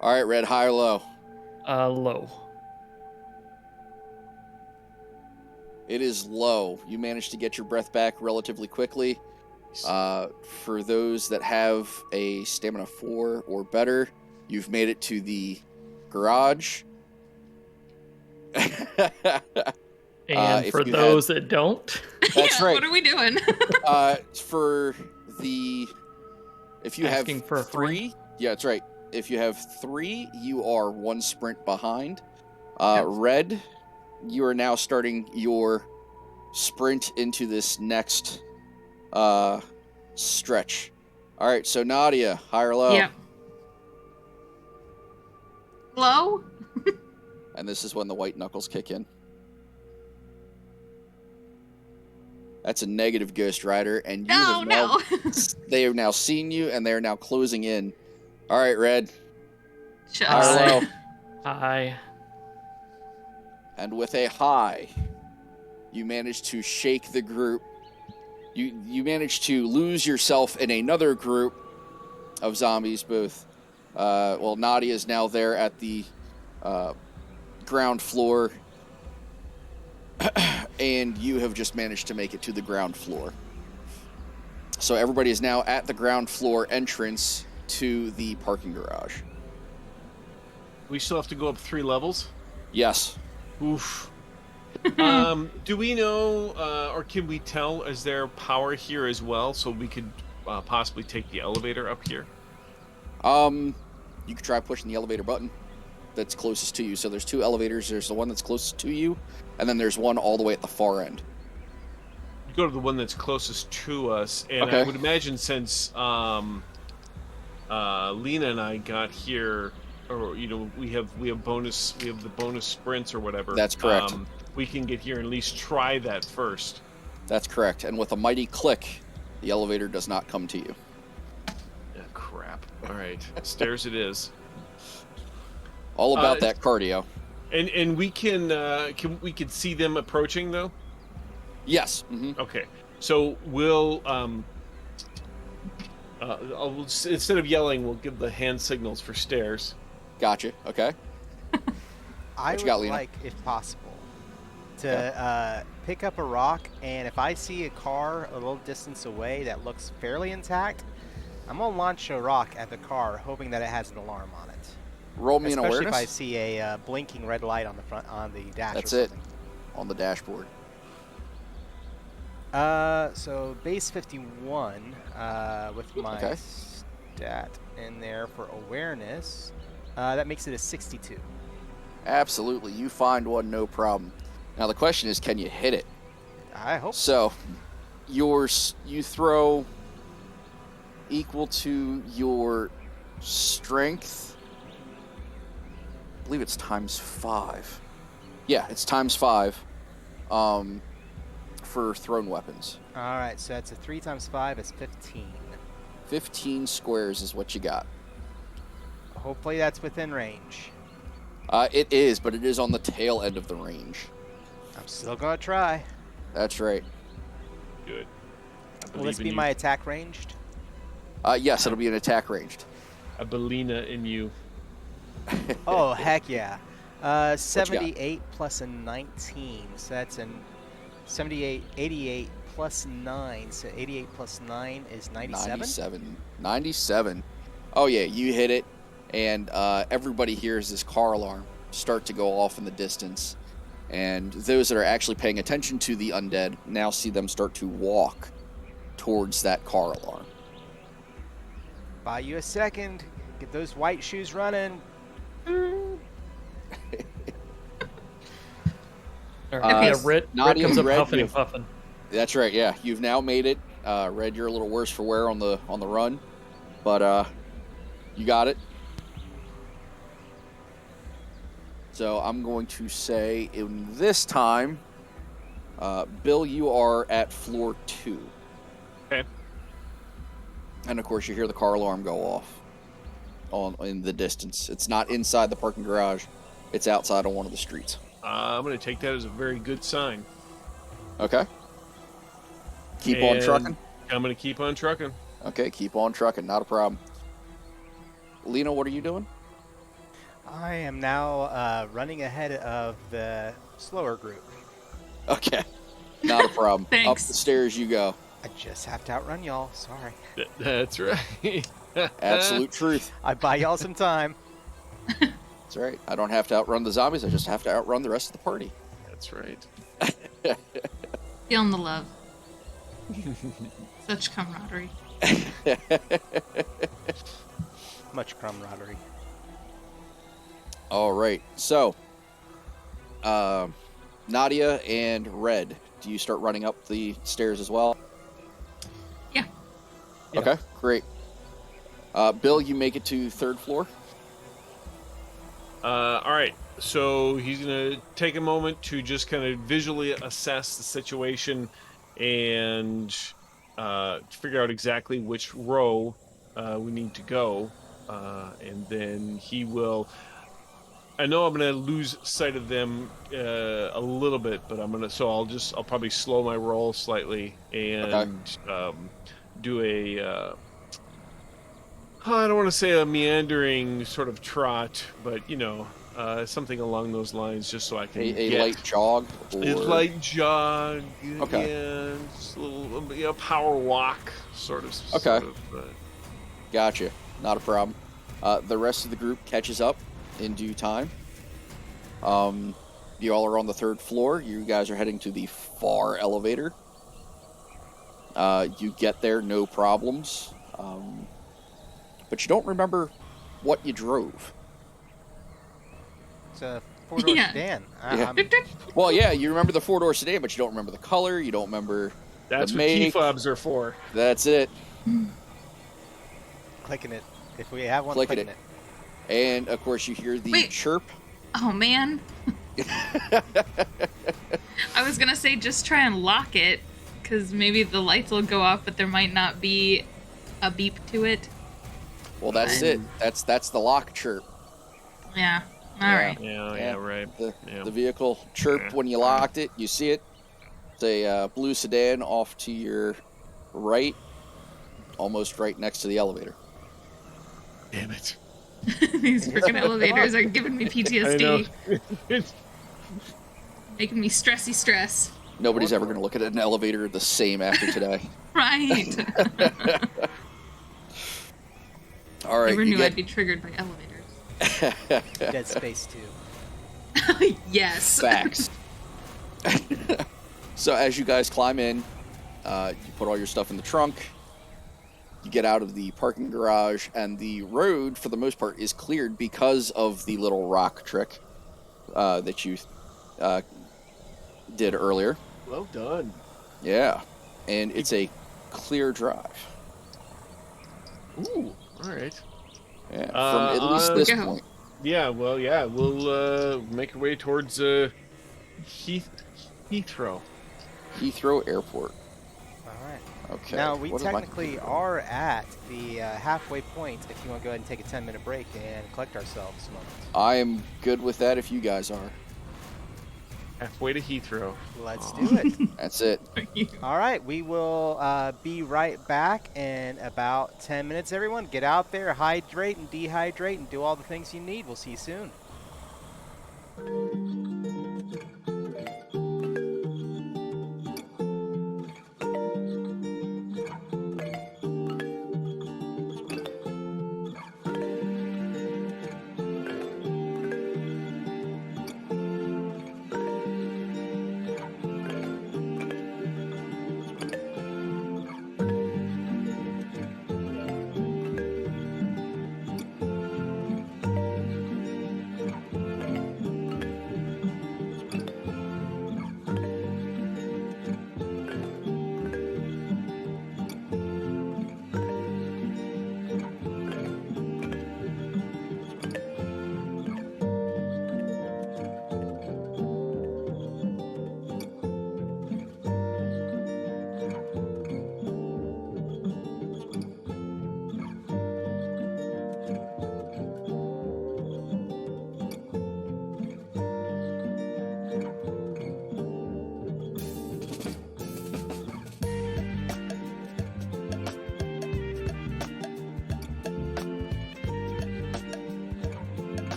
All right, Red, high or low? Low. It is low. You managed to get your breath back relatively quickly. For those that have a stamina 4 or better, you've made it to the garage. And if for you those that don't, That's Yeah, right. What are we doing? If you Asking have for a 3, yeah, that's right. If you have 3, you are 1 sprint behind. Yep. Red, you are now starting your sprint into this next stretch. All right, so Nadia, high or low? Yep. Low? And this is when the white knuckles kick in. That's a negative, Ghost Rider, and you No, have now, no. they have now seen you, and they are now closing in. All right, Red, Just. high or low? I And with a high, you manage to shake the group. You manage to lose yourself in another group of zombies. Both, Nadia is now there at the ground floor, and you have just managed to make it to the ground floor. So everybody is now at the ground floor entrance to the parking garage. We still have to go up 3 levels. Yes. Oof. Do we know, or can we tell, is there power here as well, so we could possibly take the elevator up here? You could try pushing the elevator button that's closest to you. So there's 2 elevators. There's the one that's closest to you, and then there's one all the way at the far end. You go to the one that's closest to us, and Okay. I would imagine since Lena and I got here, or we have the bonus sprints or whatever. That's correct. We can get here and at least try that first. That's correct. And with a mighty click, the elevator does not come to you. Ah, crap. All right, stairs it is. All about that cardio. And we can see them approaching though. Yes. Mm-hmm. Okay, so we'll instead of yelling, we'll give the hand signals for stairs. Gotcha. Okay. I you would got, Lena? like, if possible, to pick up a rock, and if I see a car a little distance away that looks fairly intact, I'm gonna launch a rock at the car, hoping that it has an alarm on it. Roll me an Especially awareness. if I see a blinking red light on the front on the dash That's or it. something. On the dashboard. So base 51 with my Okay. stat in there for awareness. That makes it a 62. Absolutely. You find one, no problem. Now the question is, can you hit it? I hope So, you throw equal to your strength. I believe it's times 5. Yeah, it's times 5. For thrown weapons. All right, so that's a 3 times 5 is 15. 15 squares is what you got. Hopefully that's within range. It is, but it is on the tail end of the range. I'm still gonna try. That's right. Good. Will this be my attack ranged? Yes, it'll be an attack ranged. A Belina in you. Oh, heck yeah. 78 plus a 19, so that's an 88 plus 9, so 88 plus 9 is 97? 97. Oh yeah, you hit it, and everybody hears this car alarm start to go off in the distance, and those that are actually paying attention to the undead now see them start to walk towards that car alarm. Buy you a second. Get those white shoes running. Red Nadia, comes up Red, huffing and puffing. That's right. Yeah, you've now made it. Red, you're a little worse for wear on the run, but you got it. So I'm going to say in this time, Bill, you are at floor 2. Okay. And of course, you hear the car alarm go off in the distance. It's not inside the parking garage; it's outside on one of the streets. I'm going to take that as a very good sign. Okay. Keep on trucking. I'm going to keep on trucking. Okay, keep on trucking. Not a problem. Lena, what are you doing? I am now running ahead of the slower group. Okay, not a problem. Thanks. Up the stairs you go. I just have to outrun y'all. Sorry. That's right. Absolute truth. I buy y'all some time. That's right. I don't have to outrun the zombies. I just have to outrun the rest of the party. That's right. Feeling the love. Such camaraderie. Much camaraderie. All right. So, Nadia and Red, do you start running up the stairs as well? Yeah. Okay, great. Bill, you make it to 3rd floor? All right. So he's going to take a moment to just kind of visually assess the situation and figure out exactly which row we need to go. And then he will... I know I'm going to lose sight of them a little bit, but I'll probably slow my roll slightly and do a... I don't want to say a meandering sort of trot, but, something along those lines just so I can A light jog? A light jog. Okay. Yeah, just a little, power walk, sort of. Okay. Sort of, Gotcha. Not a problem. The rest of the group catches up in due time. You all are on the 3rd floor. You guys are heading to the far elevator. You get there, no problems. But you don't remember what you drove. It's a 4-door Yeah. sedan. Yeah. Well, yeah, you remember the 4-door sedan, but you don't remember the color. You don't remember That's the what key make. fobs are for. That's it. Clicking it. If we have one, Clicking clicking it. it. And, of course, you hear the Wait. chirp. Oh man. I was gonna say just try and lock it, because maybe the lights will go off, but there might not be a beep to it. Well, that's it. That's the lock chirp. Yeah. All Yeah. right. Yeah, right. The vehicle chirped when you locked it. You see it. It's a blue sedan off to your right, almost right next to the elevator. Damn it. These freaking elevators are giving me PTSD. I know. Making me stressy stress. Nobody's ever going to look at an elevator the same after today. Right. All right, Never you knew get. I'd be triggered by elevators. Dead Space 2. Yes. Facts. So as you guys climb in, you put all your stuff in the trunk. You get out of the parking garage, and the road, for the most part, is cleared because of the little rock trick that you did earlier. Well done. Yeah, and it's a clear drive. Ooh, all right. Yeah, from at least this Go. point. Yeah, well, yeah, we'll make our way towards Heathrow. Heathrow Airport. All right. Okay. Now, we what is my technically computer are at the halfway point if you want to go ahead and take a 10-minute break and collect ourselves a moment. I am good with that if you guys are. Halfway to Heathrow. Let's Aw. do it. That's it. All right, we will be right back in about 10 minutes, everyone. Get out there, hydrate and dehydrate, and do all the things you need. We'll see you soon.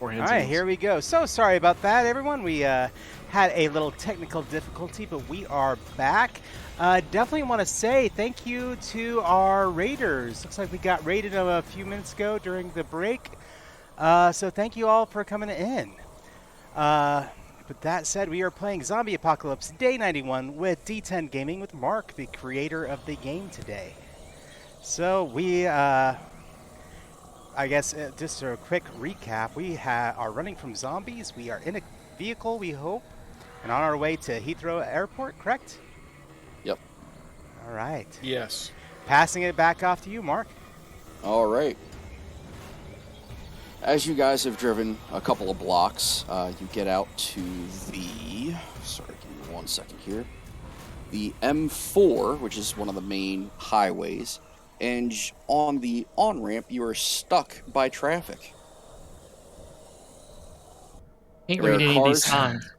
More hands All and right, wheels. here we go. So sorry about that, everyone. We had a little technical difficulty, but we are back. Definitely want to say thank you to our raiders. Looks like we got raided a few minutes ago during the break. So thank you all for coming in. But that said, we are playing Zombie Apocalypse Day 91 with D10 Gaming with Mark, the creator of the game today. So we, I guess, just a quick recap. We are running from zombies. We are in a vehicle, we hope, and on our way to Heathrow Airport, correct? Yep. All right. Yes. Passing it back off to you, Mark. All right. As you guys have driven a couple of blocks, you get out to the... Sorry, give me 1 second here. The M4, which is one of the main highways, and on the on-ramp, you are stuck by traffic. Can't There read are any of these cars. signs.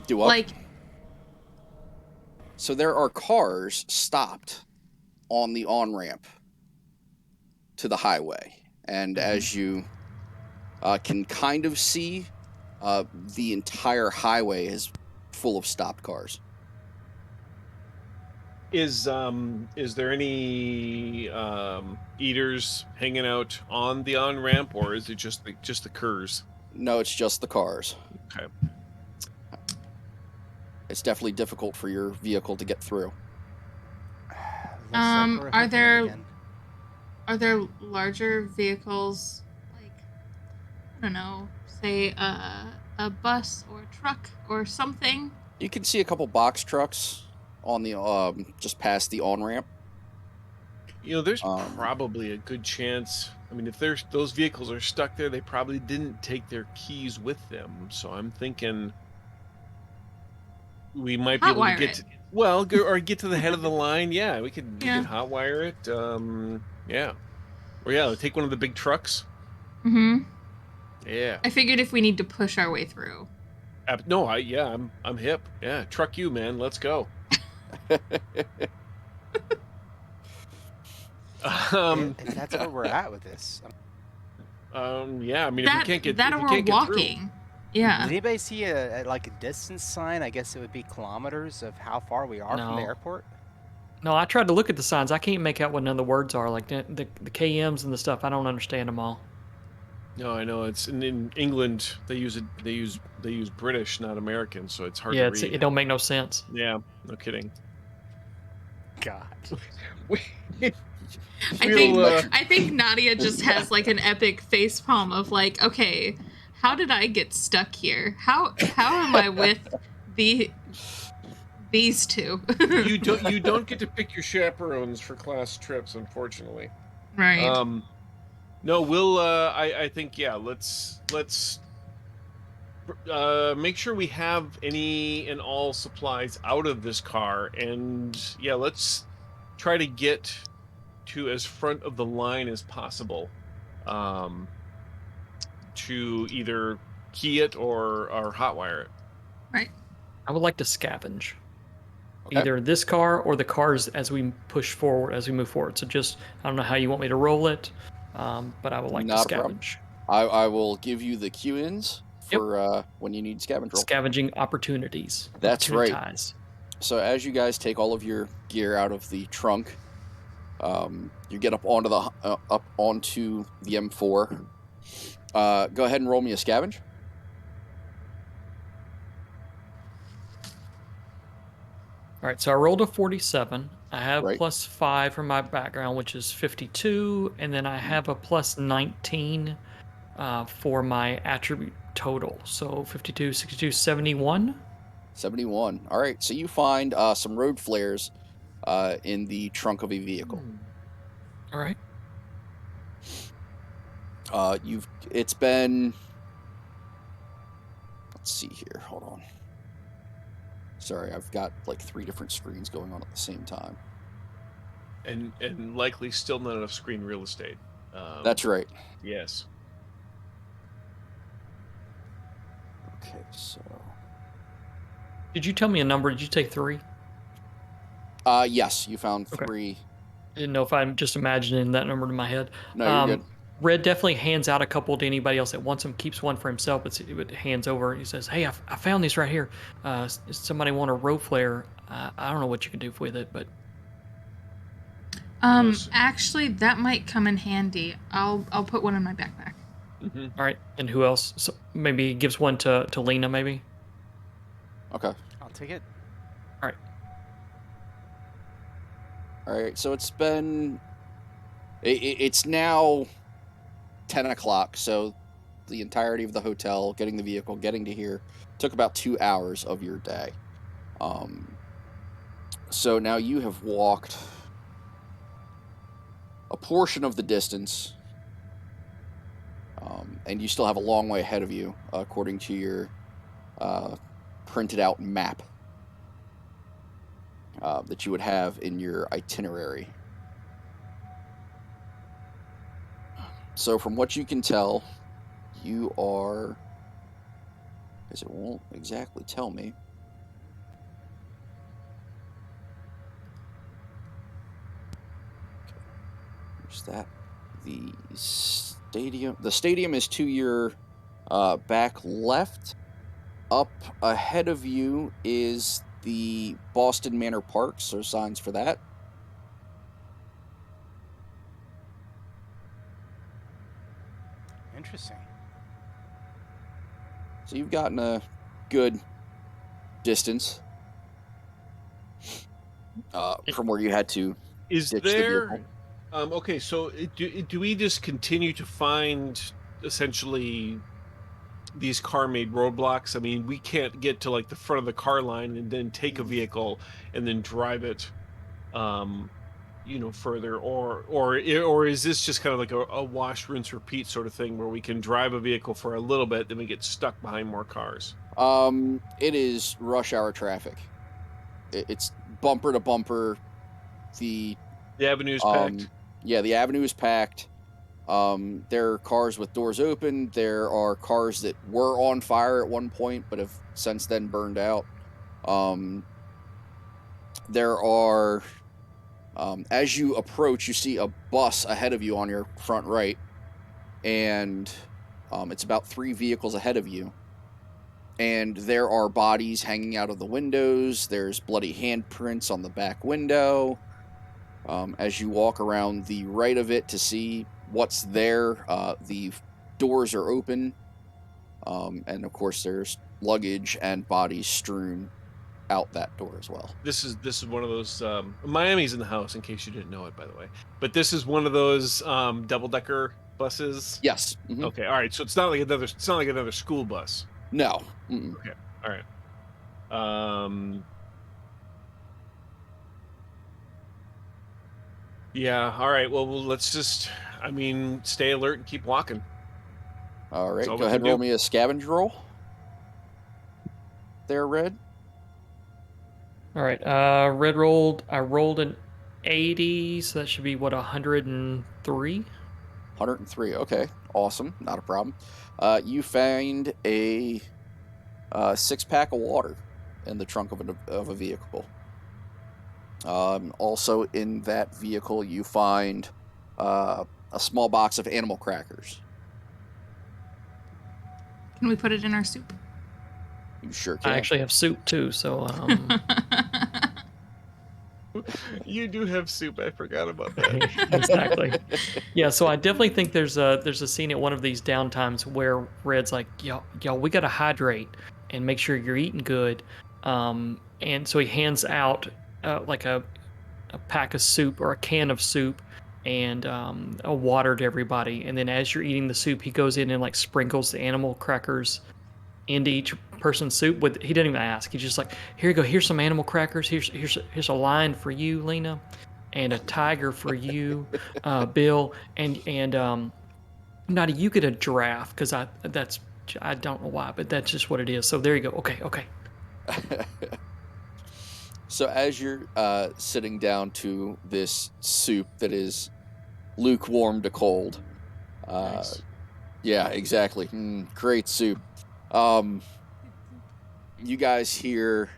Do what? Like, So there are cars stopped on the on-ramp to the highway. And as you can kind of see, the entire highway is full of stopped cars. Is there any eaters hanging out on the on ramp, or is it just the curs? No, it's just the cars. Okay. It's definitely difficult for your vehicle to get through. Looks like we're are hooking it there again. are there larger vehicles, like, I don't know, say a bus or a truck or something? You can see a couple box trucks on the just past the on-ramp. You know, there's Um, probably a good chance. I mean, if those vehicles are stuck there, they probably didn't take their keys with them. So I'm thinking we might be able to Hotwire get it. or get to the head of the line. Yeah, we could hotwire it. Yeah, or yeah, take one of the big trucks. Mm-hmm. Yeah. I figured if we need to push our way through. No, I'm hip. Yeah, truck you, man. Let's go. If that's where we're at with this. Yeah. I mean, if we can't get that if or we we're can't get through, walking. Yeah. Did anybody see a distance sign? I guess it would be kilometers of how far we are from the No. airport. No, I tried to look at the signs. I can't make out what none of the words are, like the KMs and the stuff. I don't understand them all. no, I know it's in England. They use British, not American, so it's hard Yeah, to read. it don't make no sense. Yeah, no kidding. God. I think Nadia just has like an epic facepalm of like, okay, how did I get stuck here? How am I with these two? you don't get to pick your chaperones for class trips, unfortunately. Right. No, we'll. I think let's make sure we have any and all supplies out of this car, and yeah, let's try to get to as front of the line as possible, to either key it or hotwire it. Right. I would like to scavenge. Okay. Either this car or the cars as we push forward, as we move forward. So just, I don't know how you want me to roll it, but I would like Not to a problem. scavenge. I will give you the Q-ins for when you need scavenge roll. Scavenging opportunities. That's right. Opportunities. So as you guys take all of your gear out of the trunk, you get up onto the M4. Go ahead and roll me a scavenge. All right, so I rolled a 47. I have Right. plus 5 from my background, which is 52, and then I have a plus 19 for my attribute total. So 52, 62, 71. 71. All right, so you find some road flares in the trunk of a vehicle. All right. It's been... Let's see here. Hold on. Sorry, I've got like 3 different screens going on at the same time. And likely still not enough screen real estate. That's right. Yes. Okay, so... Did you tell me a number? Did you take 3? Yes, you found Okay. 3. I didn't know if I'm just imagining that number in my head. No, you're good. Red definitely hands out a couple to anybody else that wants them, keeps one for himself, but hands over. He says, "Hey, I found this right here. Somebody want a row flare? I don't know what you can do with it, but Actually, that might come in handy. I'll put one in my backpack. Mm-hmm. all right." And who else? So maybe he gives one to Lena, maybe. Okay. I'll take it. All right. All right. So it's now 10 o'clock. So the entirety of the hotel, getting the vehicle, getting to here, took about 2 hours of your day. So now you have walked a portion of the distance, and you still have a long way ahead of you, according to your printed out map that you would have in your itinerary. So from what you can tell, you are, because it won't exactly tell me. Where's that? The stadium is to your back left. Up ahead of you is the Boston Manor Park, so signs for that. Interesting. So you've gotten a good distance from where you had to Is ditch the vehicle. there? Okay, so do we just continue to find essentially these car-made roadblocks? I mean, we can't get to like the front of the car line and then take a vehicle and then drive it, further, or is this just kind of like a wash, rinse, repeat sort of thing where we can drive a vehicle for a little bit, then we get stuck behind more cars? It is rush hour traffic. It's bumper to bumper. The avenue's packed. Yeah, the avenue is packed. There are cars with doors open. There are cars that were on fire at one point, but have since then burned out. There are, as you approach, you see a bus ahead of you on your front right, and it's about 3 vehicles ahead of you. And there are bodies hanging out of the windows. There's bloody handprints on the back window. As you walk around the right of it to see what's there, the doors are open. And of course, there's luggage and bodies strewn out that door as well. This is one of those Miami's in the house, in case you didn't know it, by the way. But this is one of those double-decker buses. Yes. Mm-hmm. Okay. All right. So it's not like another school bus. No. Mm-mm. Okay. All right. Yeah. All right. Well, let's just, stay alert and keep walking. All right. all Go we ahead can and roll do. me a scavenge roll. There, Red. All right. Red rolled. I rolled an 80, so that should be what, 103. 103. Okay. Awesome. Not a problem. You find a 6-pack of water in the trunk of a vehicle. Also in that vehicle, you find a small box of animal crackers. Can we put it in our soup? You sure can. I actually have soup too, so You do have soup. I forgot about that. exactly. Yeah, so I definitely think there's a scene at one of these downtimes where Red's like, y'all, we gotta hydrate and make sure you're eating good. And so he hands out like a pack of soup or a can of soup and a water to everybody. And then as you're eating the soup, he goes in and like sprinkles the animal crackers into each person's soup. He didn't even ask. He's just like, here you go. Here's some animal crackers. Here's a lion for you, Lena, and a tiger for you, Bill, and Nadi, you get a giraffe because I don't know why, but that's just what it is. So there you go. Okay. So as you're sitting down to this soup that is lukewarm to cold, Nice. yeah, exactly. Great soup. You guys hear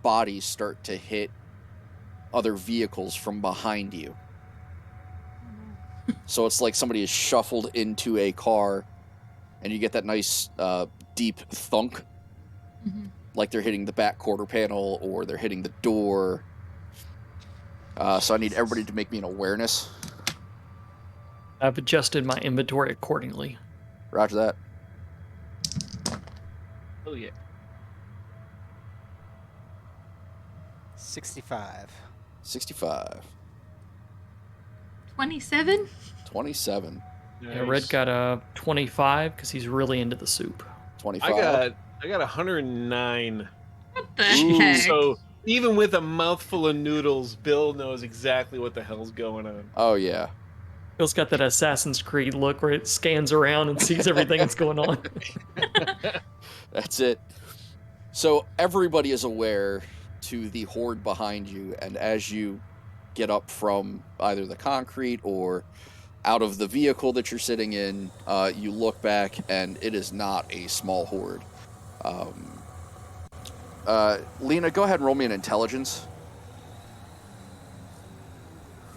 bodies start to hit other vehicles from behind you. So it's like somebody is shuffled into a car, and you get that nice deep thunk, like they're hitting the back quarter panel or they're hitting the door. So I need everybody to make me an awareness. I've adjusted my inventory accordingly. Roger that. Oh yeah. 65. 65. 27? 27. Yeah, Red got a 25 because he's really into the soup. 25. I got 109. What the Ooh. heck? So even with a mouthful of noodles, Bill knows exactly what the hell's going on. Oh, yeah. Bill's got that Assassin's Creed look where it scans around and sees everything that's going on. That's it. So everybody is aware to the horde behind you, and as you get up from either the concrete or out of the vehicle that you're sitting in, you look back, and it is not a small horde. Lena, go ahead and roll me an intelligence.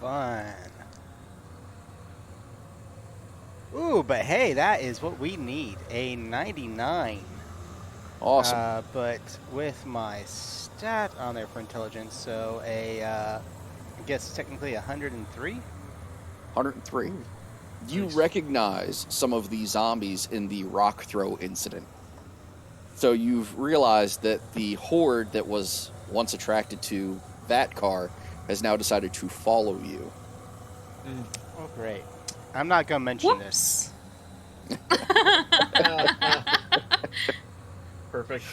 Fun. Ooh, but hey, that is what we need. A 99. Awesome. But with my stat on there for intelligence, so I guess technically 103? 103. You Nice. recognize some of the zombies in the rock throw incident. So you've realized that the horde that was once attracted to that car has now decided to follow you. Oh, great. I'm not going to mention this. Whoops. Perfect.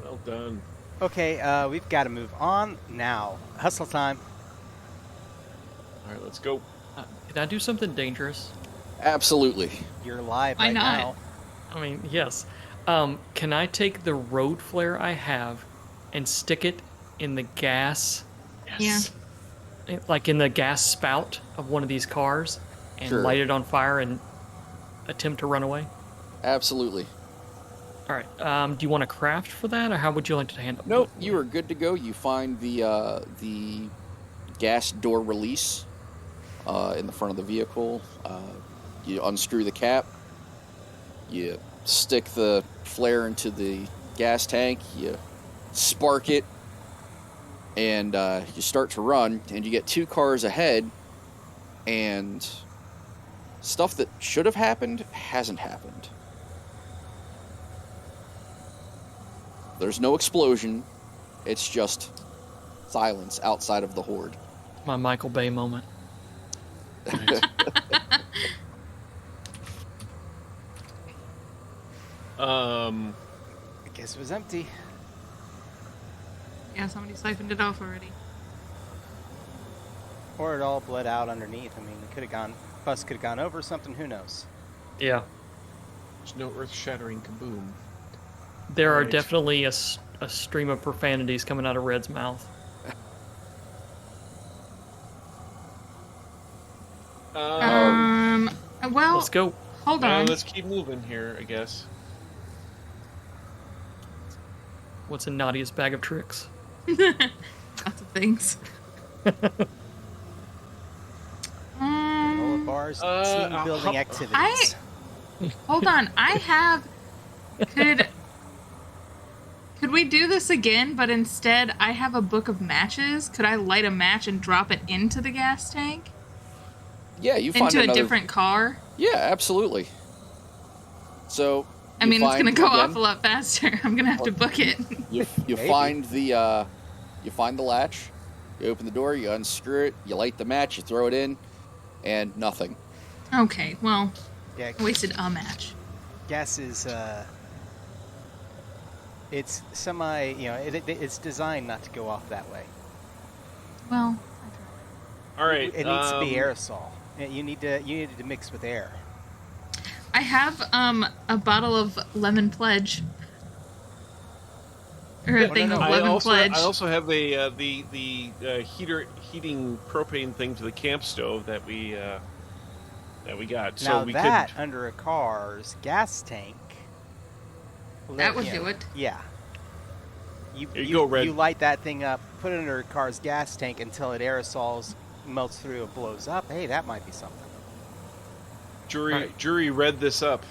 Well done. Okay, we've got to move on now. Hustle time. All right, let's go. Did I do something dangerous? Absolutely. You're live Why right not? now. I mean, yes. Can I take the road flare I have and stick it in the gas, Yes. like in the gas spout of one of these cars, and Sure. light it on fire and attempt to run away? Absolutely. All right. Do you want to craft for that, or how would you like to handle it? Nope, you are good to go. You find the gas door release in the front of the vehicle. You unscrew the cap. You stick the flare into the gas tank. You spark it, and you start to run. And you get 2 cars ahead, and stuff that should have happened hasn't happened. There's no explosion. It's just silence outside of the horde. My Michael Bay moment. I guess it was empty. Yeah, somebody siphoned it off already. Or it all bled out underneath. I mean, it could have gone, bus could have gone over something, who knows? Yeah. There's no earth-shattering kaboom. There are Right. definitely a stream of profanities coming out of Red's mouth. Well, Let's go. hold on. Let's keep moving here, I guess. What's in Nadia's bag of tricks? Lots of things. Lower bars, team building activities. Hold on. I have. Could we do this again? But instead, I have a book of matches. Could I light a match and drop it into the gas tank? Yeah, you find Into a another... different car? Yeah, absolutely. So I you mean, it's find, gonna go again, off a lot faster. I'm gonna have to book it. You Maybe. find the latch. You open the door. You unscrew it. You light the match. You throw it in, and nothing. Okay, well, Yeah, I wasted a match. gas is, it's semi, it's designed not to go off that way. Well, All right. It needs to be aerosol. You need to mix with air. I have a bottle of lemon pledge. Or a thing of I lemon also, pledge. I also have the heating propane thing to the camp stove that we got. So Now we that under a car's gas tank. That would do it. Yeah. Here you go, Red. You light that thing up, put it under a car's gas tank until it aerosols, melts through, and blows up. Hey, that might be something. Jury read this up.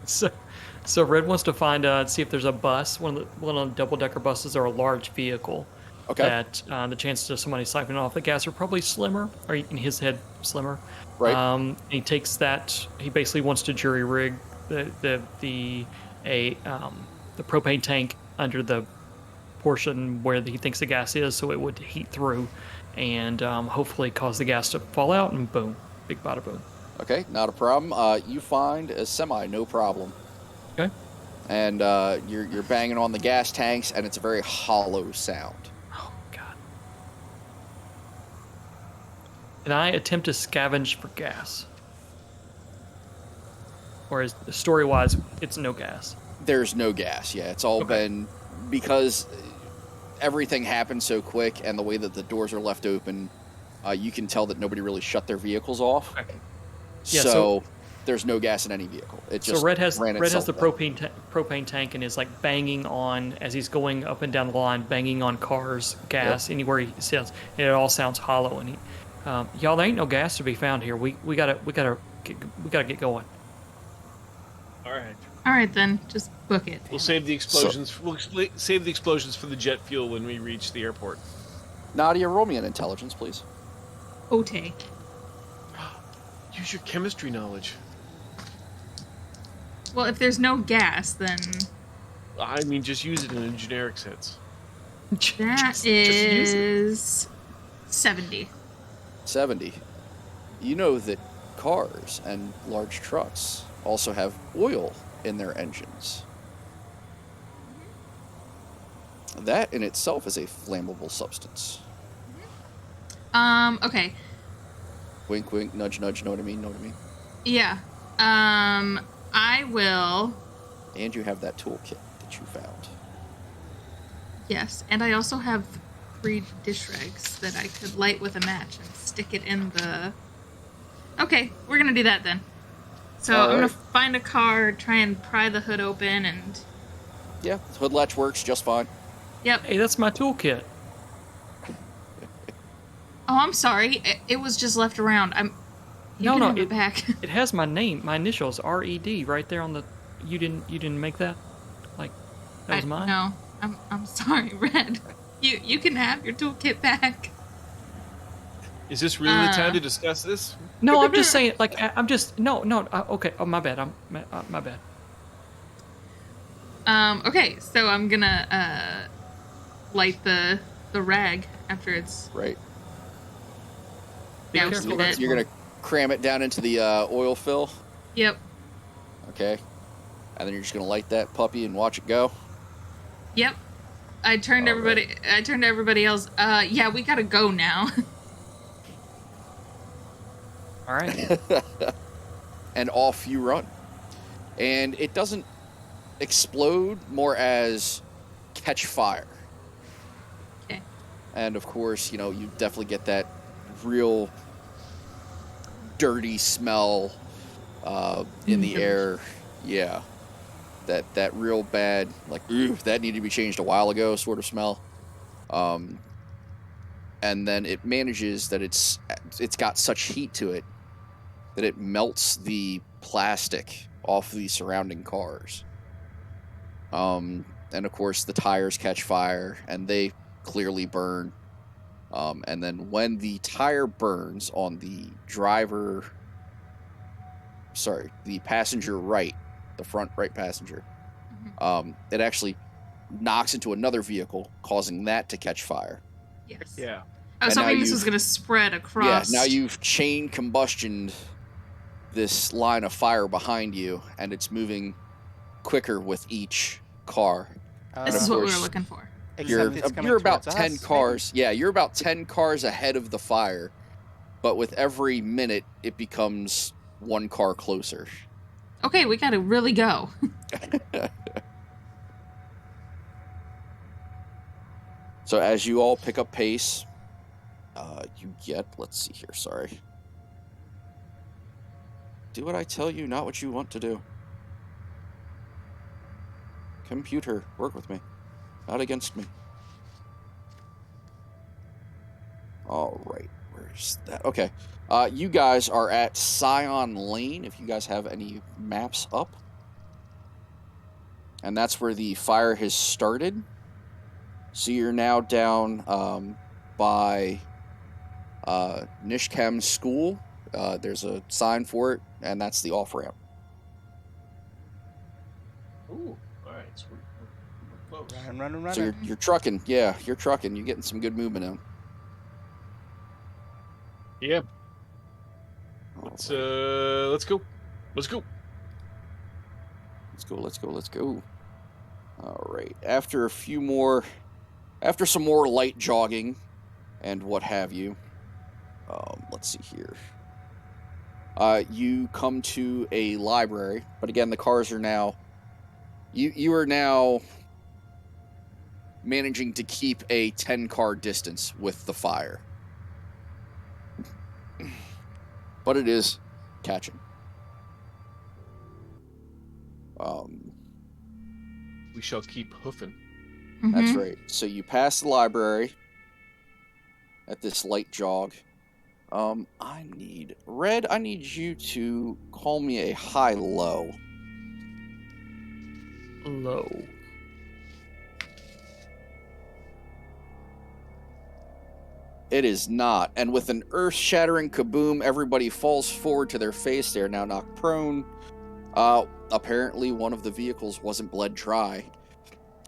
So Red wants to find see if there's a bus, one of the double-decker buses, or a large vehicle. Okay. That the chances of somebody siphoning off the gas are probably slimmer, or in his head slimmer. Right. He takes that. He basically wants to jury rig the propane tank under the portion where he thinks the gas is, so it would heat through, and hopefully cause the gas to fall out, and boom, big bada boom. Okay, not a problem. You find a semi, no problem. Okay. And you're banging on the gas tanks, and it's a very hollow sound. Oh God. And I attempt to scavenge for gas. Whereas story-wise, it's no gas. There's no gas. Yeah, it's all been because everything happened so quick, and the way that the doors are left open, you can tell that nobody really shut their vehicles off. Okay. Yeah, so there's no gas in any vehicle. It just so Red has the down. propane tank and is like banging on as he's going up and down the line, banging on cars, gas anywhere he sits, and it all sounds hollow. And he, y'all, there ain't no gas to be found here. We gotta get going. All right, then. Just book it. We'll save the explosions. Save the explosions for the jet fuel when we reach the airport. Nadia, roll me an intelligence, please. Ote. Use your chemistry knowledge. Well, if there's no gas, then... I mean, just use it in a generic sense. That is 70. 70. You know that cars and large trucks also have oil in their engines. That in itself is a flammable substance. Okay. Wink, wink, nudge, nudge, know what I mean? Yeah. I will... And you have that toolkit that you found. Yes, and I also have 3 dish rags that I could light with a match and stick it in the... Okay, we're gonna do that then. So I'm gonna find a car, try and pry the hood open, and... Yeah, the hood latch works just fine. Yep. Hey, that's my toolkit. Oh, I'm sorry. It was just left around. You can have it back. It has my name, my initials, R.E.D. right there on the... You didn't make that? Like, that was mine? No. I'm sorry, Red. You can have your toolkit back. Is this really the time to discuss this? No, I'm just saying, like, okay. Oh, my bad. My bad. Okay, so I'm gonna, light the rag after it's... Right. Be careful, that. You're gonna cram it down into the oil fill? Yep. Okay. And then you're just gonna light that puppy and watch it go? Yep. I turned to everybody else. Yeah, we gotta go now. All right. And off you run. And it doesn't explode, more as catch fire. Okay. And of course, you definitely get that real dirty smell in the air. Yeah. That real bad, like, ooh, that needed to be changed a while ago sort of smell. And then it manages that it's got such heat to it that it melts the plastic off the surrounding cars. And of course the tires catch fire and they clearly burn. And then when the tire burns on the passenger right, the front right passenger, it actually knocks into another vehicle, causing that to catch fire. Yes. Yeah. I was And hoping now this was going to spread across. Yeah, now you've chain combustioned this line of fire behind you, and it's moving quicker with each car. This is what we were looking for. You're about 10 towards us, cars. Yeah, you're about 10 cars ahead of the fire, but with every minute, it becomes one car closer. Okay, we got to really go. So as you all pick up pace, you get, let's see here, sorry. Do what I tell you, not what you want to do. Computer, work with me, not against me. All right. Where's that? Okay. You guys are at Scion Lane, if you guys have any maps up. And that's where the fire has started. So you're now down by Nishcam School. There's a sign for it, and that's the off-ramp. Ooh, all right. So we're close. Run. So you're trucking. Yeah, you're trucking. You're getting some good movement in. Yeah. Let's go. Let's go. Let's go. All right. After some more light jogging and what have you, let's see here. You come to a library, but again, the cars are now. You are now managing to keep a 10-car distance with the fire, but it is catching. We shall keep hoofing. That's right. So you pass the library at this light jog. I need you to call me a high-low. Low. It is not. And with an earth-shattering kaboom, everybody falls forward to their face. They are now knocked prone. Apparently, one of the vehicles wasn't bled dry.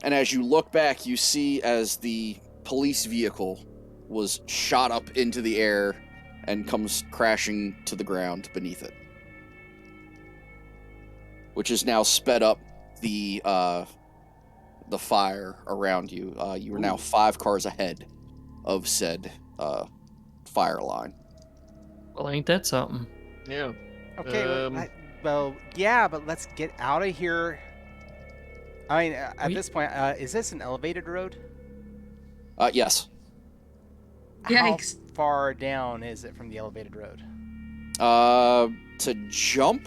And as you look back, you see as the police vehicle was shot up into the air and comes crashing to the ground beneath it, which has now sped up the fire around you. You are now 5 cars ahead of said fire line. Well, ain't that something? Yeah. Okay. Well, yeah, but let's get out of here. I mean, at this point, is this an elevated road? Yes. Yikes. How far down is it from the elevated road? To jump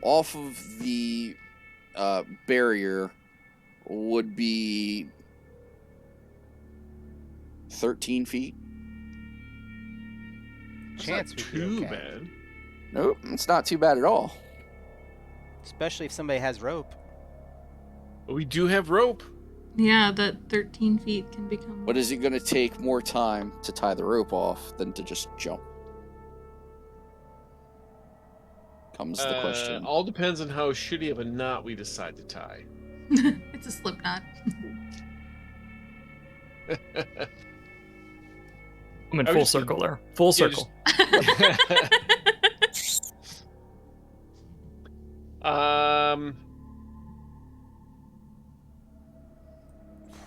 off of the barrier would be 13 feet. Chance That's would not be too okay. bad. Nope, it's not too bad at all. Especially if somebody has rope. But we do have rope. Yeah, that 13 feet can become. But is it going to take more time to tie the rope off than to just jump? Comes the question. All depends on how shitty of a knot we decide to tie. It's a slip knot. I'm in I was full just gonna- circle there. Full circle.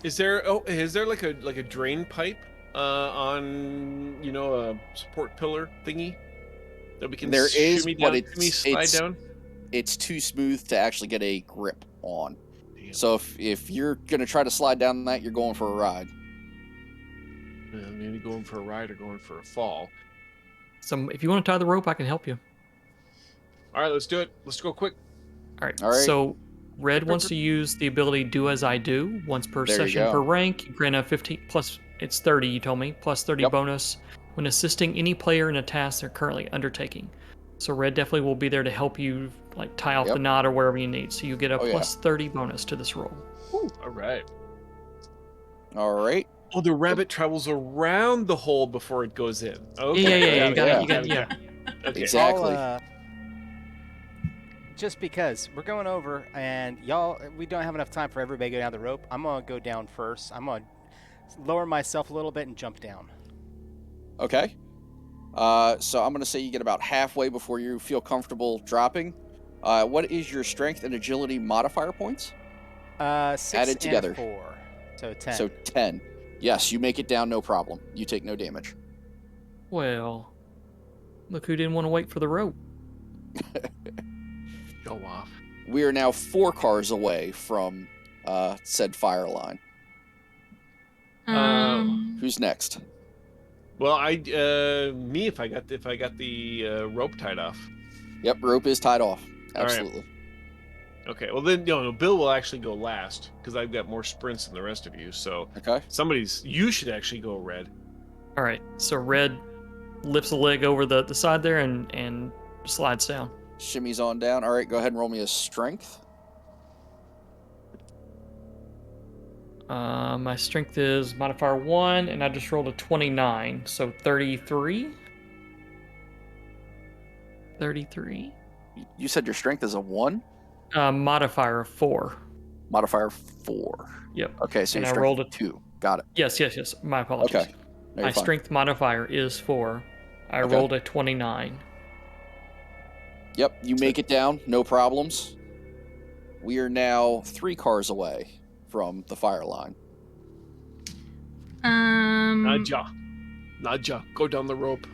Is there like a drain pipe on a support pillar thingy that we can There is, shimmy but down, slide down? It's too smooth to actually get a grip on. Damn. So if you're gonna try to slide down that, you're going for a ride. I'm maybe going for a ride or going for a fall. So if you want to tie the rope, I can help you. All right, let's do it. Let's go quick. All right. All right. So Red wants to use the ability Do As I Do. Once per There you session go. per rank, you grant a 15 plus. It's 30. You told me plus 30 Yep. bonus when assisting any player in a task they're currently undertaking. So Red definitely will be there to help you, like tie off Yep. the knot or wherever you need. So you get a Oh, yeah. plus 30 bonus to this roll. All right. All right. Oh, the rabbit travels around the hole before it goes in. Okay. Yeah. You got yeah. it. You got it. Yeah. Okay. Exactly. Just because we're going over and we don't have enough time for everybody to go down the rope. I'm gonna go down first. I'm gonna lower myself a little bit and jump down. Okay. So I'm gonna say you get about halfway before you feel comfortable dropping. What is your strength and agility modifier points? 6 Added together. and 4, so 10. So 10. Yes, you make it down, no problem. You take no damage. Well, look who didn't want to wait for the rope. Go off. We are now 4 cars away from said fire line. Who's next? Well, me if I got the rope tied off. Yep, rope is tied off. All right. Absolutely. Okay. Well, then no, Bill will actually go last because I've got more sprints than the rest of you. So Okay. you should actually go Red. All right. So Red lifts a leg over the side there and slides down. Shimmies on down. All right, go ahead and roll me a strength. My strength is modifier 1, and I just rolled a 29, so 33. 33. You said your strength is a 1? Modifier of 4. Modifier 4. Yep. Okay, so And your I strength rolled is 2. Got it. Yes. My apologies. Okay. No, My you're fine. strength modifier is 4. I Okay. rolled a 29. Yep, you make it down, no problems. We are now 3 cars away from the fire line. Nadja, go down the rope.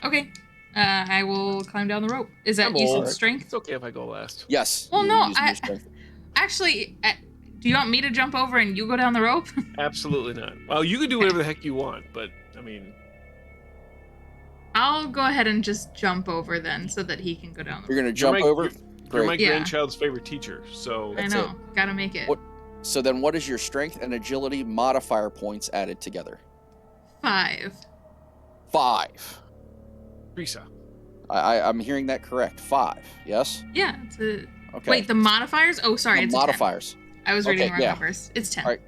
Okay. I will climb down the rope. Is that I'm you said old. strength? It's okay if I go last. Yes. Well, you're no, using your strength. Actually, do you want me to jump over and you go down the rope? Absolutely not. Well, you can do whatever the heck you want, but I mean, I'll go ahead and just jump over then so that he can go down the You're rope. gonna jump over. you're my Great. Yeah. grandchild's favorite teacher, so I That's know. Gotta make it. What- So then, what is your strength and agility modifier points added together? 5. 5. Teresa. I'm hearing that correct. 5. Yes. Yeah. It's a... Okay. Wait, the modifiers? Oh, sorry. The It's a 10. modifiers. I was reading Okay, the wrong yeah. numbers. It's 10. All right.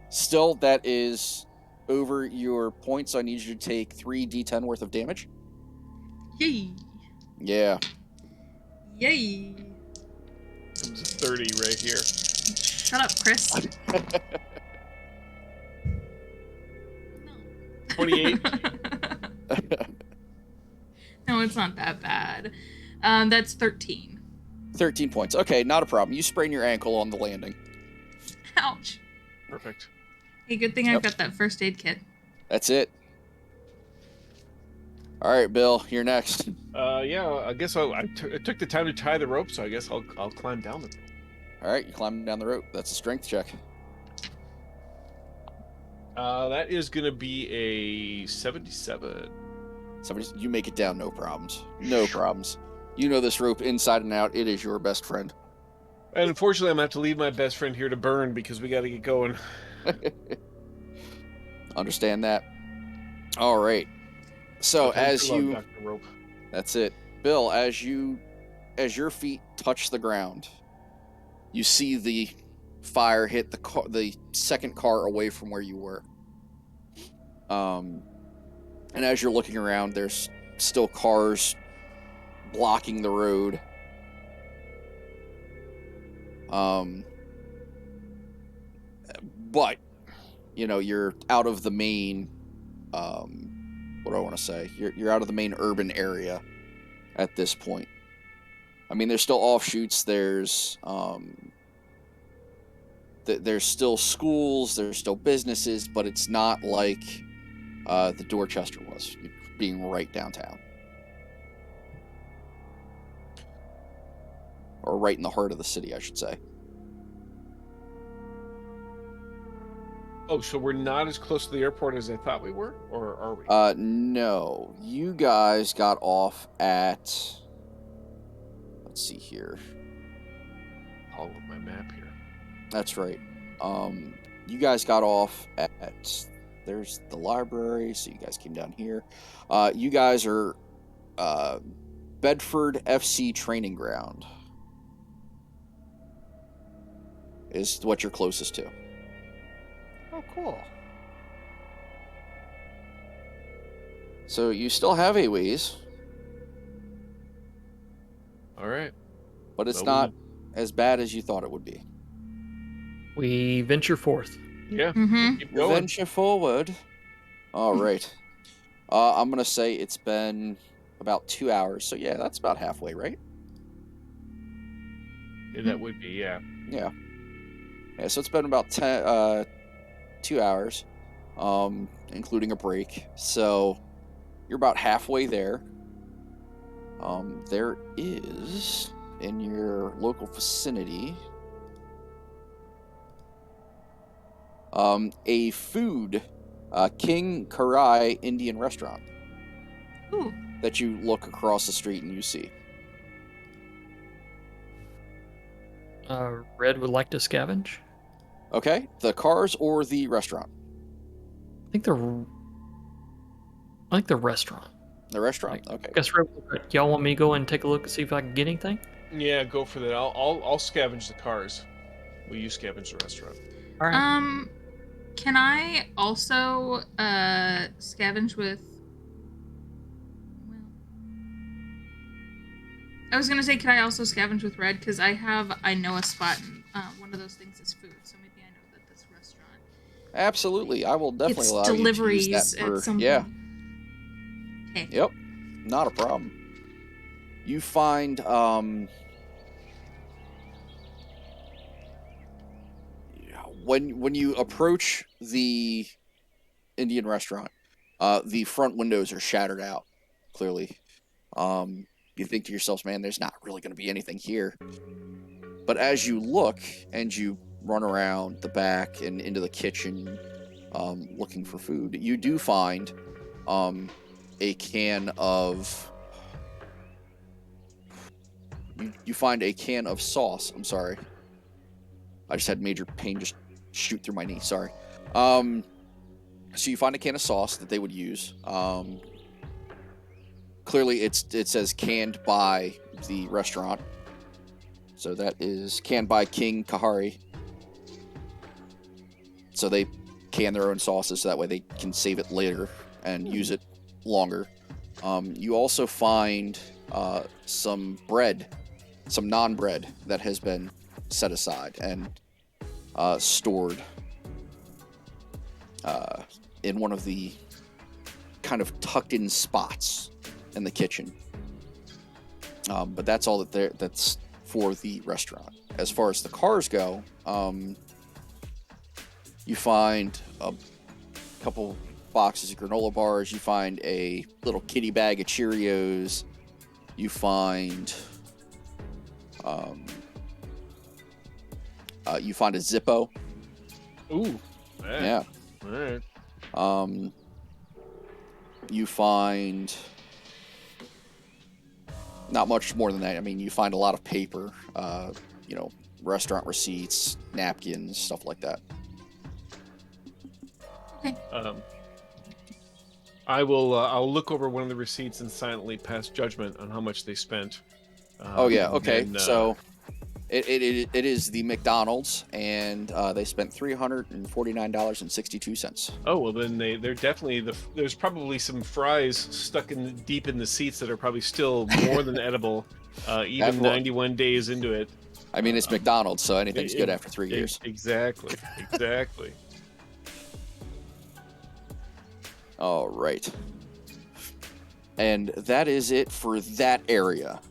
Still, that is over your points. So I need you to take 3d10 worth of damage. Yay. Yeah. Yay. Comes a 30 right here. Shut up, Chris. 28. No, it's not that bad. That's 13. 13 points. Okay, not a problem. You sprain your ankle on the landing. Ouch. Perfect. Hey, good thing I've got that first aid kit. That's it. All right, Bill, you're next. Yeah, I guess I took the time to tie the rope, so I guess I'll climb down the rope. All right, you climb down the rope. That's a strength check. That is going to be a 77. You make it down, no problems. No problems. You know this rope inside and out. It is your best friend. And unfortunately, I'm going to have to leave my best friend here to burn because we got to get going. Understand that. All right. So Thanks as for love, you, Dr. Rope. that's it, Bill. As your feet touch the ground, you see the fire hit the second car away from where you were. And as you're looking around, there's still cars blocking the road. But you're out of the main. What do I want to say? You're out of the main urban area at this point. I mean, there's still offshoots. There's still schools. There's still businesses, but it's not like the Dorchester was, being right downtown, or right in the heart of the city, I should say. Oh, so we're not as close to the airport as I thought we were? Or are we? No. You guys got off at... Let's see here. I'll look at my map here. That's right. You guys got off at... There's the library, so you guys came down here. You guys are Bedford FC Training Ground is what you're closest to. Oh, cool. So you still have a ways, All right. but it's Well, not as bad as you thought it would be. We venture forth. Yeah. Mm-hmm. Keep going. Venture forward. All right. I'm going to say it's been about 2 hours. So, yeah, that's about halfway, right? Yeah, that would be, yeah. Yeah. Yeah, so it's been about 2 hours, including a break. So you're about halfway there. There is, in your local vicinity, a food, King Karai Indian restaurant Ooh. that you look across the street and you see. Red would like to scavenge. Okay, the cars or the restaurant? I think the I think the restaurant. The restaurant. Like, Okay. guess real quick, y'all want me to go and take a look and see if I can get anything? Yeah, go for that. I'll scavenge the cars. Will you scavenge the restaurant? All right. Can I also scavenge with? Well, I was gonna say, can I also scavenge with red? Because I know a spot, and one of those things is food. So maybe I know that this restaurant Absolutely. I will definitely gets allow you to use that deliveries for. at some Yeah. point. Okay. Yep. Not a problem. You find when you approach the Indian restaurant, the front windows are shattered out. Clearly, you think to yourselves, "Man, there's not really going to be anything here." But as you look and you run around the back and into the kitchen, looking for food, you do find a can of. You find a can of sauce. I'm sorry. I just had major pain just shoot through my knee. Sorry. So you find a can of sauce that they would use. Clearly, it says canned by the restaurant. So that is canned by King Kahari. So they can their own sauces so that way they can save it later and use it longer. You also find some bread, some non-bread that has been set aside and stored in one of the kind of tucked-in spots in the kitchen. But that's all that's for the restaurant. As far as the cars go, you find a couple boxes of granola bars. You find a little kitty bag of Cheerios. You find a Zippo. Ooh. Yeah. All right. You find not much more than that. I mean, you find a lot of paper, restaurant receipts, napkins, stuff like that. Okay. I'll look over one of the receipts and silently pass judgment on how much they spent. Oh yeah, okay. Then, so it is the McDonald's, and they spent $349.62. Oh well, then they're definitely there's probably some fries stuck deep in the seats that are probably still more than edible, even 91 days into it. I mean, it's McDonald's, so anything's good after 3 years. Exactly. All right, and that is it for that area.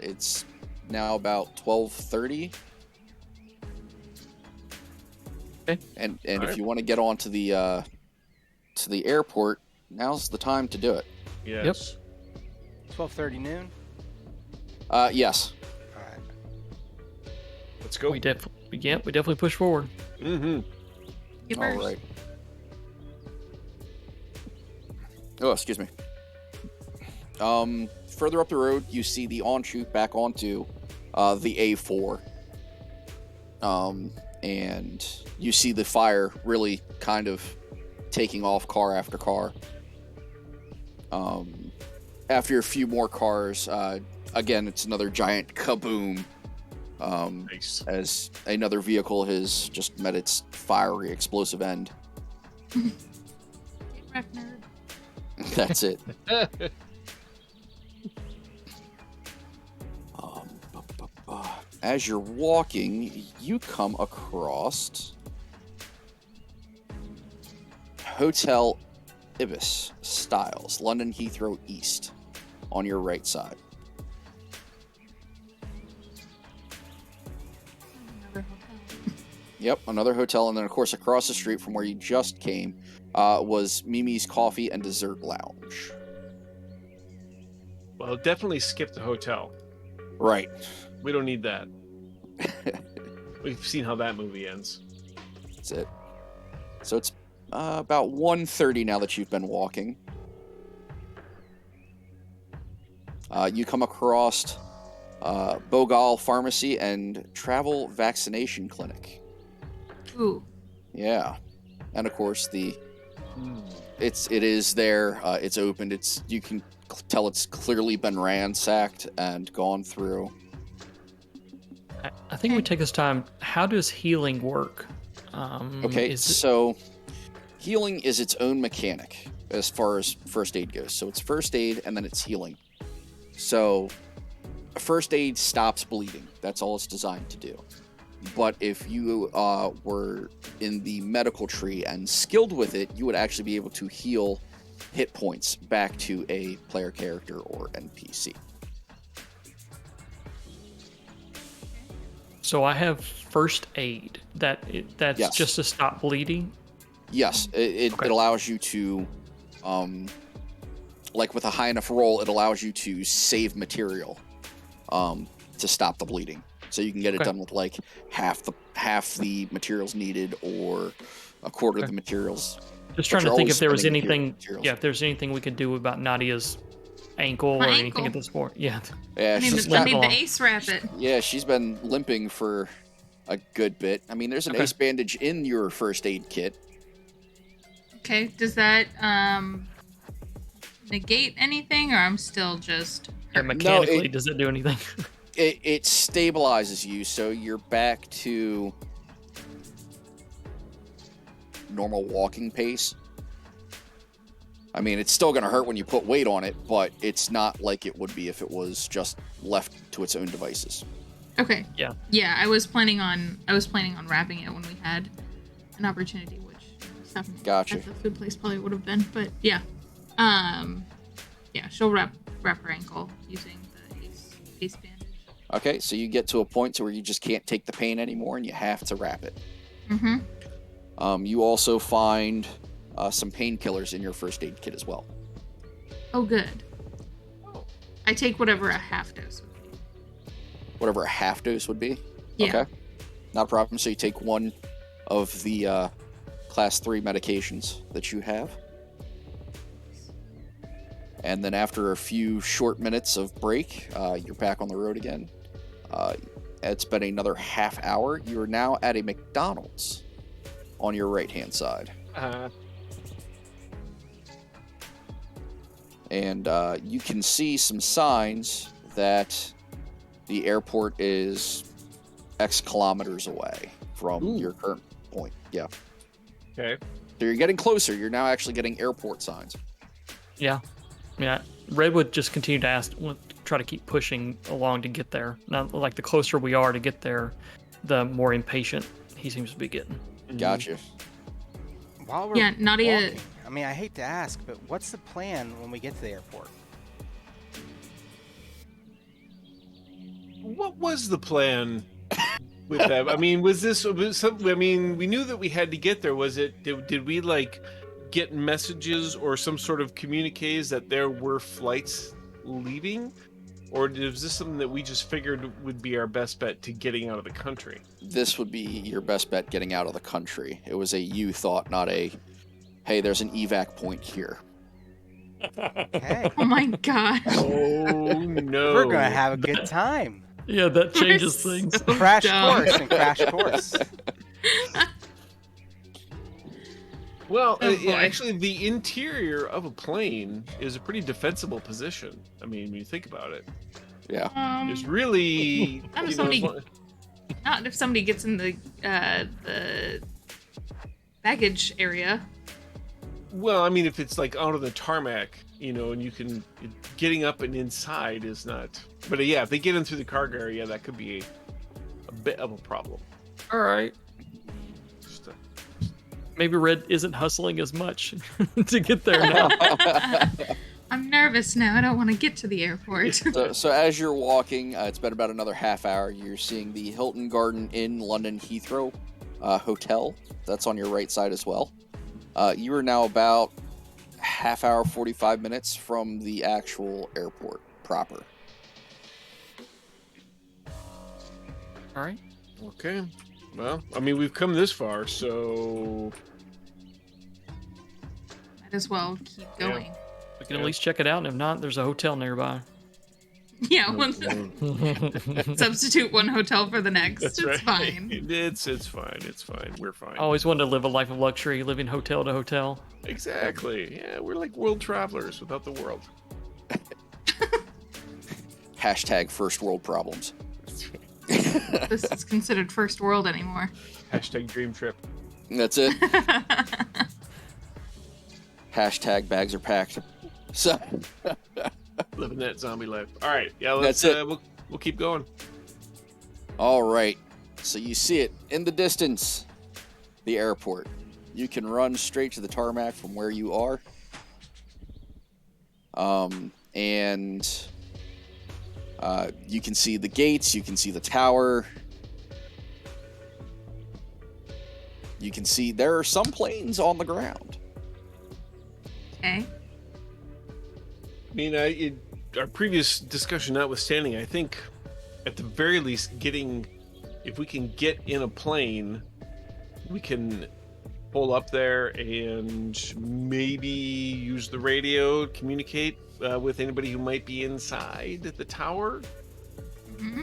It's now about 12:30. Okay. And All if right. you want to get on to the airport, now's the time to do it. Yes. 12:30 noon. Yes. All right. Let's go. We definitely push forward. Mm-hmm. You All first. right. Oh, excuse me. Further up the road, you see the on-chute back onto the A4. And you see the fire really kind of taking off car after car. After a few more cars, again, it's another giant kaboom. Nice. As another vehicle has just met its fiery explosive end. Get wrecked, nerd. That's it. As you're walking, you come across Hotel Ibis Styles, London Heathrow East, on your right side. Another hotel. Yep, another hotel, and then of course across the street from where you just came was Mimi's Coffee and Dessert Lounge. Well, definitely skip the hotel. Right. We don't need that. We've seen how that movie ends. That's it. So it's about 1:30 now that you've been walking. You come across Bogal Pharmacy and Travel Vaccination Clinic. Ooh. Yeah. And of course the It is there. It's opened. You can tell it's clearly been ransacked and gone through. I think we take this time. How does healing work? Okay, so healing is its own mechanic as far as first aid goes. So it's first aid and then it's healing. So first aid stops bleeding. That's all it's designed to do. But if you were in the medical tree and skilled with it, you would actually be able to heal hit points back to a player character or NPC. So I have first aid. That's Yes. just to stop bleeding. Yes, it Okay. allows you to, like with a high enough roll, it allows you to save material to stop the bleeding. So you can get it Okay. done with like half the materials needed or a quarter of Okay. the materials. Just But trying to you're think always if there was spending anything. materials. Yeah, if there's anything we could do about Nadia's ankle My or ankle? anything at this point. Yeah. Yeah, I need, she's to, I got, need the along. ace wrap it. yeah, she's been limping for a good bit. I mean, there's an Okay. ace bandage in your first aid kit. Okay, does that negate anything, or I'm still just Yeah, hurt? mechanically, does it do anything? It stabilizes you, so you're back to normal walking pace. I mean, it's still going to hurt when you put weight on it, but it's not like it would be if it was just left to its own devices. Okay. Yeah. Yeah, I was planning on wrapping it when we had an opportunity, which stuff Gotcha. at the food place probably would have been. But yeah, yeah, she'll wrap her ankle using the ace bandage. Okay, so you get to a point to where you just can't take the pain anymore, and you have to wrap it. Mm-hmm. You also find some painkillers in your first aid kit as well. Oh, good. I take whatever a half dose would be. Whatever a half dose would be. Yeah. Okay, not a problem. So you take one of the class 3 medications that you have. And then after a few short minutes of break, you're back on the road again. It's been another half hour. You are now at a McDonald's on your right-hand side. And you can see some signs that the airport is X kilometers away from your current point. Yeah. Okay. So you're getting closer. You're now actually getting airport signs. Yeah. Yeah. Red would just continue to try to keep pushing along to get there. Now, like the closer we are to get there, the more impatient he seems to be getting. Gotcha. While we're Yeah, Nadia. walking, I mean, I hate to ask, but what's the plan when we get to the airport? What was the plan with that? I mean, I mean, we knew that we had to get there. Did we like get messages or some sort of communiques that there were flights leaving? Or was this something that we just figured would be our best bet to getting out of the country? This would be your best bet getting out of the country. It was a you thought, not a, hey, there's an evac point here. Hey, Oh my god. Oh no. we're gonna have a good time. Yeah, that changes We're things. so Crash dumb. course and crash course. Well, Oh, boy. actually, the interior of a plane is a pretty defensible position. I mean, when you think about it, Yeah. it's really. Not if you know, somebody- as long- Not if somebody gets in the baggage area. Well, I mean, if it's like out on the tarmac, and you can getting up and inside is not. But yeah, if they get in through the cargo area, that could be a bit of a problem. All right. Just, Maybe Red isn't hustling as much to get there now. I'm nervous now. I don't want to get to the airport. So as you're walking, it's been about another half hour. You're seeing the Hilton Garden Inn London Heathrow hotel. That's on your right side as well. You are now about half hour, 45 minutes from the actual airport proper. All right. okay. Well, I mean, we've come this far, so Might as well keep going. We can at least check it out, and if not, there's a hotel nearby. Yeah, Mm. substitute one hotel for the next. That's It's right. fine. It's fine. It's fine. We're fine. I always wanted to live a life of luxury, living hotel to hotel. Exactly. Yeah, we're like world travelers without the world. Hashtag first world problems. This is considered first world anymore. Hashtag dream trip. That's it. Hashtag bags are packed. So Living that zombie life. All right. Yeah, That's let's it. we'll keep going. all right. So you see it in the distance, the airport. You can run straight to the tarmac from where you are. And you can see the gates, you can see the tower. You can see there are some planes on the ground. Okay. I mean, our previous discussion notwithstanding, I think at the very least, if we can get in a plane, we can pull up there and maybe use the radio to communicate with anybody who might be inside the tower. hmm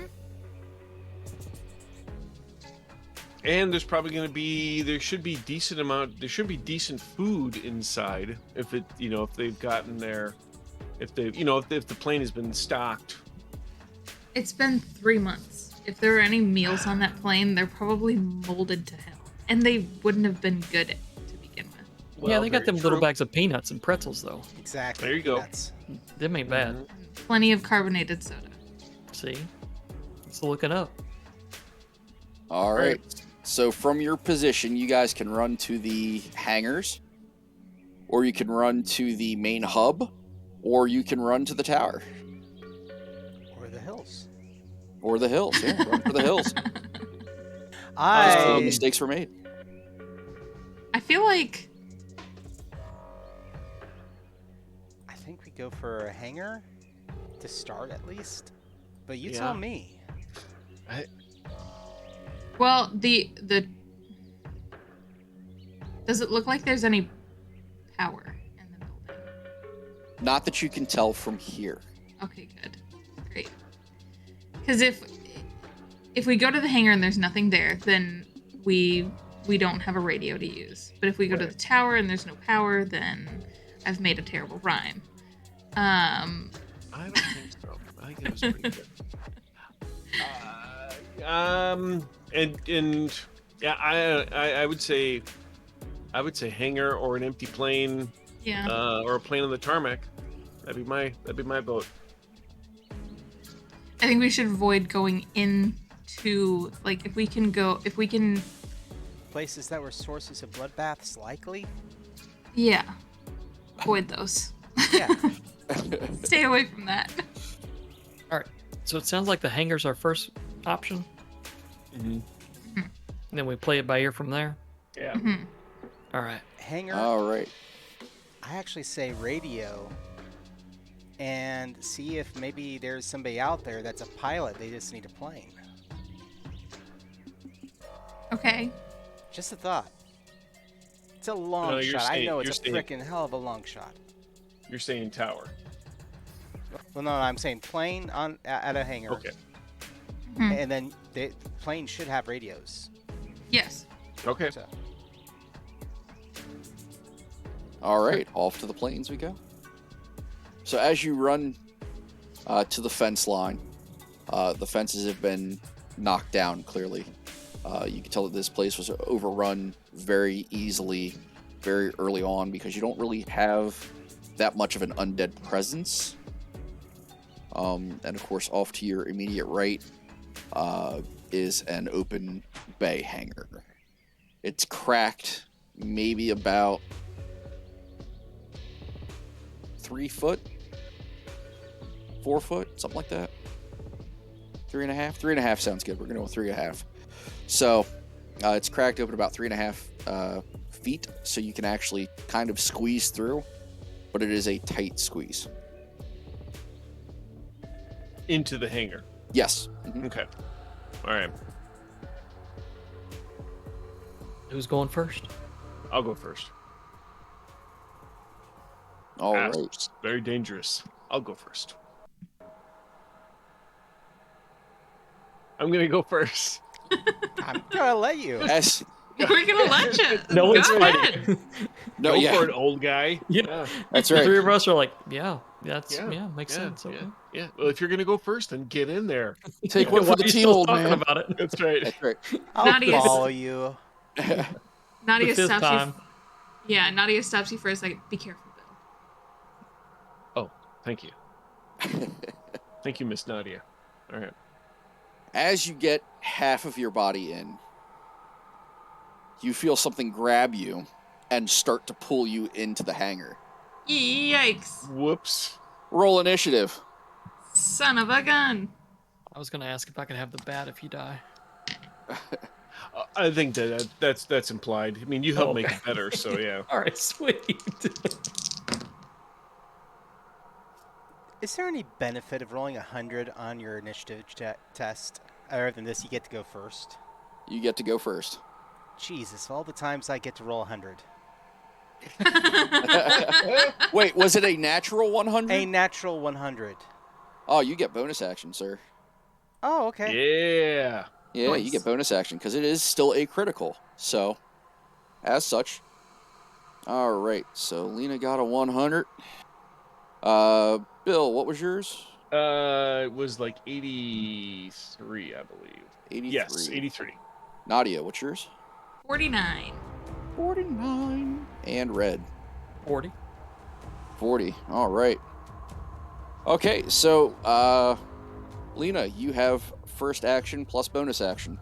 And there's probably going to be, there should be decent food inside if they've gotten there, if the plane has been stocked. It's been 3 months. If there were any meals on that plane, they're probably molded to hell. And they wouldn't have been good to begin with. Yeah, they got very them little true. bags of peanuts and pretzels though. Exactly. There you go. That's Them ain't bad. Mhm. Plenty of carbonated soda. See, let's look it up. All right. So from your position, you guys can run to the hangars, or you can run to the main hub, or you can run to the tower, or the hills. or the hills. Yeah, run for the hills. Just I mistakes were made. I feel like think we go for a hangar to start at least. But you Yeah. tell me. well, the does it look like there's any power in the building? Not that you can tell from here. Okay, good. Great. Because if we go to the hangar and there's nothing there, then we don't have a radio to use. But if we go to Right. the tower and there's no power, then I've made a terrible rhyme. I don't think so. I think it was pretty good. And yeah, I would say hangar or an empty plane, Yeah. or a plane on the tarmac. That'd be my vote. I think we should avoid going into, like, if we can Places that were sources of bloodbaths, likely? yeah, avoid those. Yeah. Stay away from that. All right. So it sounds like the hangar's our first option, Mm-hmm. and then we play it by ear from there. Yeah. Mhm. All right. Hangar, All right. I actually say radio and see if maybe there's somebody out there that's a pilot. They just need a plane. Okay. Just a thought. It's a long No, you're shot. I saying- know you're it's a saying- freaking hell of a long shot. You're saying tower. Well, no, I'm saying plane at a hangar. Okay. Mhm. And then the plane should have radios. Yes. Okay. So, All right, off to the plains we go. So as you run to the fence line, the fences have been knocked down clearly. You can tell that this place was overrun very easily, very early on, because you don't really have that much of an undead presence. And of course, off to your immediate right is an open bay hangar. It's cracked, maybe about 3 foot, 4 foot, something like that. 3.5. 3.5 sounds good. We're gonna go with 3.5. So it's cracked open about 3.5 feet, so you can actually kind of squeeze through, but it is a tight squeeze. Into the hangar. Yes. Mhm. Okay. All right. Who's going first? I'll go first. All Ah, right. it's very dangerous. I'll go first. I'm gonna go first. I'm gonna let you. As We're gonna let you. No one's Go fighting. ahead. no, Go yeah, for it, old guy. Yeah. that's The right. three of us are like, yeah, makes Yeah, sense. Okay. yeah. Well, if you're gonna go first, then get in there. Take Yeah, one why for the are you team, still old talking man. about it? That's right. That's right. I'll Nadia's- follow you. The Nadia fifth stops time. you. Yeah, Nadia stops you for a second. Be careful, Bill. Oh, thank you. Thank you, Miss Nadia. All right. As you get half of your body in, you feel something grab you and start to pull you into the hangar. Yikes! Whoops. Roll initiative. Son of a gun. I was gonna ask if I could have the bat if you die. I think that's implied. I mean, you helped Oh, make okay. it better, so yeah. All right, sweet. Is there any benefit of rolling 100 on your initiative test? Other than this, you get to go first. You get to go first. Jesus, all the times I get to roll 100. Wait, was it a natural 100? A natural 100. Oh, you get bonus action, sir. Oh, okay. Yeah. Yeah, you Nice. get bonus action because it is still a critical. So, as such. All right. So Lena got a 100. Bill, what was yours? It was like 83, I believe. 83. Yes, 83. Nadia, what's yours? 49. 49. And Red. 40. 40. All right. Okay, so Lena, you have first action plus bonus action.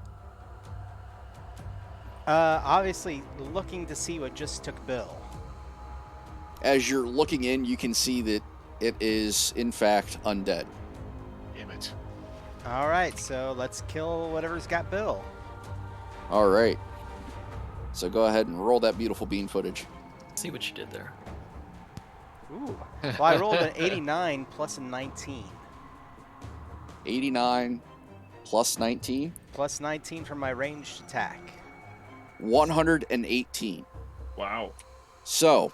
Obviously, looking to see what just took Bill. As you're looking in, you can see that it is in fact undead. Damn it. All right, so let's kill whatever's got Bill. All right. So go ahead and roll that beautiful bean footage. See what you did there. Ooh. Well, I rolled an 89 plus a 19. 89 plus 19, Plus 19 from my ranged attack. 118. Wow. So,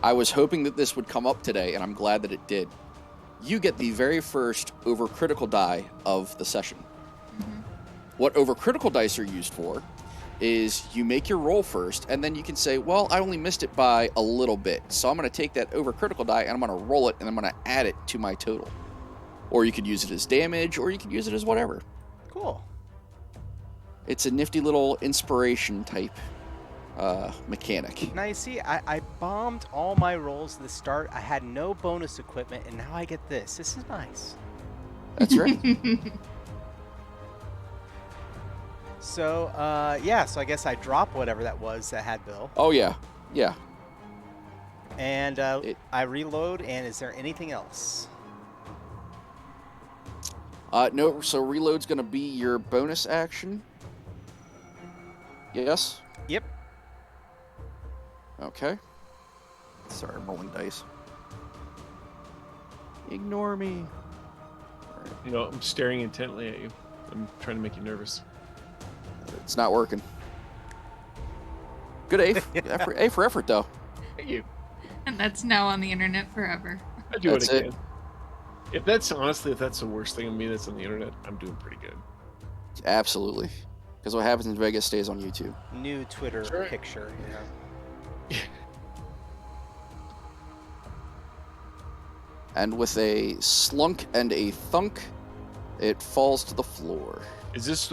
I was hoping that this would come up today, and I'm glad that it did. You get the very first overcritical die of the session. Mhm. What overcritical dice are used for is you make your roll first, and then you can say, well, I only missed it by a little bit, so I'm going to take that overcritical die and I'm going to roll it, and I'm going to add it to my total. Or you could use it as damage, or you could use it as whatever. Cool. It's a nifty little inspiration type mechanic. Now you see, I bombed all my rolls at the start. I had no bonus equipment, and now I get this. This is nice. That's right. So, yeah, so I guess I drop whatever that was that had Bill. Oh, yeah. Yeah. And I reload, and is there anything else? No, so reload's going to be your bonus action. Yes? Yep. Okay. Sorry, I'm rolling dice. Ignore me. You know, I'm staring intently at you. I'm trying to make you nervous. It's not working. Good A for effort, though. Thank you. And that's now on the internet forever. I do That's what I it. can. If that's the worst thing of me that's on the internet, I'm doing pretty good. Absolutely. Because what happens in Vegas stays on YouTube. New Twitter Sure. picture, you know. And with a slunk and a thunk, it falls to the floor. Is this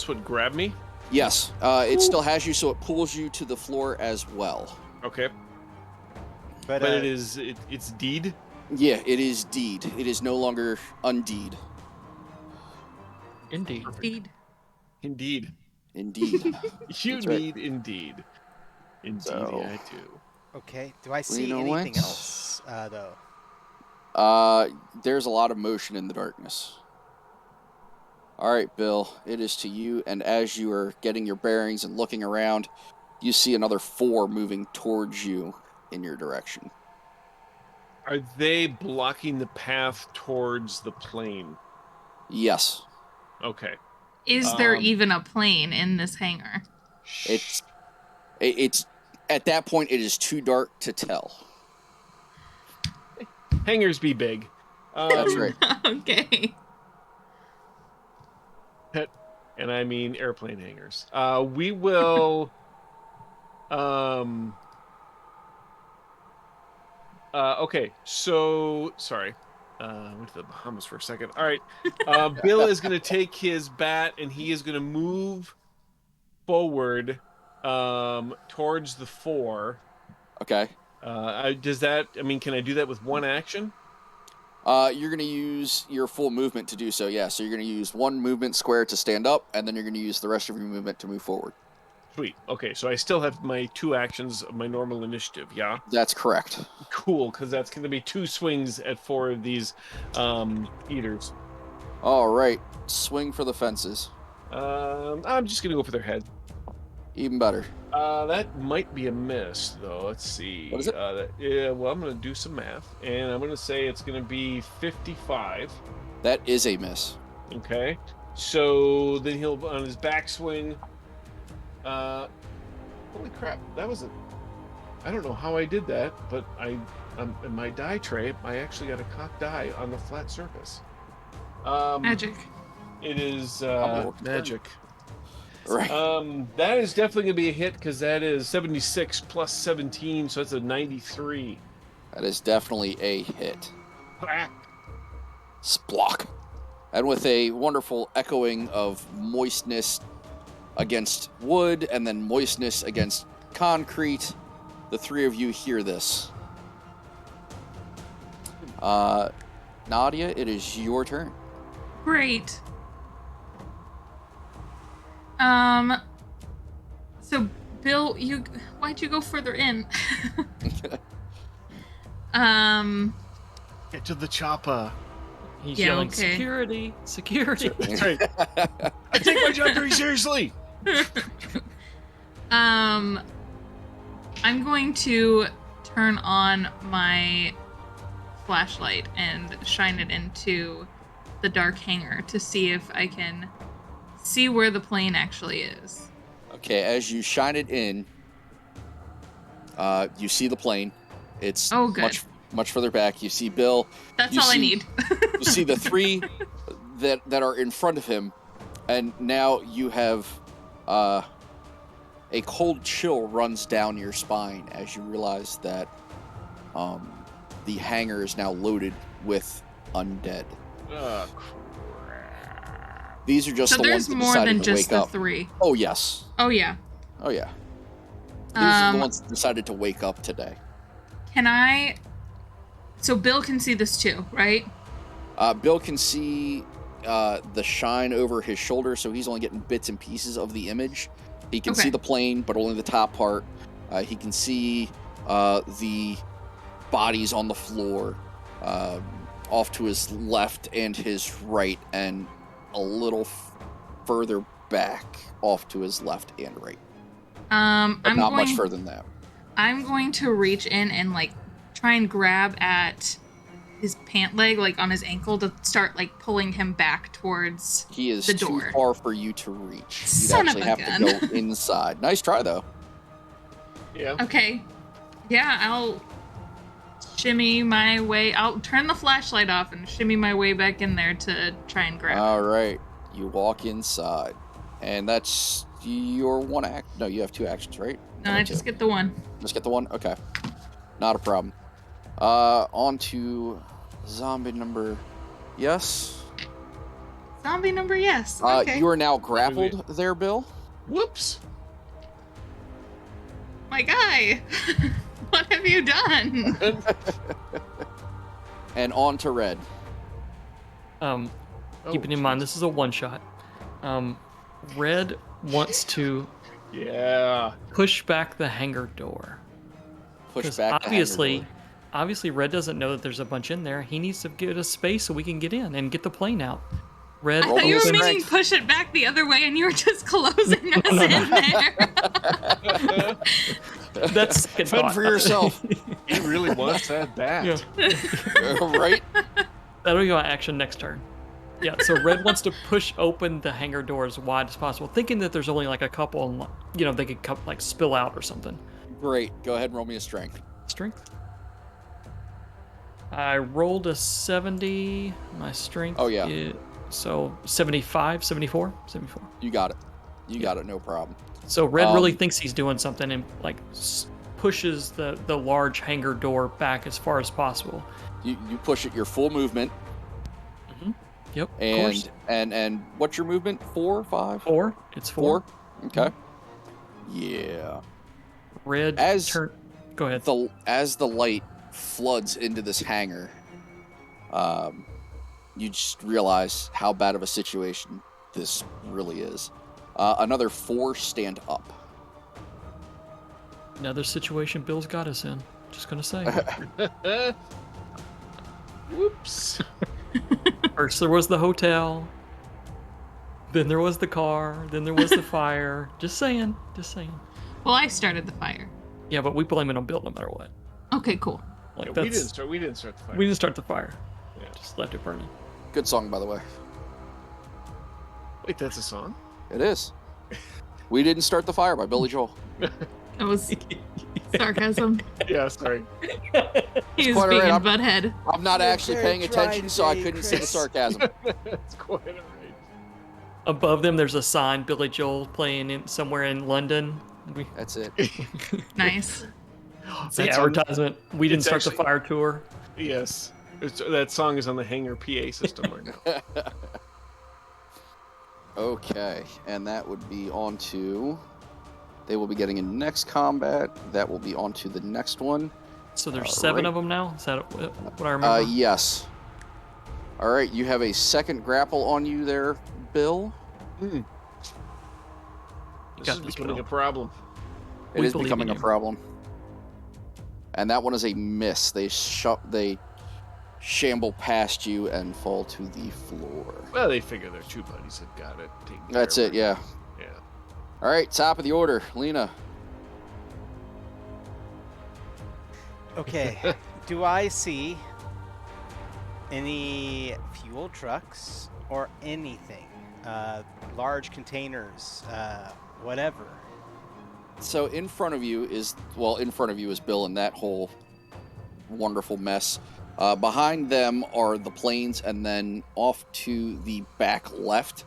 what grabbed me? Yes, it still has you, so it pulls you to the floor as well. Okay. But, But it's deed. Yeah, it is deed. It is no longer undeed. Indeed. Indeed. Indeed. Indeed. You That's right. need indeed. Indeed, So- I do. okay, do I see Lena anything went. else, though? There's a lot of motion in the darkness. All right, Bill, it is to you, and as you are getting your bearings and looking around, you see another 4 moving towards you in your direction. Are they blocking the path towards the plane? Yes, Okay. Is there Um, even a plane in this hangar? it's at that point it is too dark to tell. Hangars be big. That's right. Okay. And I mean airplane hangars. We will. Okay. So sorry. Went to the Bahamas for a second. All right. Bill is going to take his bat and he is going to move forward, towards the 4. Okay. Does that? I mean, can I do that with one action? You're going to use your full movement to do so, yeah. So you're going to use one movement square to stand up, and then you're going to use the rest of your movement to move forward. Sweet. Okay, so I still have my 2 actions of my normal initiative, yeah? That's correct. Cool, because that's going to be 2 swings at 4 of these eaters. All right. Swing for the fences. I'm just going to go for their head. Even better. That might be a miss, though. Let's see. What is it? Yeah, well, I'm going to do some math, and I'm going to say it's going to be 55. That is a miss. Okay. So then he'll, on his backswing, holy crap, that was I don't know how I did that, but in my die tray, I actually got a cocked die on the flat surface. Magic. It is magic. Right. That is definitely gonna be a hit because that is 76 plus 17, so that's a 93. That is definitely a hit. Whack. Splock. And with a wonderful echoing of moistness against wood and then moistness against concrete, the 3 of you hear this. Nadia, it is your turn. Great. So Bill, why'd you go further in? Get to the chopper. He's Yeah, yelling, okay. security, security. That's right. I take my job very seriously. I'm going to turn on my flashlight and shine it into the dark hangar to see if I can see where the plane actually is. Okay, as you shine it in, you see the plane. It's good. much further back. You see Bill. That's all I need. You see the 3 that are in front of him, and now you have a cold chill runs down your spine as you realize that the hangar is now loaded with undead. Oh, crap. These are just So the there's ones that more decided than to just wake the up. 3. Oh yes. Oh yeah. Oh yeah. These are the ones that decided to wake up today. Can I? So Bill can see this too, right? Bill can see the shine over his shoulder, so he's only getting bits and pieces of the image. He can Okay. see the plane, but only the top part. He can see the bodies on the floor off to his left and his right, and a little further back off to his left and right. But I'm not going, much further than that. I'm going to reach in and like try and grab at his pant leg, like on his ankle, to start like pulling him back towards He is the too door. far for you to reach. You'd Son of actually a have gun. to go inside. Nice try, though. Yeah. Okay. Yeah, I'll shimmy my way. I'll turn the flashlight off and shimmy my way back in there to try and grab it. All right. You walk inside. And that's your one act. No, you have 2 actions, right? No, Or I two? just get the one. Just get the one? Okay. Not a problem. On to zombie number. Yes. Zombie number, yes. Okay. You are now grappled there, Bill. Whoops. My guy, what have you done? And on to Red. Keeping in mind, this is a one-shot. Red wants to Yeah. push back the hangar door. Push 'Cause back. obviously, Red doesn't know that there's a bunch in there. He needs to get us space so we can get in and get the plane out. Red, I thought you were Roll meaning strength. push it back the other way and you were just closing us in there. that's second Fend thought. for yourself. He really wants that bat. Yeah. Right? That'll be my action next turn. Yeah, so Red wants to push open the hangar door as wide as possible, thinking that there's only like a couple, and they could like spill out or something. Great. Go ahead and roll me a strength. Strength. I rolled a 70. My strength Oh, yeah. is So 75, 74, 74. You got it. You got it. No problem. So Red really thinks he's doing something and like pushes the large hangar door back as far as possible. You push it your full movement. Yep. And of course. and what's your movement? 4, 5? 4. It's 4. Okay. Yeah. Red. Go ahead. As the light floods into this hangar, you just realize how bad of a situation this really is. Another 4 stand up. Another situation Bill's got us in. Just gonna say. Whoops. First there was the hotel. Then there was the car. Then there was the fire. Just saying. Well, I started the fire. Yeah, but we blame it on Bill no matter what. Okay, cool. Like Yeah, we didn't start the fire. We didn't start the fire. Yeah. Just left it burning. Good song, by the way. Wait, that's a song? It is. We Didn't Start the Fire by Billy Joel. That was sarcasm. Yeah, sorry. He was quite being all right. a butthead. I'm not actually very paying dry attention, so I today, couldn't see the Chris. sarcasm. That's quite all right. Above them, there's a sign, Billy Joel playing somewhere in London. That's it. Nice. It's the advertisement. We didn't it's start the actually- fire tour. Yes. That song is on the hangar PA system right now. Okay, and that would be on to... They will be getting in next combat. That will be on to the next one. So there's 7 right. of them now? Is that what I remember? Yes. All right, you have a second grapple on you there, Bill. This got is this, becoming Bill. a problem. It We is believe becoming in a you. problem. And that one is a miss. They shamble past you and fall to the floor. Well, they figure their 2 buddies have got it. taken care That's of. it, yeah. Yeah. All right, top of the order, Lena. Okay. Do I see any fuel trucks or anything? Large containers, whatever. So in front of you is Bill and that whole wonderful mess. Behind them are the planes, and then off to the back left,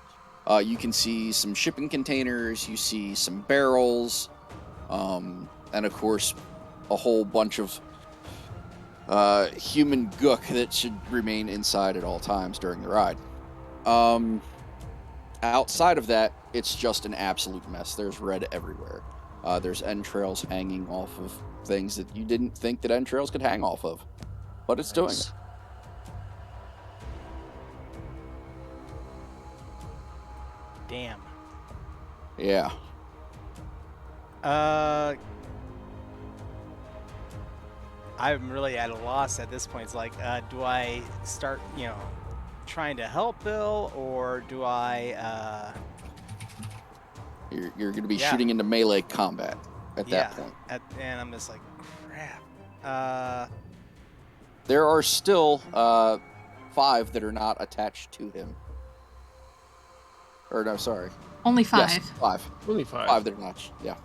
you can see some shipping containers, you see some barrels, and of course, a whole bunch of human gook that should remain inside at all times during the ride. Outside of that, it's just an absolute mess. There's red everywhere. There's entrails hanging off of things that you didn't think that entrails could hang off of. But it's doing it. Damn. Yeah. I'm really at a loss at this point. It's like, do I start, trying to help Bill, or do I, You're going to be Yeah. shooting into melee combat at that point. And I'm just like, crap. There are still 5 that are not attached to him. Or no, sorry. Only 5. Yes, 5. Only 5. 5 that are not. Yeah.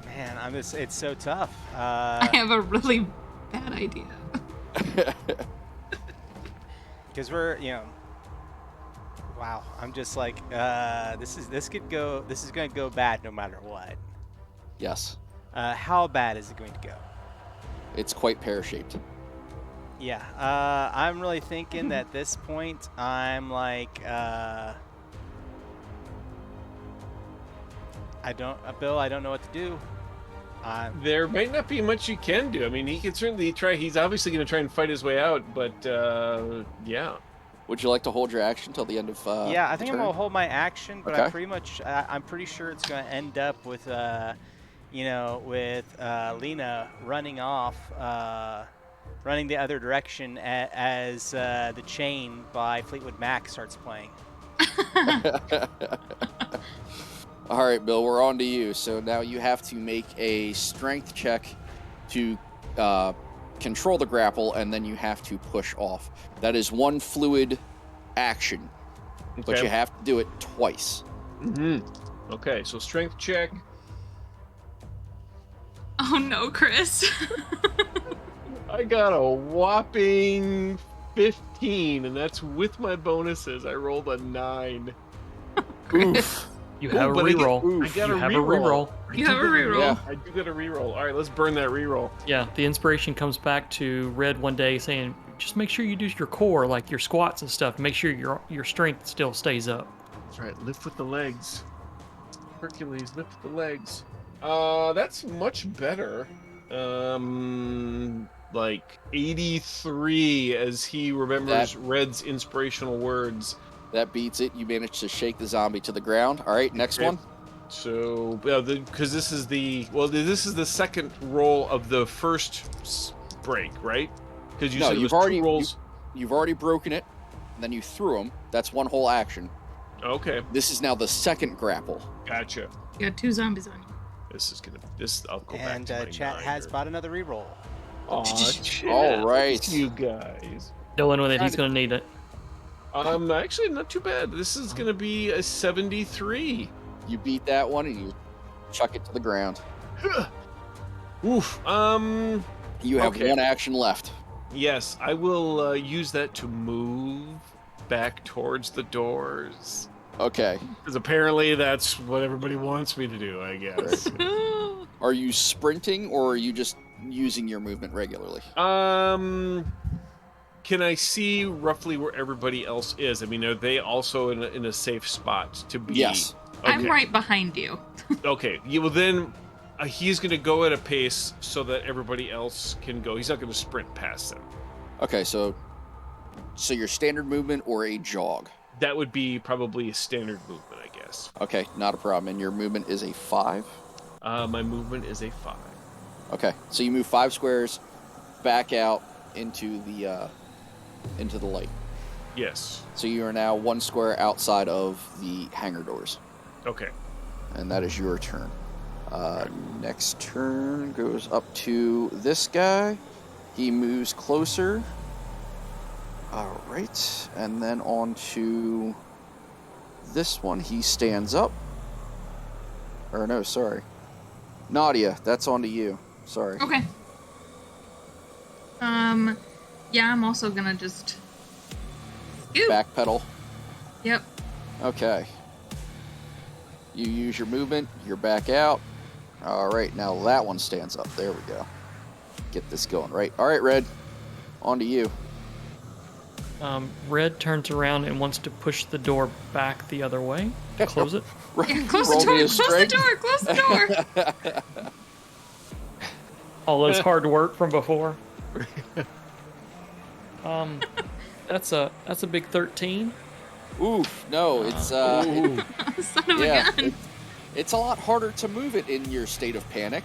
Man, it's so tough. I have a really bad idea. Because we're, wow. I'm just like, this is going to go bad no matter what. Yes. How bad is it going to go? It's quite pear-shaped. Yeah, I'm really thinking that at this point, I'm like, Bill, I don't know what to do. There might not be much you can do. I mean, he can certainly try. He's obviously going to try and fight his way out, but yeah. Would you like to hold your action till the end of yeah, I the think I'm turn? gonna hold my action, but Okay. I'm pretty sure it's gonna end up with, with Lena running off, running the other direction as the Chain by Fleetwood Mac starts playing. All right, Bill, we're on to you. So now you have to make a strength check to control the grapple, and then you have to push off. That is one fluid action, but you have to do it twice. Okay, so strength check. Oh no, Chris. I got a whopping 15, and that's with my bonuses. I rolled a 9. Oof. You have a but I get- reroll. I got You a have a reroll. reroll. You have a reroll. Yeah. I do get a reroll. All right, let's burn that reroll. Yeah, the inspiration comes back to Red one day saying, just make sure you do your core, like your squats and stuff. Make sure your strength still stays up. That's right. Lift with the legs. Hercules, lift with the legs. That's much better. Like 83 as he remembers Red's inspirational words. That beats it. You managed to shake the zombie to the ground. All right, next one. So, because this is the second roll of the first break, right? Because you said it was two rolls. You've already broken it, and then you threw him. That's one whole action. Okay, This is now the second grapple. gotcha. You got 2 zombies on you. I'll go back And to my chat 9 has here. bought another reroll. Aw, chat, All right. you guys. Dealing with it, he's going to need it. Actually, not too bad. This is gonna be a 73. You beat that one, and you chuck it to the ground. Oof. You have Okay. one action left. Yes, I will use that to move back towards the doors. Okay. Because apparently that's what everybody wants me to do, I guess. Are you sprinting, or are you just using your movement regularly? Can I see roughly where everybody else is? I mean, are they also in a safe spot to be? Yes. Okay. I'm right behind you. Okay. Yeah, well, then he's going to go at a pace so that everybody else can go. He's not going to sprint past them. Okay, so your standard movement or a jog? That would be probably a standard movement, I guess. Okay, not a problem. And your movement is a 5? My movement is a 5. Okay, so you move 5 squares back out into the light. Yes. So you are now 1 square outside of the hangar doors. Okay. And that is your turn. Next turn goes up to this guy. He moves closer. All right. And then on to this one. He stands up. Or no, sorry. Nadia, that's on to you. Sorry. Okay. Yeah, I'm also gonna just scoop. Backpedal. Yep. Okay. You use your movement. You're back out. All right. Now that one stands up. There we go. Get this going. Right. All right, Red. On to you. Red turns around and wants to push the door back the other way. Close it. Yeah, close Roll the door. me a Close the strength. door. Close the door. All those hard work from before. That's a big 13. Oof. No, it's Ooh. Son of yeah, a gun. it's a lot harder to move it in your state of panic.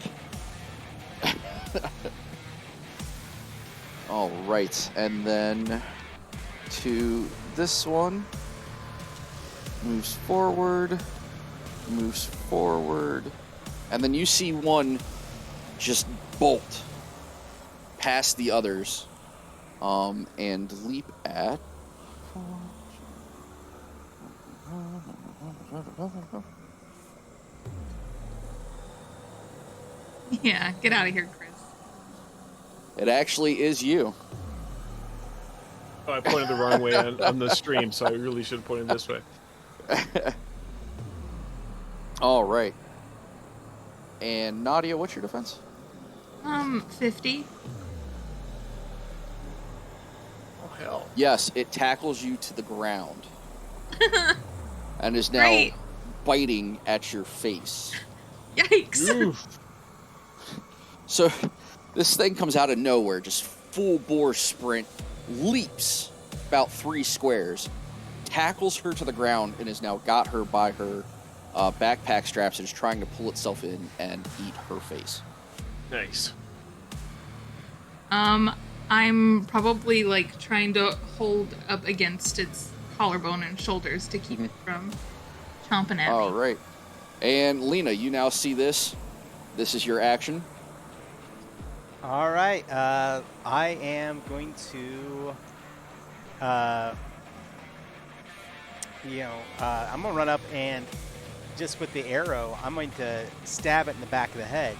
All right, and then to this one. Moves forward, and then you see one just bolt past the others, and leap at. Yeah, get out of here, Chris. It actually is you. Oh, I pointed the wrong way on the stream, so I really should have pointed this way. All right. And Nadia, what's your defense? 50. Oh, hell. Yes, it tackles you to the ground. And is now Great. biting at your face. Yikes. Oof. So this thing comes out of nowhere, just full bore sprint, leaps about 3 squares, tackles her to the ground, and has now got her by her backpack straps and is trying to pull itself in and eat her face. Nice. I'm probably like trying to hold up against its collarbone and shoulders to keep it from chomping at All me. right. And Lena, you now see this. This is your action. All right. I am going to, I'm gonna run up and just with the arrow, I'm going to stab it in the back of the head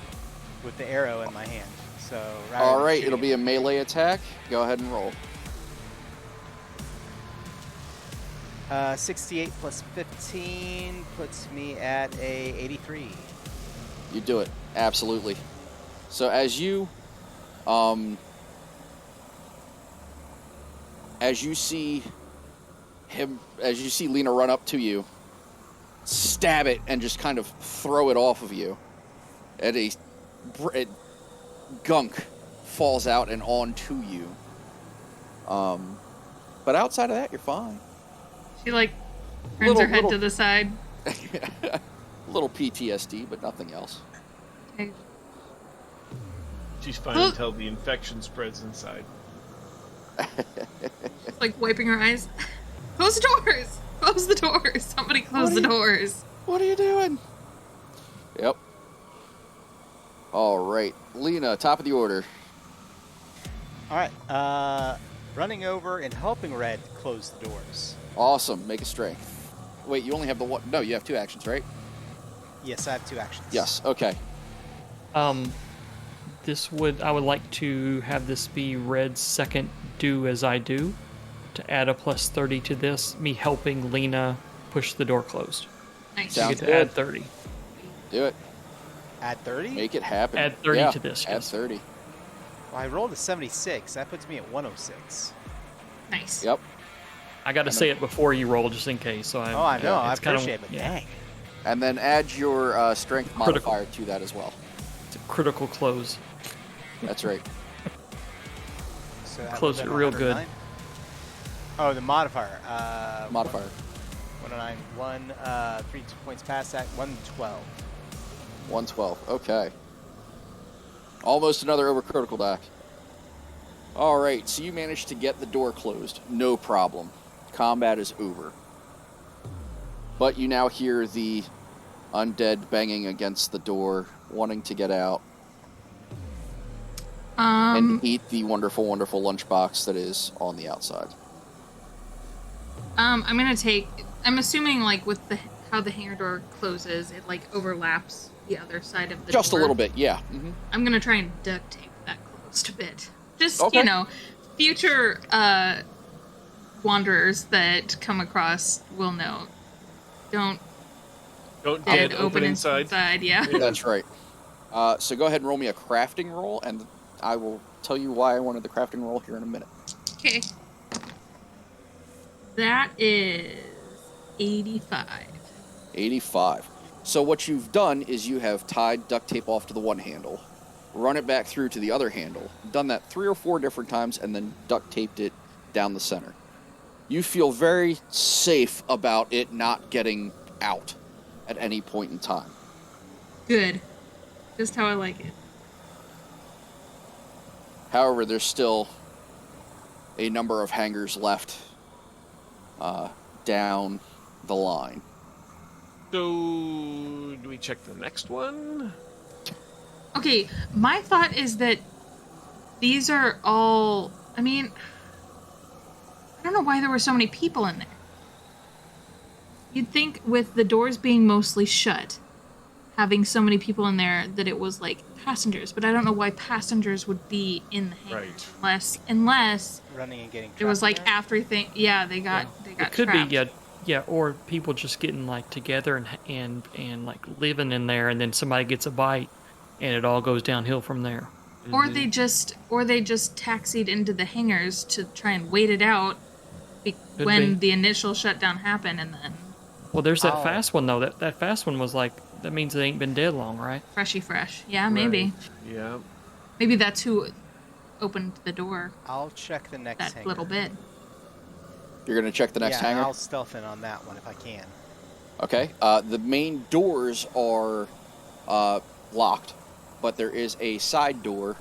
with the arrow in my hand. So rather All than right, shooting it'll be a him- melee attack. Go ahead and roll. 68 plus 15 puts me at a 83. You do it. Absolutely. So as you see Lena run up to you, stab it and just kind of throw it off of you, and gunk falls out and onto you. But outside of that, you're fine. She like turns her head Little- to the side. A little PTSD, but nothing else. Okay. She's fine Look. until the infection spreads inside. She's like wiping her eyes. Close the doors! Close the doors! Somebody close the doors. What are you doing? Yep. All right, Lena, top of the order. All right. Running over and helping Red close the doors. Awesome. Make a strength. Wait, you only have the one. No, you have 2 actions, right? Yes, I have 2 actions. Yes. Okay. I would like to have this be Red's second do as I do, to add a plus 30 to this, me helping Lena push the door closed. Nice. You Sounds get to good. add 30. Do it. Add 30? Make it happen. Add 30 Yeah, to this, Add yes. 30. Well, I rolled a 76. That puts me at 106. Nice. Yep. I got to say it before you roll, just in case. So Oh, I know. I it's kinda- appreciate it, but dang. And then add your strength Critical. modifier to that as well. It's a critical close. That's right. So that Close was it at real good. 109? Oh, the modifier. Modifier. 109. 3 points past that. 112. 112. Okay. Almost another overcritical die. All right, so you managed to get the door closed. No problem. Combat is over. But you now hear the undead banging against the door, wanting to get out and eat the wonderful, wonderful lunchbox that is on the outside. I'm gonna take. I'm assuming like with how the hangar door closes, it like overlaps the other side of the Just a door. little bit, yeah. Mm-hmm. I'm gonna try and duct tape that closed a bit. Just Okay. future wanderers that come across will know. Don't Don't dead dead open inside. Yeah. That's right. So go ahead and roll me a crafting roll, and I will tell you why I wanted the crafting roll here in a minute. Okay. That is 85. 85. So what you've done is you have tied duct tape off to the one handle, run it back through to the other handle, done that 3 or 4 different times, and then duct taped it down the center. You feel very safe about it not getting out at any point in time. Good. Just how I like it. However, there's still a number of hangars left down the line. So, do we check the next one? Okay, my thought is that these are all. I mean, I don't know why there were so many people in there. You'd think with the doors being mostly shut, having so many people in there, that it was like passengers, but I don't know why passengers would be in the hangar. Right. Unless Running and getting it was trapped like in there? after they got It could trapped. be, yeah, or people just getting like together and like living in there, and then somebody gets a bite, and it all goes downhill from there. Or they just taxied into the hangars to try and wait it out Could when be. the initial shutdown happened, and then Well, there's that Oh. fast one though. That fast one was like, that means they ain't been dead long, right? freshy fresh. Yeah, maybe. Right. Yeah. Maybe that's who opened the door I'll check the next that hangar. little bit. You're going to check the next yeah, hangar? I'll stealth in on that one if I can. Okay. The main doors are locked, but there is a side door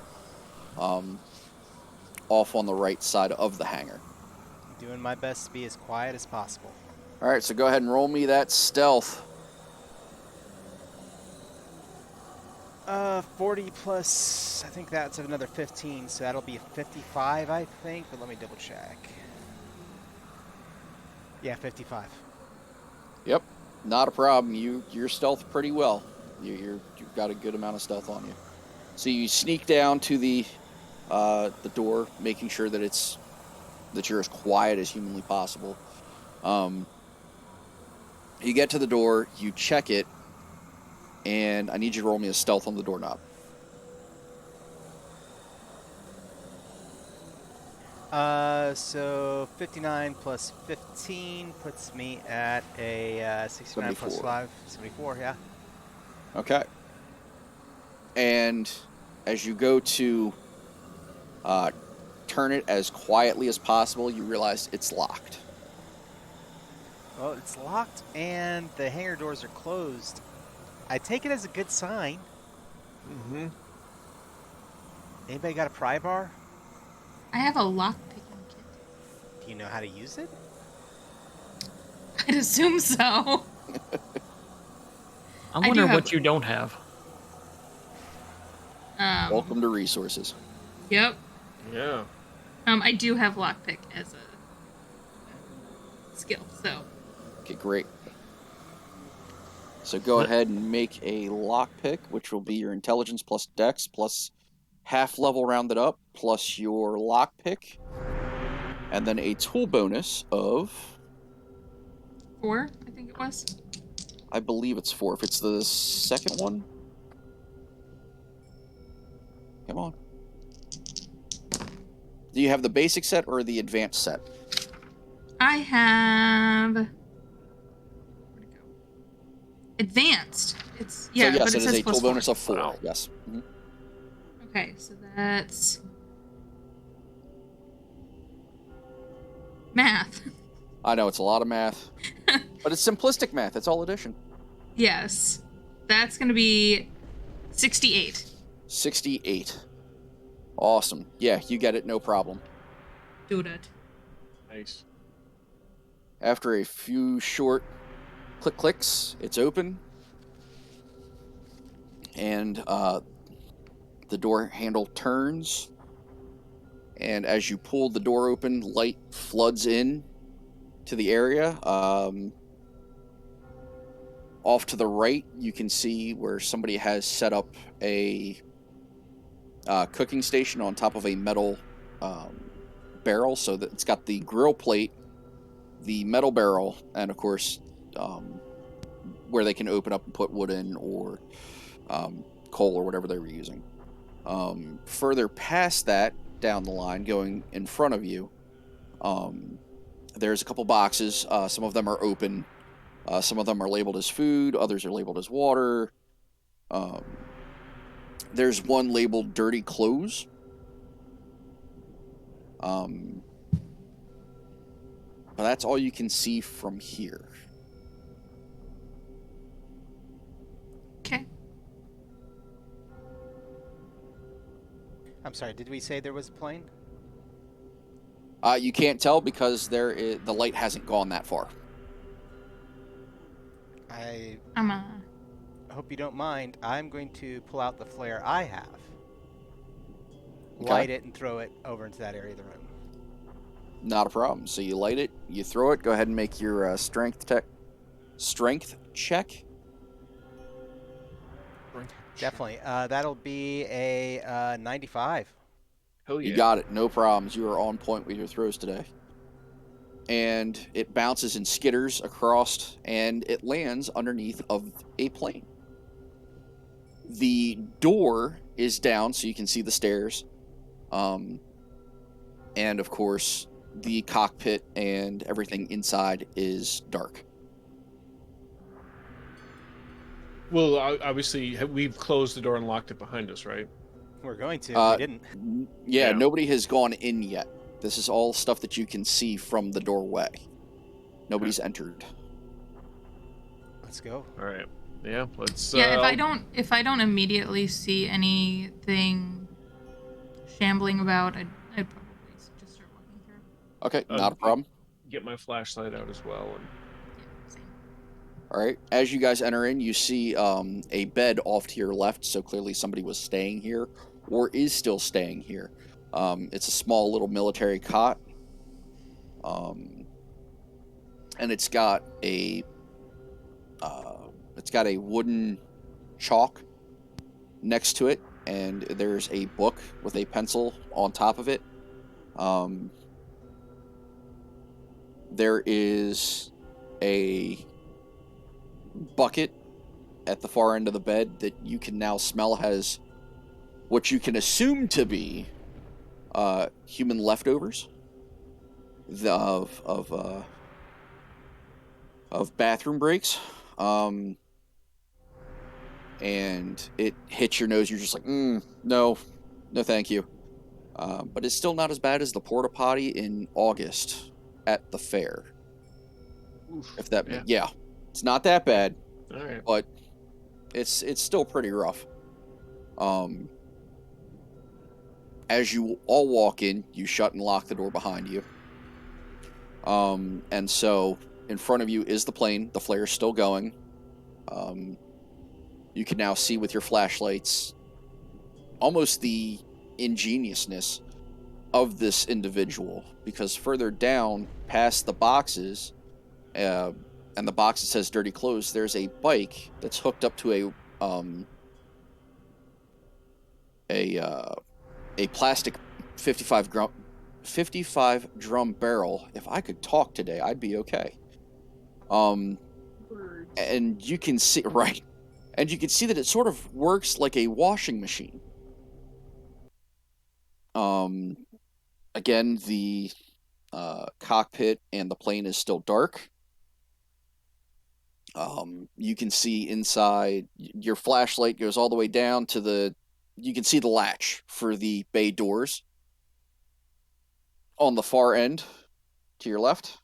off on the right side of the hangar. Doing my best to be as quiet as possible. All right, so go ahead and roll me that stealth. 40 plus, I think that's another 15, so that'll be a 55, I think, but let me double check. Yeah, 55. Yep, not a problem. You're stealth pretty well. You've got a good amount of stealth on you. So you sneak down to the door, making sure that you're as quiet as humanly possible. You get to the door, you check it, and I need you to roll me a stealth on the doorknob. So 59 plus 15 puts me at a 69 plus 74. 5, 74, yeah. Okay. And as you go to turn it as quietly as possible, you realize it's locked. Well, it's locked and the hangar doors are closed. I take it as a good sign. Mm-hmm. Anybody got a pry bar? I have a lock picking kit. Do you know how to use it? I'd assume so. I'm I do wondering have- what you don't have. Welcome to resources. Yep. Yeah. I do have lockpick as a skill, so. Okay, great. So go ahead and make a lockpick, which will be your intelligence plus dex plus half level rounded up plus your lockpick, and then a tool bonus of 4, I think it was. I believe it's 4. If it's the second one, come on. Do you have the basic set or the advanced set? I have. Where'd it go? Advanced. It's yeah, So yes, but it is says a plus tool bonus 4. of 4. Wow. Yes. Mhm. Okay, so that's math. I know it's a lot of math, but it's simplistic math. It's all addition. Yes, that's gonna be 68. 68. Awesome. Yeah, you get it, no problem. Do that. Nice. After a few short clicks, it's open, and the door handle turns. And as you pull the door open, light floods in to the area. Off to the right, you can see where somebody has set up a cooking station on top of a metal barrel, so that it's got the grill plate, the metal barrel, and of course where they can open up and put wood in, or coal or whatever they were using. Further past that, down the line, going in front of you, there's a couple boxes. Some of them are open. Some of them are labeled as food. Others are labeled as water. There's one labeled dirty clothes. But that's all you can see from here. Okay. I'm sorry, did we say there was a plane? You can't tell because the light hasn't gone that far. I I'm hope you don't mind. I'm going to pull out the flare I have, Okay. light it, and throw it over into that area of the room. Not a problem. So you light it, you throw it. Go ahead and make your strength check. Definitely. That'll be a 95. Hell yeah. You got it. No problems. You are on point with your throws today. And it bounces and skitters across, and it lands underneath of a plane. The door is down, so you can see the stairs. And of course, the cockpit and everything inside is dark. Well, obviously, we've closed the door and locked it behind us, right? We're going to. If we didn't. Yeah, Yeah. nobody has gone in yet. This is all stuff that you can see from the doorway. Nobody's entered. Let's go. All right. Yeah, let's... yeah, if I don't immediately see anything shambling about, I'd probably just start walking through. Okay, not a problem. Get my flashlight out as well. And... Yeah, same. All right, as you guys enter in, you see a bed off to your left, so clearly somebody was staying here, or is still staying here. It's a small little military cot, and it's got a wooden chalk next to it, and there's a book with a pencil on top of it. There is a bucket at the far end of the bed that you can now smell has what you can assume to be human leftovers of bathroom breaks. And it hits your nose. You're just like, no, thank you. But it's still not as bad as the porta potty in August at the fair. Oof. If that, Yeah. yeah, it's not that bad, All right. but it's still pretty rough. As you all walk in, you shut and lock the door behind you. And so in front of you is the plane. The flare's still going. You can now see with your flashlights almost the ingeniousness of this individual, because further down past the boxes, and the box that says dirty clothes, there's a bike that's hooked up to a plastic 55 drum barrel. If I could talk today, I'd be okay. And you can see right, and you can see that it sort of works like a washing machine. Again, the cockpit and the plane is still dark. You can see inside. Your flashlight goes all the way down to the. You can see the latch for the bay doors on the far end to your left.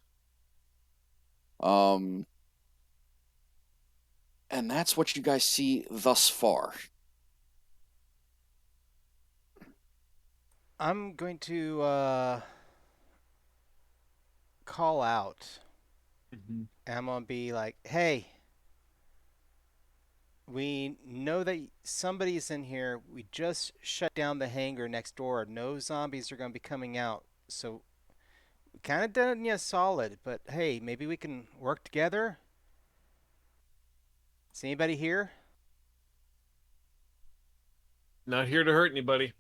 And that's what you guys see thus far. I'm going to call out. Mm-hmm. And I'm going to be like, hey, we know that somebody's in here. We just shut down the hangar next door. No zombies are going to be coming out. So we kind of done you solid. But hey, maybe we can work together. Is anybody here? Not here to hurt anybody.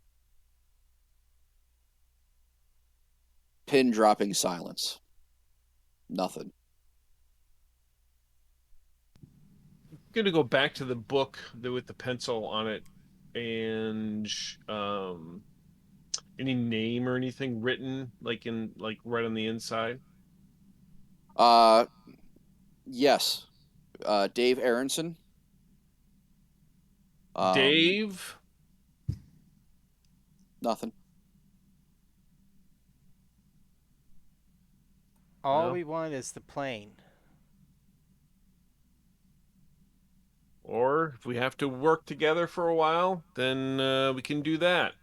Pin dropping silence. Nothing. I'm gonna go back to the book with the pencil on it, and any name or anything written like right on the inside. Uh, yes. Dave Aronson. Dave. Nothing. All Well, we want is the plane. or if we have to work together for a while, then we can do that.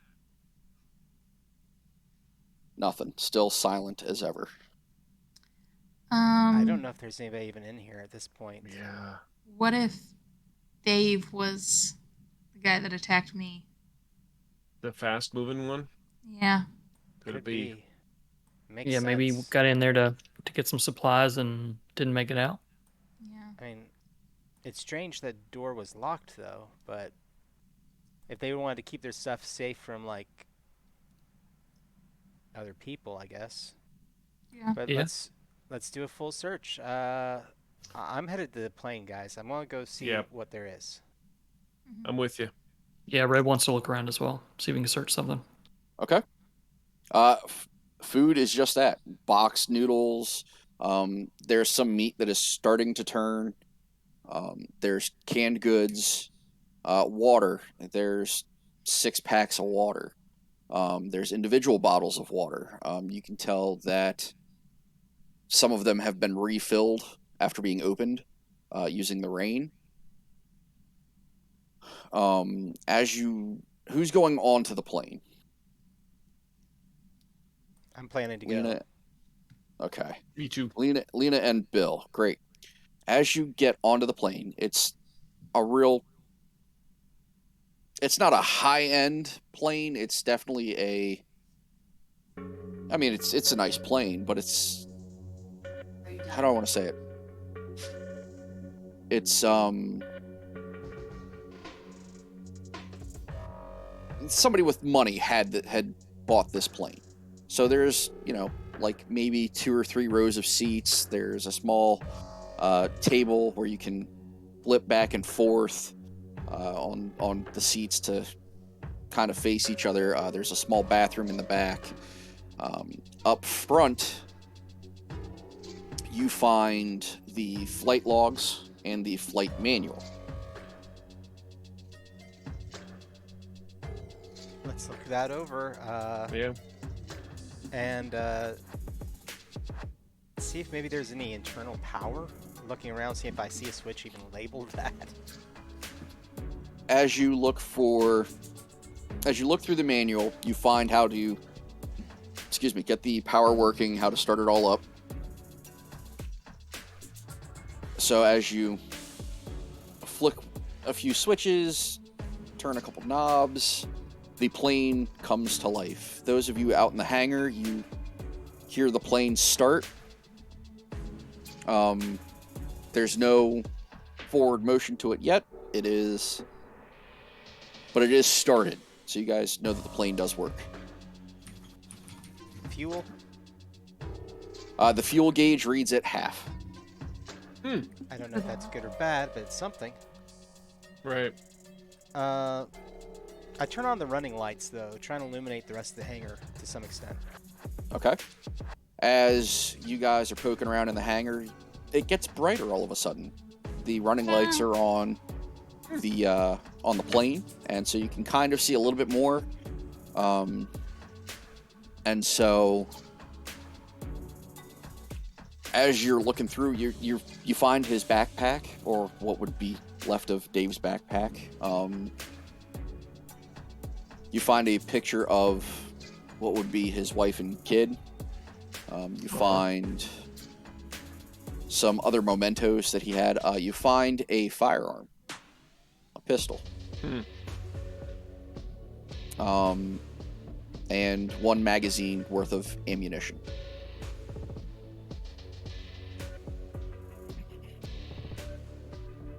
Nothing. Still silent as ever. I don't Um, know if there's anybody even in here at this point. Yeah. what if Dave was the guy that attacked me? The fast moving one? Yeah. Could it Could be? be. Makes Yeah, maybe sense. got in there to get some supplies and didn't make it out. Yeah. I mean, it's strange that door was locked though, but if they wanted to keep their stuff safe from like other people, I guess. Yeah. But Yeah. let's do a full search. I'm headed to the plane, guys. I'm gonna go see Yeah, what there is. I'm with you. Yeah, Red wants to look around as well, see if we can search something. Okay. Food is just that. Boxed noodles. There's some meat that is starting to turn. There's canned goods. Water. There's 6 packs of water. There's individual bottles of water. You can tell that some of them have been refilled after being opened using the rain. Who's going on to the plane? I'm planning to go. Lena. Okay. Me too. Lena and Bill. Great. As you get onto the plane, it's a real. It's not a high end plane. It's definitely a. I mean, it's a nice plane, but it's. How do I want to say it? It's somebody with money had bought this plane. So there's, like maybe 2 or 3 rows of seats. There's a small table where you can flip back and forth on the seats to kind of face each other. There's a small bathroom in the back. Up front, you find the flight logs and the flight manual. Let's look that over. Yeah. And see if maybe there's any internal power. Looking around, see if I see a switch even labeled that. As you look through the manual, you find how to, get the power working, how to start it all up. So as you flick a few switches, turn a couple knobs, the plane comes to life. Those of you out in the hangar, you hear the plane start. There's no forward motion to it yet. But it is started. So you guys know that the plane does work. Fuel? The fuel gauge reads at half. I don't know if that's good or bad, but it's something. Right. I turn on the running lights, though, trying to illuminate the rest of the hangar to some extent. Okay. As you guys are poking around in the hangar, it gets brighter all of a sudden. The running lights are on the plane, and so you can kind of see a little bit more. And so, as you're looking through, you find his backpack, or what would be left of Dave's backpack. You find a picture of what would be his wife and kid. You find some other mementos that he had. You find a firearm, a pistol. And 1 magazine worth of ammunition.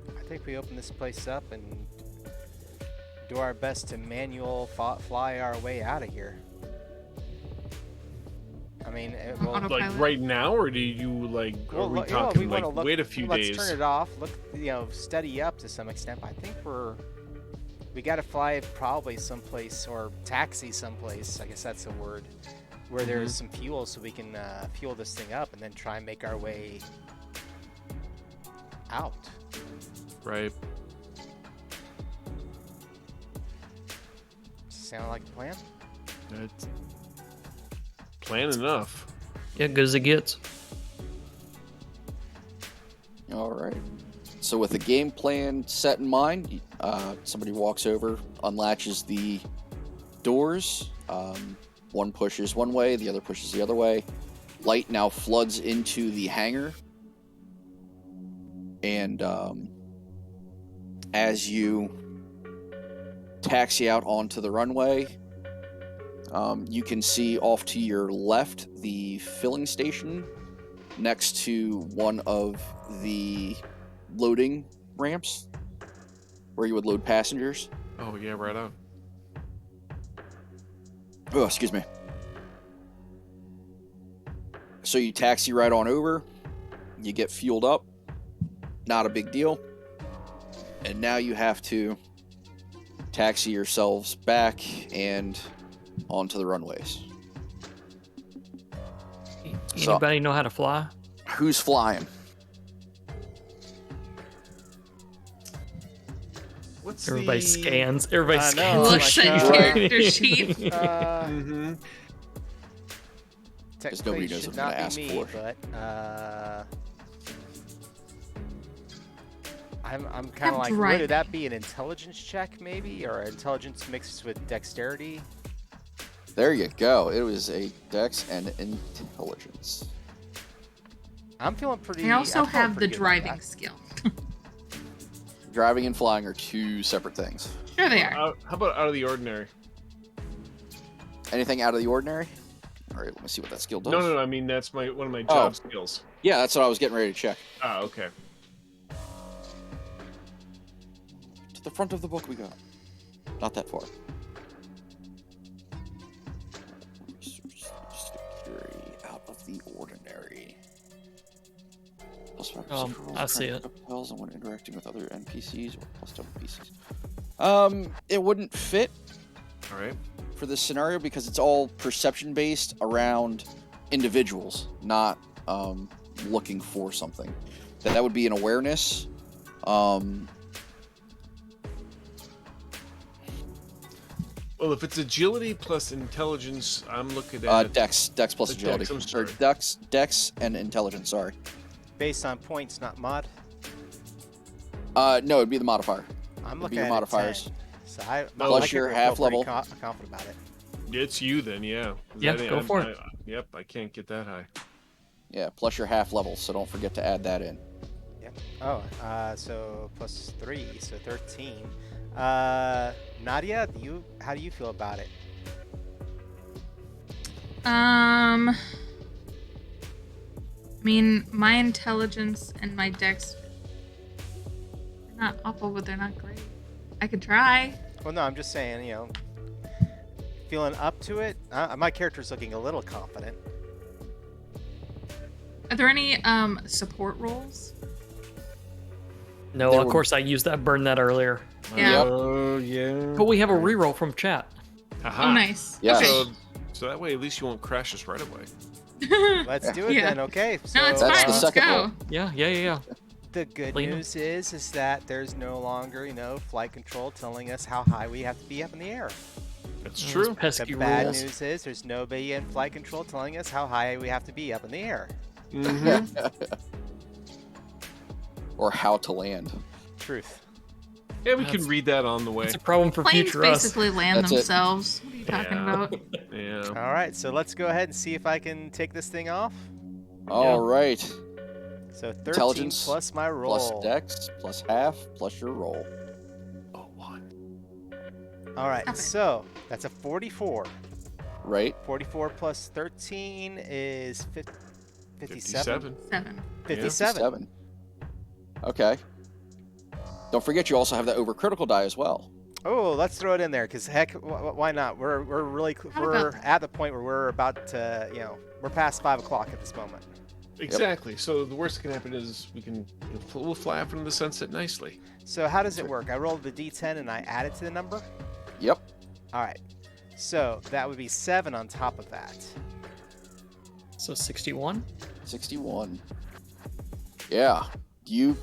I think we open this place up and do our best to manual fly our way out of here. I mean, well, Autopilot. Like right now, or do you like? Are we talking like wait a few days? Let's turn it off. Look, steady up to some extent. But I think we got to fly probably someplace or taxi someplace. I guess that's a word where there's some fuel, so we can fuel this thing up and then try and make our way out. Right. Sound like a plan? That's plan enough. Yeah, good as it gets. All right. So with a game plan set in mind, somebody walks over, unlatches the doors. One pushes one way, the other pushes the other way. Light now floods into the hangar. And as you taxi out onto the runway, you can see off to your left the filling station next to one of the loading ramps where you would load passengers. Oh yeah, right on. Oh, excuse me. So you taxi right on over, you get fueled up, not a big deal, and now you have to taxi yourselves back and onto the runways. Anybody know how to fly? Who's flying? What's Everybody the... scans. Everybody I scans. know, the Looks sheet. at character sheet. Technically, nobody it knows should what I'm not gonna be ask me, for. but I'm kind of like, driving. would that be an intelligence check maybe, or intelligence mixed with dexterity? There you go. It was a dex and intelligence. I'm feeling pretty. I also I'm feeling have the pretty good about driving that. skill. Driving and flying are 2 separate things. Sure they are. How about out of the ordinary? Anything out of the ordinary? All right, let me see what that skill does. No. I mean that's one of my job skills. Yeah, that's what I was getting ready to check. Ah, okay. To the front of the book we go. Not that far. plus 5 I see it. Tells and when interacting with other NPCs or plus WPCs. It wouldn't fit All right. for this scenario because it's all perception based around individuals, not looking for something. That would be an awareness. Well, if it's agility plus intelligence, I'm looking at Dex plus agility, Dex, I'm sorry. or Dex and intelligence. Sorry. Based on points, not mod. No, it'd be the modifier. I'm It'd looking be your at modifiers. 10. So I Plus I your feel half pretty level. confident about it. It's you then, yeah. Yeah, go for it. Yep, I can't get that high. Yeah, plus your half level, so don't forget to add that in. Yep. Oh, so plus 3, so 13. Nadia, how do you feel about it? I mean, my intelligence and my dex, they're not awful, but they're not great. I could try. Well, no, I'm just saying, feeling up to it. My character's looking a little confident. Are there any support roles? No, There of were- course I used that, burned that earlier. Yeah. Oh, yeah. But we have a reroll from chat. Aha. Oh, nice. Yeah. Okay. So that way, at least you won't crash us right away. Let's do it Yeah. then, okay? So, No, it's That's fine. the Let's second go. roll. Yeah. the good Lena? news is that there's no longer, flight control telling us how high we have to be up in the air. That's Those true. The pesky bad rules. news is there's nobody in flight control telling us how high we have to be up in the air. Mm-hmm. Or how to land. Truth. Yeah, we That's- can read that on the way. It's a problem for Planes future us. basically land That's it. themselves. What are you talking Yeah. about? Yeah. All right, so let's go ahead and see if I can take this thing off. All right. So 13 Intelligence plus my roll. Plus Dex, plus half, plus your roll. Oh, one. All right, Stop it. so that's a 44. Right? 44 plus 13 is 57. 57. 57. 7. Okay. Don't forget you also have that overcritical die as well. Oh, let's throw it in there, because heck, why not? We're really How we're about- at the point where we're about to, we're past 5 o'clock at this moment. Exactly. So the worst that can happen is we'll fly off into the sunset nicely. So how does it work? I rolled the d10 and I add it to the number. Yep. All right. So that would be 7 on top of that. So 61? 61. Yeah. You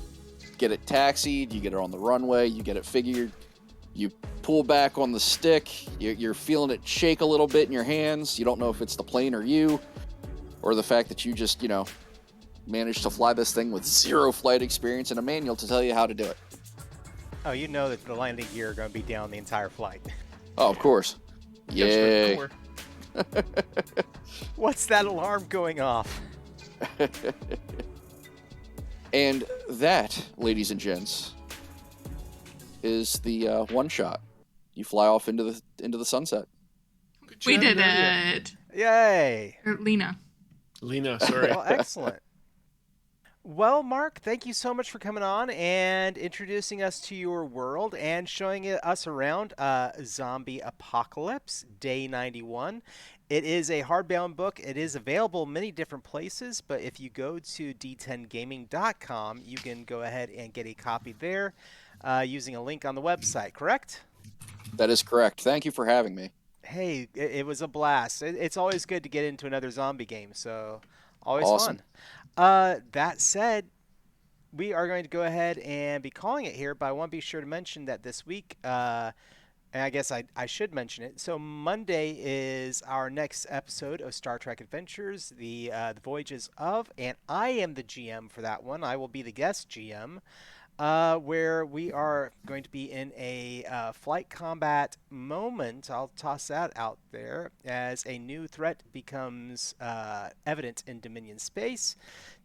get it taxied, you get it on the runway, you get it figured, you pull back on the stick, you're feeling it shake a little bit in your hands. You don't know if it's the plane or you, or the fact that you just, managed to fly this thing with 0 flight experience and a manual to tell you how to do it. Oh, you know that the landing gear are going to be down the entire flight. Oh, of course. Yay. What's that alarm going off? And that, ladies and gents, is the one shot. You fly off into the sunset. Good We job, did Nadia. it. Yay! Or Lena. Lena, sorry. Well, excellent. Well, Mark, thank you so much for coming on and introducing us to your world and showing us around Zombie Apocalypse, Day 91. It is a hardbound book. It is available many different places, but if you go to d10gaming.com, you can go ahead and get a copy there using a link on the website, correct? That is correct. Thank you for having me. Hey, it was a blast. It's always good to get into another zombie game, so always Awesome. fun. That said, we are going to go ahead and be calling it here, but I want to be sure to mention that this week, and I guess I should mention it. So Monday is our next episode of Star Trek Adventures, the Voyages of, and I am the GM for that one. I will be the guest GM. Where we are going to be in a flight combat moment. I'll toss that out there as a new threat becomes evident in Dominion space.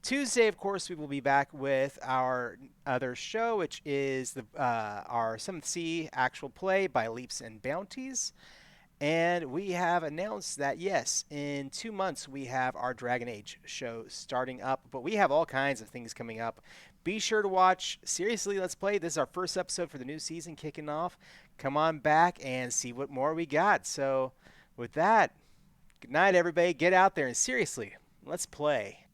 Tuesday, of course, we will be back with our other show, which is our 7th Sea actual play by Leaps and Bounties. And we have announced that, yes, in 2 months we have our Dragon Age show starting up, but we have all kinds of things coming up. Be sure to watch Seriously Let's Play. This is our first episode for the new season kicking off. Come on back and see what more we got. So with that, good night, everybody. Get out there and seriously, let's play.